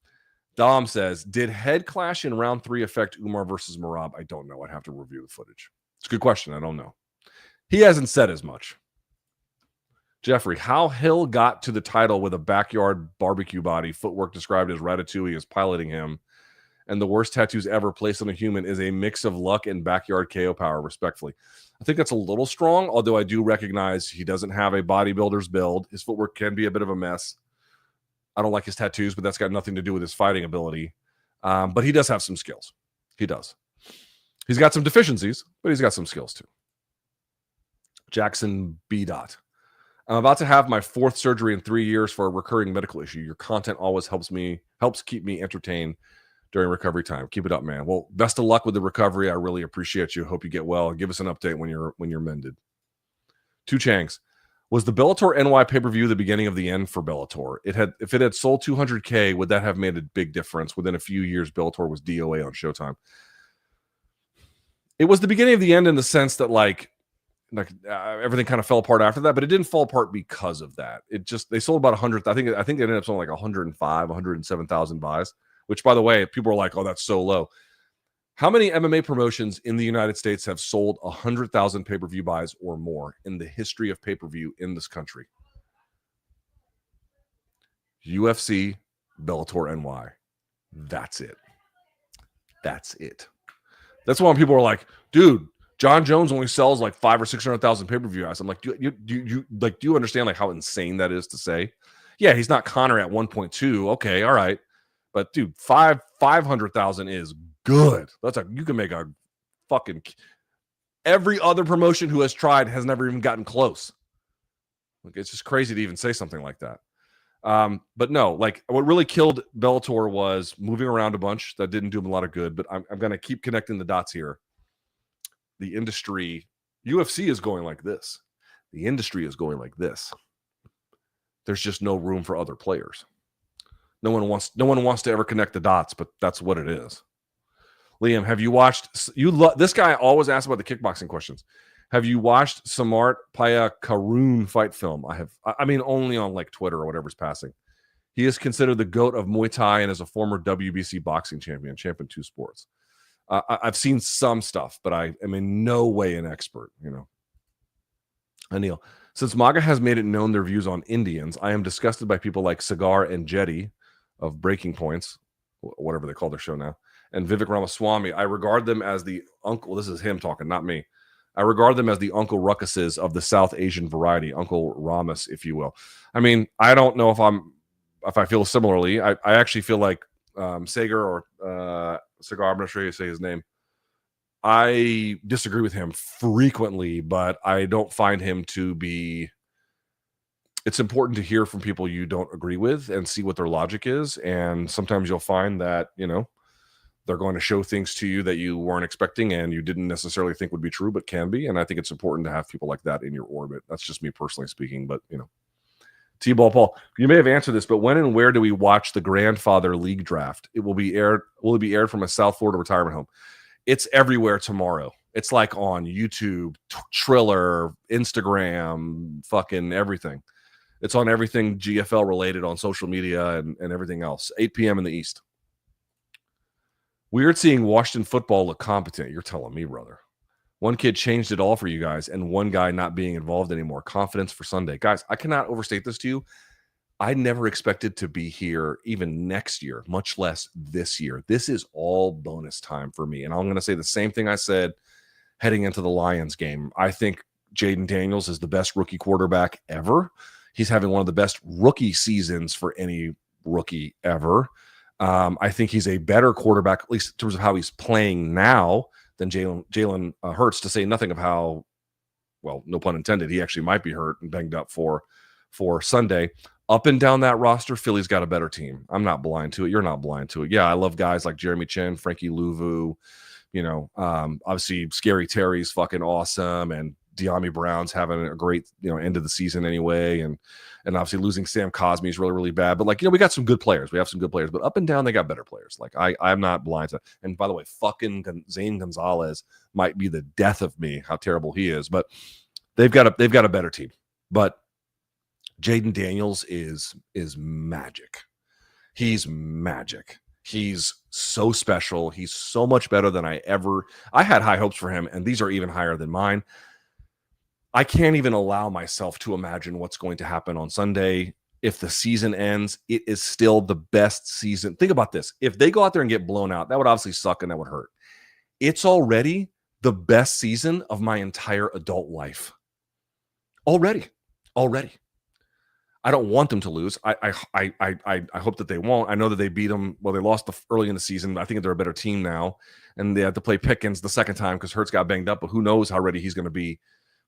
Dom says, did head clash in round 3 affect Umar versus Merab? I don't know. I'd have to review the footage. It's a good question. I don't know. He hasn't said as much. Jeffrey, how Hill got to the title with a backyard barbecue body, footwork described as Ratatouille is piloting him, and the worst tattoos ever placed on a human is a mix of luck and backyard KO power, respectfully. I think that's a little strong, although I do recognize he doesn't have a bodybuilder's build. His footwork can be a bit of a mess. I don't like his tattoos, but that's got nothing to do with his fighting ability. But he does have some skills. He does. He's got some deficiencies, but he's got some skills too. Jackson B. Dot. I'm about to have my 4th surgery in 3 years for a recurring medical issue. Your content always helps keep me entertained during recovery time. Keep it up, man. Well, best of luck with the recovery. I really appreciate you. Hope you get well. Give us an update when you're mended. Two Changs. Was the Bellator NY pay-per-view the beginning of the end for Bellator? If it had sold 200K, would that have made a big difference? Within a few years, Bellator was DOA on Showtime. It was the beginning of the end in the sense that everything kind of fell apart after that, but it didn't fall apart because of that. They sold about 100. I think they ended up selling like 107,000 buys, which, by the way, people are like, oh, that's so low. How many MMA promotions in the United States have sold 100,000 pay-per-view buys or more in the history of pay-per-view in this country? UFC, Bellator NY. That's it. That's it. That's why when people are like, dude, Jon Jones only sells like 500,000 or 600,000 pay-per-view eyes. I'm like, do you understand like how insane that is to say? Yeah, he's not Conor at 1.2. Okay, all right. But dude, 500,000 is good. You can make a fucking, every other promotion who has tried has never even gotten close. Like, it's just crazy to even say something like that. But no, like what really killed Bellator was moving around a bunch. That didn't do him a lot of good, but I'm going to keep connecting the dots here. The industry, UFC is going like this. The industry is going like this. There's just no room for other players. No one wants to ever connect the dots, but that's what it is. Liam, have you watched, this guy always asks about the kickboxing questions. Have you watched Samart Paya Karun fight film? I mean, only on like Twitter or whatever's passing. He is considered the GOAT of Muay Thai and is a former WBC boxing champion 2 sports. I've seen some stuff, but I am in no way an expert, Anil, since MAGA has made it known their views on Indians, I am disgusted by people like Cigar and Jetty of Breaking Points, whatever they call their show now, and Vivek Ramaswamy. I regard them as the uncle. This is him talking, not me. I regard them as the Uncle Ruckuses of the South Asian variety, Uncle Ramus, if you will. I mean, I don't know if I feel similarly. I actually feel like Sagar or Cigar, I'm not sure how you say his name. I disagree with him frequently, but I don't find him to be. It's important to hear from people you don't agree with and see what their logic is. And sometimes you'll find that, they're going to show things to you that you weren't expecting and you didn't necessarily think would be true, but can be. And I think it's important to have people like that in your orbit. That's just me personally speaking, but T-Ball Paul, you may have answered this, but when and where do we watch the Grandfather League draft? Will it be aired from a South Florida retirement home? It's everywhere tomorrow. It's like on YouTube, Triller, Instagram, fucking everything. It's on everything GFL related on social media and everything else. 8 p.m. in the East. Weird seeing Washington football look competent. You're telling me, brother. One kid changed it all for you guys, and one guy not being involved anymore. Confidence for Sunday. Guys, I cannot overstate this to you. I never expected to be here even next year, much less this year. This is all bonus time for me. And I'm going to say the same thing I said heading into the Lions game. I think Jaden Daniels is the best rookie quarterback ever. He's having one of the best rookie seasons for any rookie ever. I think he's a better quarterback, at least in terms of how he's playing now, than Jalen Hurts, to say nothing of how, well, no pun intended, he actually might be hurt and banged up for Sunday. Up and down that roster, Philly's got a better team. I'm not blind to it. You're not blind to it. Yeah, I love guys like Jeremy Chin, Frankie Louvu, obviously Scary Terry's fucking awesome, and De'Ami Brown's having a great, end of the season anyway, and obviously losing Sam Cosme is really, really bad. But we got some good players. We have some good players, but up and down they got better players. I'm not blind to it. And by the way, fucking Zane Gonzalez might be the death of me, how terrible he is, but they've got a better team. But Jaden Daniels is magic. He's magic. He's so special. He's so much better than I had high hopes for him, and these are even higher than mine. I can't even allow myself to imagine what's going to happen on Sunday. If the season ends, it is still the best season. Think about this. If they go out there and get blown out, that would obviously suck and that would hurt. It's already the best season of my entire adult life. Already. I don't want them to lose. I hope that they won't. I know that they beat them. Well, they lost early in the season. I think they're a better team now, and they had to play Pickens the second time because Hurts got banged up. But who knows how ready he's going to be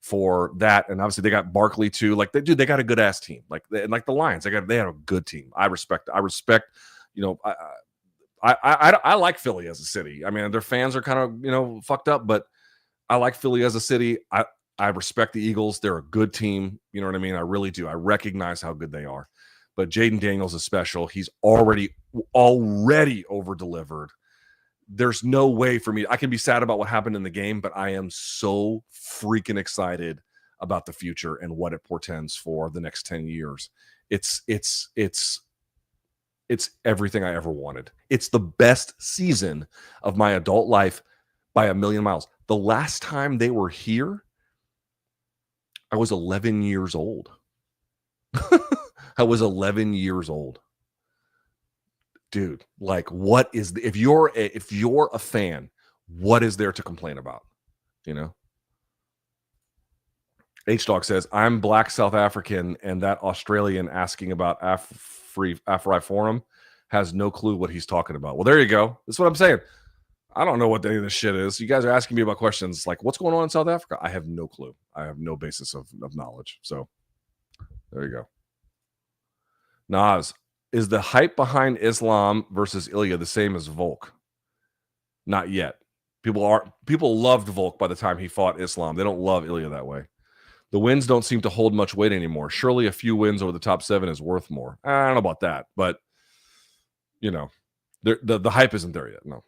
for that? And obviously they got Barkley too. They got a good ass team. Like the Lions, they had a good team. I respect. I like Philly as a city. I mean, their fans are kind of fucked up, but I like Philly as a city. I respect the Eagles. They're a good team. You know what I mean? I really do. I recognize how good they are. But Jaden Daniels is special. He's already over-delivered. There's no way for me. I can be sad about what happened in the game, but I am so freaking excited about the future and what it portends for the next 10 years. It's everything I ever wanted. It's the best season of my adult life by a million miles. The last time they were here, I was 11 years old. I was 11 years old. Dude, what is if you're a fan, what is there to complain about? H-Dog says, I'm Black South African, and that Australian asking about Afri Forum has no clue what he's talking about. Well, there you go. That's what I'm saying. I don't know what any of this shit is. You guys are asking me about questions like what's going on in South Africa. I have no clue. I have no basis of knowledge. So there you go. Nas, is the hype behind Islam versus Ilya the same as Volk? Not yet. People loved Volk by the time he fought Islam. They don't love Ilya that way. The wins don't seem to hold much weight anymore. Surely a few wins over the top 7 is worth more. I don't know about that, but the hype isn't there yet. No.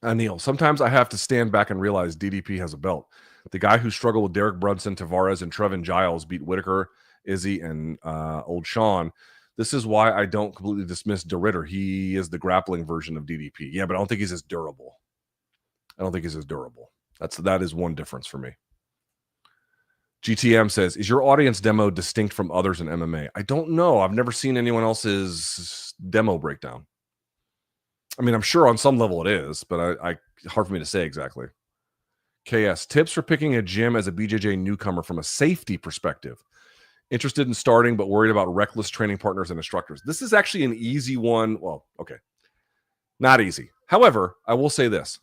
Neil, sometimes I have to stand back and realize DDP has a belt. The guy who struggled with Derek Brunson, Tavares, and Trevin Giles beat Whitaker, Izzy, and Old Sean. This is why I don't completely dismiss DeRitter. He is the grappling version of DDP. Yeah, but I don't think he's as durable. That is one difference for me. GTM says, is your audience demo distinct from others in MMA? I don't know. I've never seen anyone else's demo breakdown. I mean, I'm sure on some level it is, but hard for me to say exactly. KS, tips for picking a gym as a BJJ newcomer from a safety perspective. Interested in starting, but worried about reckless training partners and instructors. This is actually an easy one. Well, okay. Not easy. However, I will say this.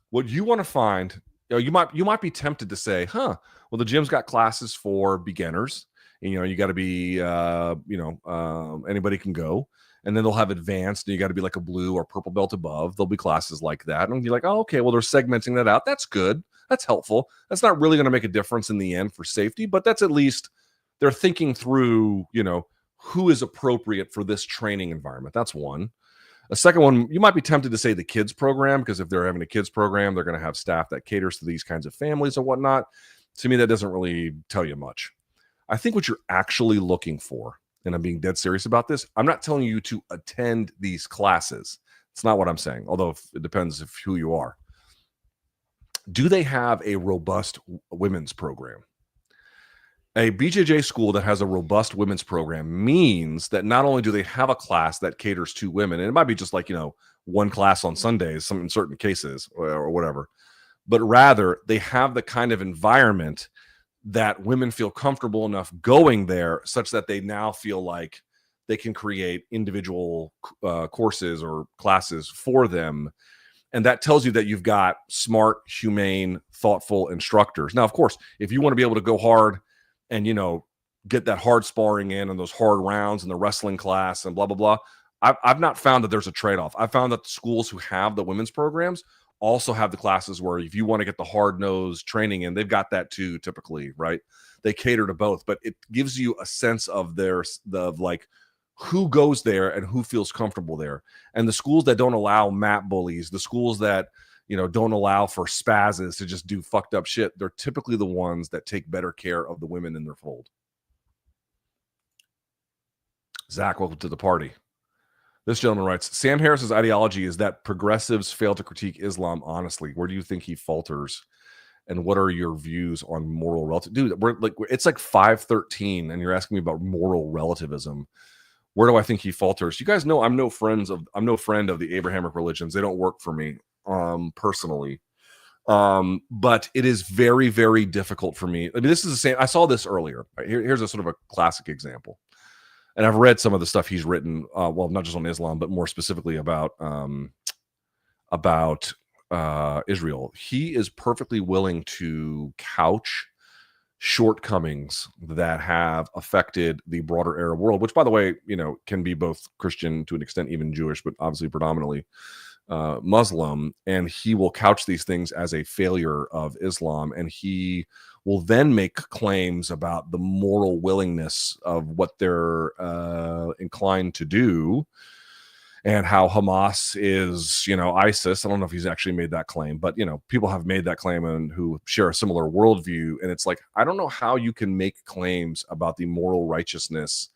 What you want to find, you might be tempted to say, well, the gym's got classes for beginners. And, you got to be, anybody can go. And then they'll have advanced, and you got to be like a blue or purple belt above. There'll be classes like that. And you're like, oh, okay, well, they're segmenting that out. That's good. That's helpful. That's not really going to make a difference in the end for safety, but that's at least they're thinking through, who is appropriate for this training environment. That's one. A second one, you might be tempted to say the kids program, because if they're having a kids program, they're going to have staff that caters to these kinds of families and whatnot. To me, that doesn't really tell you much. I think what you're actually looking for, and I'm being dead serious about this, I'm not telling you to attend these classes. It's not what I'm saying, although it depends of who you are. Do they have a robust women's program? A BJJ school that has a robust women's program means that not only do they have a class that caters to women, and it might be just like, one class on Sundays, in certain cases or whatever, but rather they have the kind of environment that women feel comfortable enough going there such that they now feel like they can create individual courses or classes for them. And that tells you that you've got smart, humane, thoughtful instructors. Now, of course, if you want to be able to go hard and, get that hard sparring in and those hard rounds in the wrestling class and blah, blah, blah, I've not found that there's a trade-off. I found that the schools who have the women's programs also have the classes where if you want to get the hard-nosed training in, they've got that too, typically, right? They cater to both, but it gives you a sense of who goes there and who feels comfortable there. And the schools that don't allow mat bullies, the schools that, don't allow for spazzes to just do fucked up shit, they're typically the ones that take better care of the women in their fold. Zach, welcome to the party. This gentleman writes, Sam Harris's ideology is that progressives fail to critique Islam honestly. Where do you think he falters? And what are your views on moral relativism? Dude, it's like 5:13 and you're asking me about moral relativism. Where do I think he falters? You guys know I'm no friend of the Abrahamic religions. They don't work for me personally. But it is very, very difficult for me. I mean, this is the same. I saw this earlier. Here's a sort of a classic example. And I've read some of the stuff he's written, not just on Islam, but more specifically about Israel. He is perfectly willing to couch shortcomings that have affected the broader Arab world, which, by the way, can be both Christian to an extent, even Jewish, but obviously predominantly Muslim. And he will couch these things as a failure of Islam, and he will then make claims about the moral willingness of what they're inclined to do, and how Hamas is, ISIS. I don't know if he's actually made that claim, but, people have made that claim and who share a similar worldview. And it's like, I don't know how you can make claims about the moral righteousness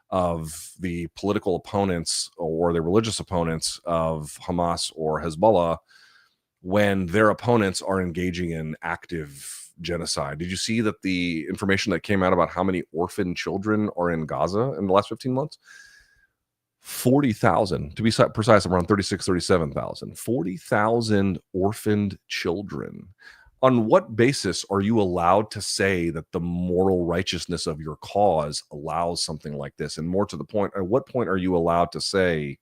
of the political opponents or the religious opponents of Hamas or Hezbollah when their opponents are engaging in active genocide. Did you see that the information that came out about how many orphan children are in Gaza in the last 15 months? 40,000, to be precise, around 37,000. 40,000 orphaned children. On what basis are you allowed to say that the moral righteousness of your cause allows something like this? And more to the point, at what point are you allowed to say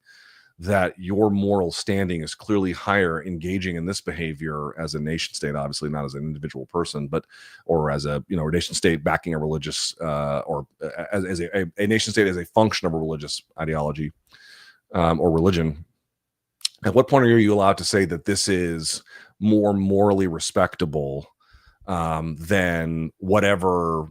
that your moral standing is clearly higher engaging in this behavior as a nation state, obviously not as an individual person, or as a nation state backing a religious or as a nation state as a function of a religious ideology or religion? At what point are you allowed to say that this is more morally respectable than whatever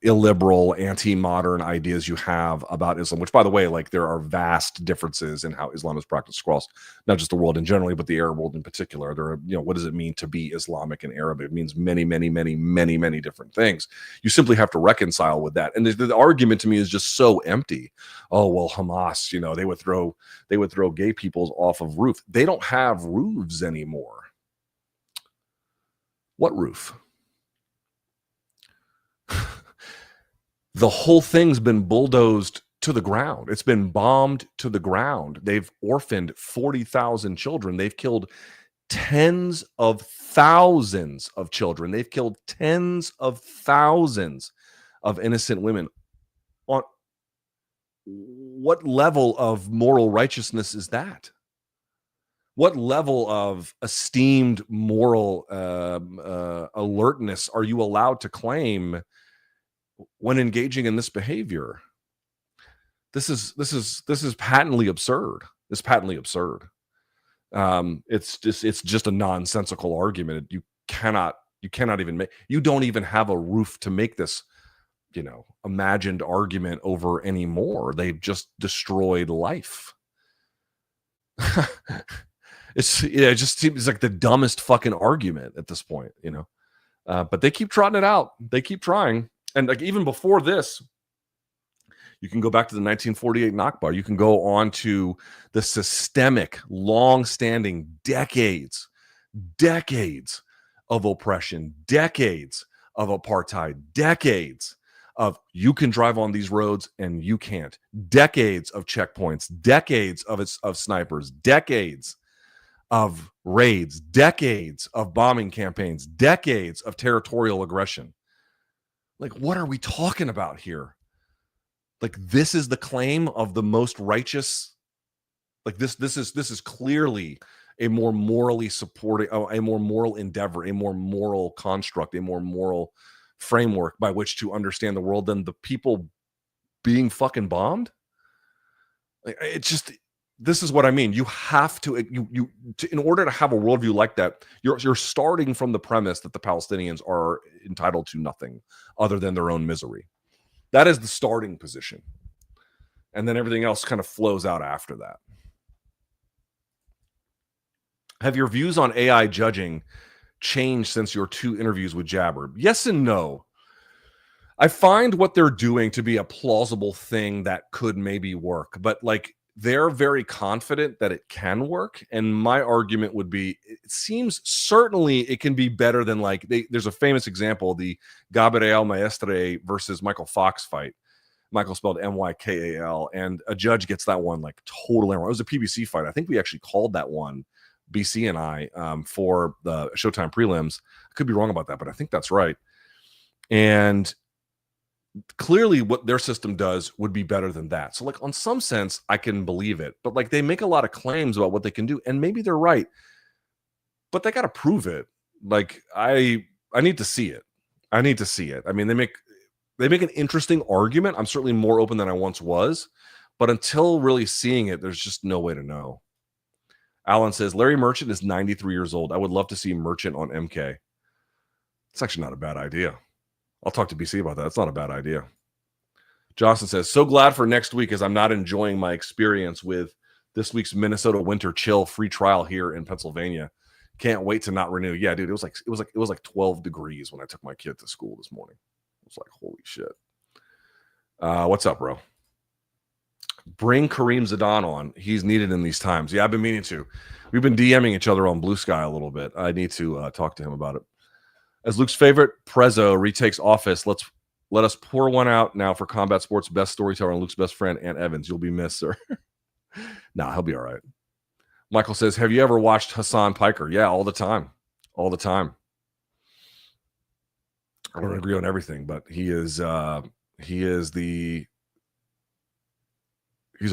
illiberal, anti-modern ideas you have about Islam, which, by the way, there are vast differences in how Islam is practiced across not just the world in general, but the Arab world in particular. There are, what does it mean to be Islamic in Arabic? It means many, many, many, many, many different things. You simply have to reconcile with that. And the argument to me is just so empty. Oh, well, Hamas, they would throw gay people off of roof. They don't have roofs anymore. What roof? The whole thing's been bulldozed to the ground. It's been bombed to the ground. They've orphaned 40,000 children. They've killed tens of thousands of children. They've killed tens of thousands of innocent women. On what level of moral righteousness is that? What level of esteemed moral alertness are you allowed to claim when engaging in this behavior? This is patently absurd. It's patently absurd. It's just a nonsensical argument. You cannot even make. You don't even have a roof to make this, imagined argument over anymore. They've just destroyed life. It just seems like the dumbest fucking argument at this point, But they keep trotting it out. They keep trying. And even before this, you can go back to the 1948 Nakba. You can go on to the systemic, long-standing decades of oppression, decades of apartheid, decades of you can drive on these roads and you can't, decades of checkpoints, decades of snipers, decades of raids, decades of bombing campaigns, decades of territorial aggression. What are we talking about here? Like, this is the claim of the most righteous. Like, this is clearly a more morally supporting, a more moral endeavor, a more moral construct, a more moral framework by which to understand the world than the people being fucking bombed. Like, it's just, this is what I mean. You have to, in order to have a worldview like that, you're starting from the premise that the Palestinians are entitled to nothing other than their own misery. That is the starting position. And then everything else kind of flows out after that. Have your views on AI judging changed since your 2 interviews with Jabber? Yes and no. I find what they're doing to be a plausible thing that could maybe work, but like, they're very confident that it can work. And my argument would be, it seems certainly it can be better than, like, there's a famous example, the Gabriel Maestre versus Michael Fox fight. Michael spelled Mykal, and a judge gets that one like totally wrong. It was a PBC fight. I think we actually called that one, BC and I, for the Showtime prelims. I could be wrong about that, but I think that's right. And clearly what their system does would be better than that. So, like, on some sense, I can believe it. But like, they make a lot of claims about what they can do, and maybe they're right, but they got to prove it. Like, I need to see it. I need to see it. I mean, they make an interesting argument. I'm certainly more open than I once was, but until really seeing it, there's just no way to know. Alan says, Larry Merchant is 93 years old. I would love to see Merchant on MK. It's actually not a bad idea. I'll talk to BC about that. It's not a bad idea. Johnson says, so glad for next week as I'm not enjoying my experience with this week's Minnesota winter chill free trial here in Pennsylvania. Can't wait to not renew. Yeah, dude, it was like 12 degrees when I took my kid to school this morning. It was like, holy shit. What's up, bro? Bring Kareem Zidane on. He's needed in these times. Yeah, I've been meaning to. We've been DMing each other on Blue Sky a little bit. I need to talk to him about it. As Luke's favorite Prezzo retakes office, let us pour one out now for Combat Sports' best storyteller and Luke's best friend, Ant Evans. You'll be missed, sir. Nah, he'll be all right. Michael says, have you ever watched Hassan Piker? Yeah, all the time. All the time. I don't agree on everything, but he's a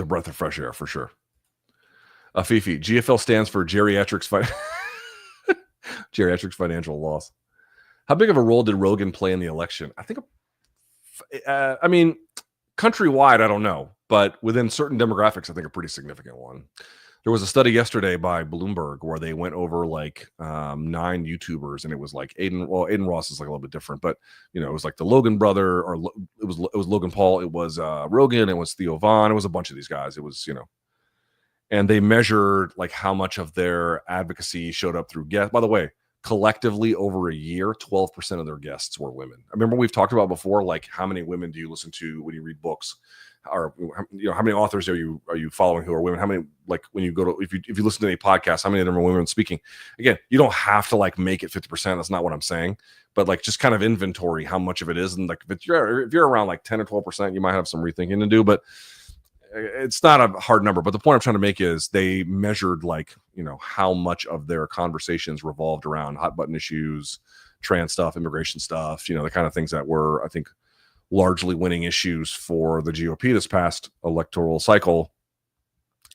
breath of fresh air for sure. Fifi, GFL stands for geriatrics financial loss. How big of a role did Rogan play in the election? I think, I mean, countrywide, I don't know, but within certain demographics, I think a pretty significant one. There was a study yesterday by Bloomberg where they went over like 9 YouTubers, and it was like Aiden Ross is like a little bit different, but it was like the Logan brother, or it was Logan Paul, it was Rogan, it was Theo Vaughn, it was a bunch of these guys. It was, and they measured like how much of their advocacy showed up through guests. By the way, collectively over a year, 12% of their guests were women. I remember we've talked about before, like, how many women do you listen to when you read books, or how many authors are you following who are women? How many, like, when you go to, if you listen to any podcasts, how many of them are women speaking? Again, you don't have to like make it 50%. That's not what I'm saying, but like, just kind of inventory how much of it is, and like, if you're around like 10 or 12%, you might have some rethinking to do, but it's not a hard number. But the point I'm trying to make is they measured like, how much of their conversations revolved around hot button issues, trans stuff, immigration stuff, the kind of things that were, I think, largely winning issues for the GOP this past electoral cycle.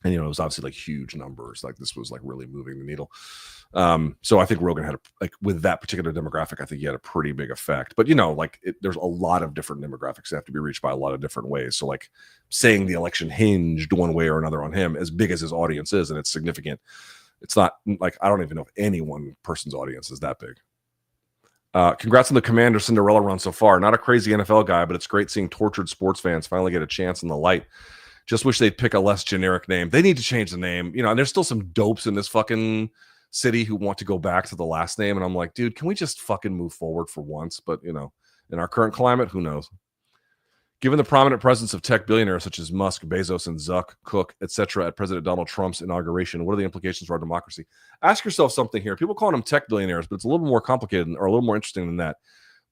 And, it was obviously like huge numbers. Like, this was like really moving the needle. So I think Rogan had with that particular demographic, I think he had a pretty big effect. But, there's a lot of different demographics that have to be reached by a lot of different ways. So like, saying the election hinged one way or another on him, as big as his audience is, and it's significant, it's not like, I don't even know if any one person's audience is that big. Congrats on the Commander Cinderella run so far. Not a crazy NFL guy, but it's great seeing tortured sports fans finally get a chance in the light. Just wish they'd pick a less generic name. They need to change the name, and there's still some dopes in this fucking city who want to go back to the last name. And I'm like, dude, can we just fucking move forward for once? But, in our current climate, who knows? Given the prominent presence of tech billionaires such as Musk, Bezos, and Zuck, Cook, etc., at President Donald Trump's inauguration, what are the implications for our democracy? Ask yourself something here. People call them tech billionaires, but it's a little more complicated, or a little more interesting than that.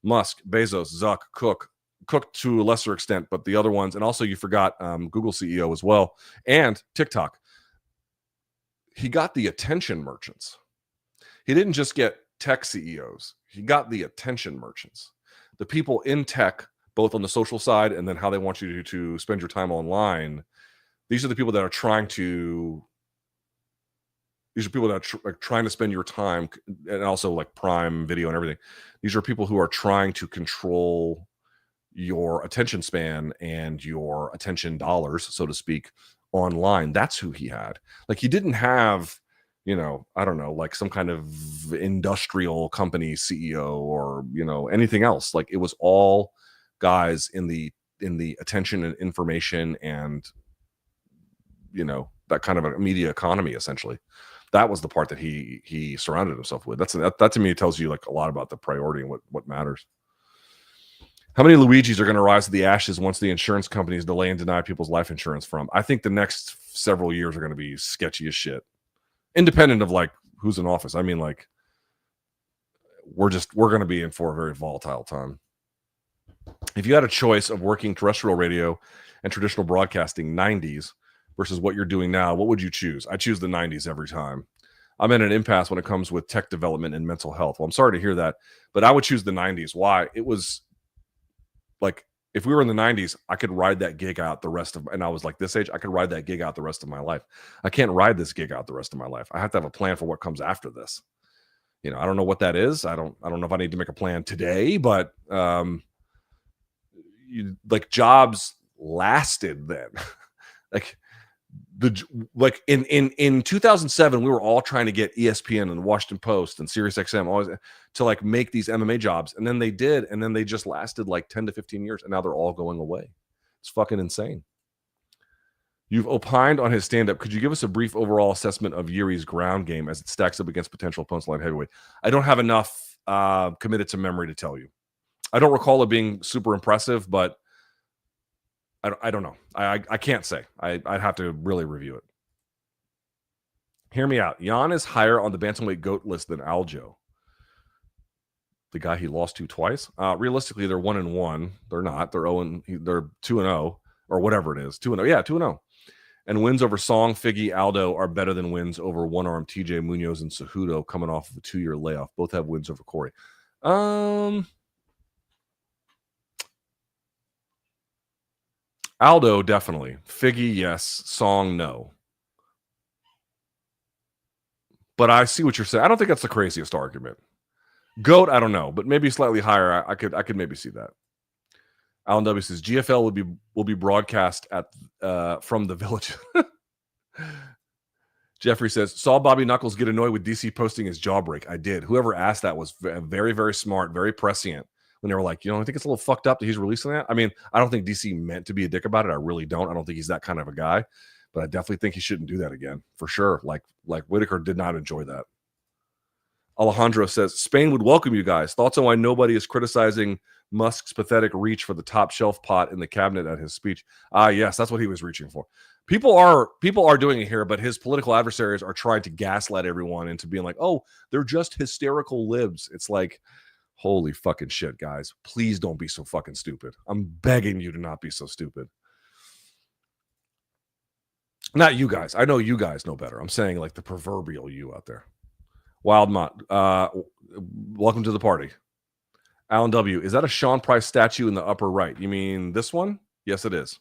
Musk, Bezos, Zuck, Cook to a lesser extent, but the other ones, and also you forgot Google CEO as well, and TikTok. He got the attention merchants. He didn't just get tech CEOs. He got the attention merchants, the people in tech, both on the social side and then how they want you to spend your time online. These are the people that are trying to. These are people that are trying to spend your time, and also like Prime Video and everything. These are people who are trying to control your attention span and your attention dollars, so to speak, online. That's who he had. Like, he didn't have, I don't know, like some kind of industrial company CEO or, anything else. Like, it was all guys in the attention and information and, that kind of a media economy, essentially. That was the part that he surrounded himself with. That to me tells you like a lot about the priority and what matters. How many Luigis are going to rise to the ashes once the insurance companies delay and deny people's life insurance from? I think the next several years are going to be sketchy as shit, independent of like who's in office. I mean, like, we're going to be in for a very volatile time. If you had a choice of working terrestrial radio and traditional broadcasting 90s versus what you're doing now, what would you choose? I choose the 90s every time. I'm in an impasse when it comes with tech development and mental health. Well, I'm sorry to hear that, but I would choose the 90s. Why? It was like, if we were in the 90s, I could ride that gig out the rest of, and I was like this age, I could ride that gig out the rest of my life. I can't ride this gig out the rest of my life. I have to have a plan for what comes after this. I don't know what that is. I don't know if I need to make a plan today, but jobs lasted then. In 2007, we were all trying to get ESPN and Washington Post and SiriusXM always to like make these MMA jobs, and then they did, and then they just lasted like 10 to 15 years, and now they're all going away. It's fucking insane. You've opined on his stand-up. Could you give us a brief overall assessment of Jiri's ground game as it stacks up against potential opponents like heavyweight? I don't have enough committed to memory to tell you. I don't recall it being super impressive, but I don't know. I can't say. I'd have to really review it. Hear me out. Jan is higher on the bantamweight GOAT list than Aldo, the guy he lost to twice. Realistically, they're 1-1. They're not. They're 2-0 or whatever it is. 2-0. Yeah, 2-0. And wins over Song, Figgy, Aldo are better than wins over one-arm TJ Munoz and Cejudo coming off of a 2-year layoff. Both have wins over Cory. Aldo, definitely. Figgy, yes. Song, no. But I see what you're saying. I don't think that's the craziest argument. GOAT, I don't know, but maybe slightly higher. I could maybe see that. Alan W says GFL will be broadcast at from the village. Jeffrey says, saw Bobby Knuckles get annoyed with DC posting his jawbreak. I did. Whoever asked that was very, very smart, very prescient. When they were like, I think it's a little fucked up that he's releasing that. I mean, I don't think DC meant to be a dick about it. I really don't. I don't think he's that kind of a guy. But I definitely think he shouldn't do that again, for sure. Like Whitaker did not enjoy that. Alejandro says, Spain would welcome you guys. Thoughts on why nobody is criticizing Musk's pathetic reach for the top shelf pot in the cabinet at his speech? Yes, that's what he was reaching for. People are doing it here, but his political adversaries are trying to gaslight everyone into being like, oh, they're just hysterical libs. It's like, holy fucking shit, guys. Please don't be so fucking stupid. I'm begging you to not be so stupid. Not you guys. I know you guys know better. I'm saying like the proverbial you out there. Wildmont, welcome to the party. Alan W., is that a Sean Price statue in the upper right? You mean this one? Yes, it is.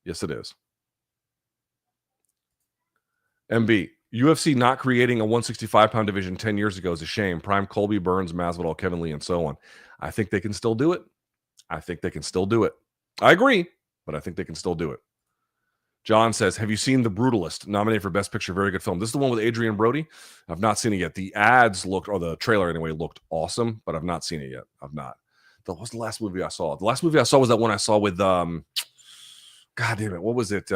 Yes, it is. MB, UFC not creating a 165-pound division 10 years ago is a shame. Prime Colby, Burns, Masvidal, Kevin Lee, and so on. I think they can still do it. I agree, but I think they can still do it. John says, have you seen The Brutalist? Nominated for Best Picture. Very good film. This is the one with Adrian Brody. I've not seen it yet. The ads looked, or the trailer anyway, looked awesome, but I've not seen it yet. I've not. What was the last movie I saw? The last movie I saw was that one I saw with, God damn it. What was it?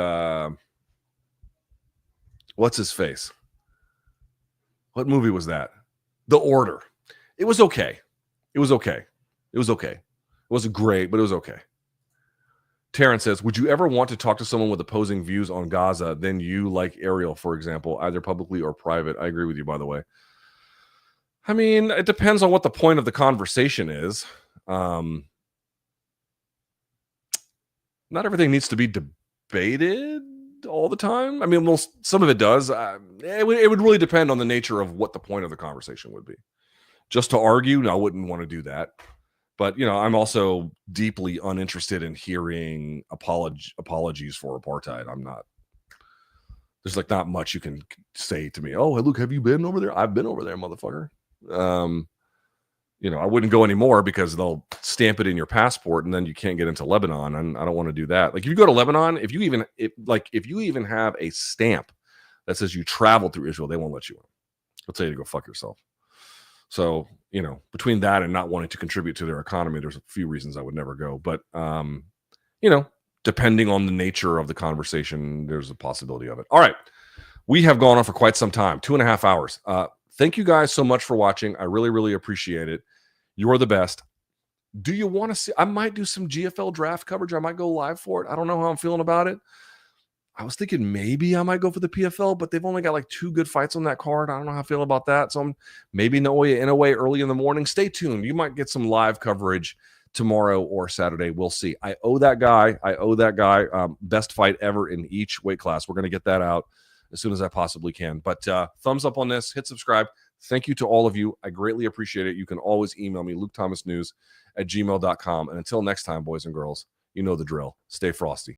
What's his face? What movie was that? The Order. It was okay. It wasn't great, but it was okay. Terrence says, would you ever want to talk to someone with opposing views on Gaza than you, like Ariel, for example, either publicly or private? I agree with you, by the way. I mean, it depends on what the point of the conversation is. Not everything needs to be debated all the time. I mean, well, some of it does. It would really depend on the nature of what the point of the conversation would be. Just to argue, no, I wouldn't want to do that. But, I'm also deeply uninterested in hearing apologies for apartheid. There's like not much you can say to me. Oh, hey, Luke, have you been over there? I've been over there, motherfucker. I wouldn't go anymore because they'll stamp it in your passport and then you can't get into Lebanon. And I don't want to do that. Like if you go to Lebanon, if you even have a stamp that says you traveled through Israel, they won't let you in. They'll tell you to go fuck yourself. So, between that and not wanting to contribute to their economy, there's a few reasons I would never go. But, depending on the nature of the conversation, there's a possibility of it. All right. We have gone on for quite some time, 2.5 hours. Thank you guys so much for watching. I really, really appreciate it. You are the best. Do you want to see? I might do some GFL draft coverage. I might go live for it. I don't know how I'm feeling about it. I was thinking maybe I might go for the PFL, but they've only got like 2 good fights on that card. I don't know how I feel about that. So I'm maybe in a way early in the morning. Stay tuned. You might get some live coverage tomorrow or Saturday. We'll see. I owe that guy. Best fight ever in each weight class. We're going to get that out as soon as I possibly can. But thumbs up on this. Hit subscribe. Thank you to all of you. I greatly appreciate it. You can always email me, LukeThomasNews@gmail.com. And until next time, boys and girls, you know the drill. Stay frosty.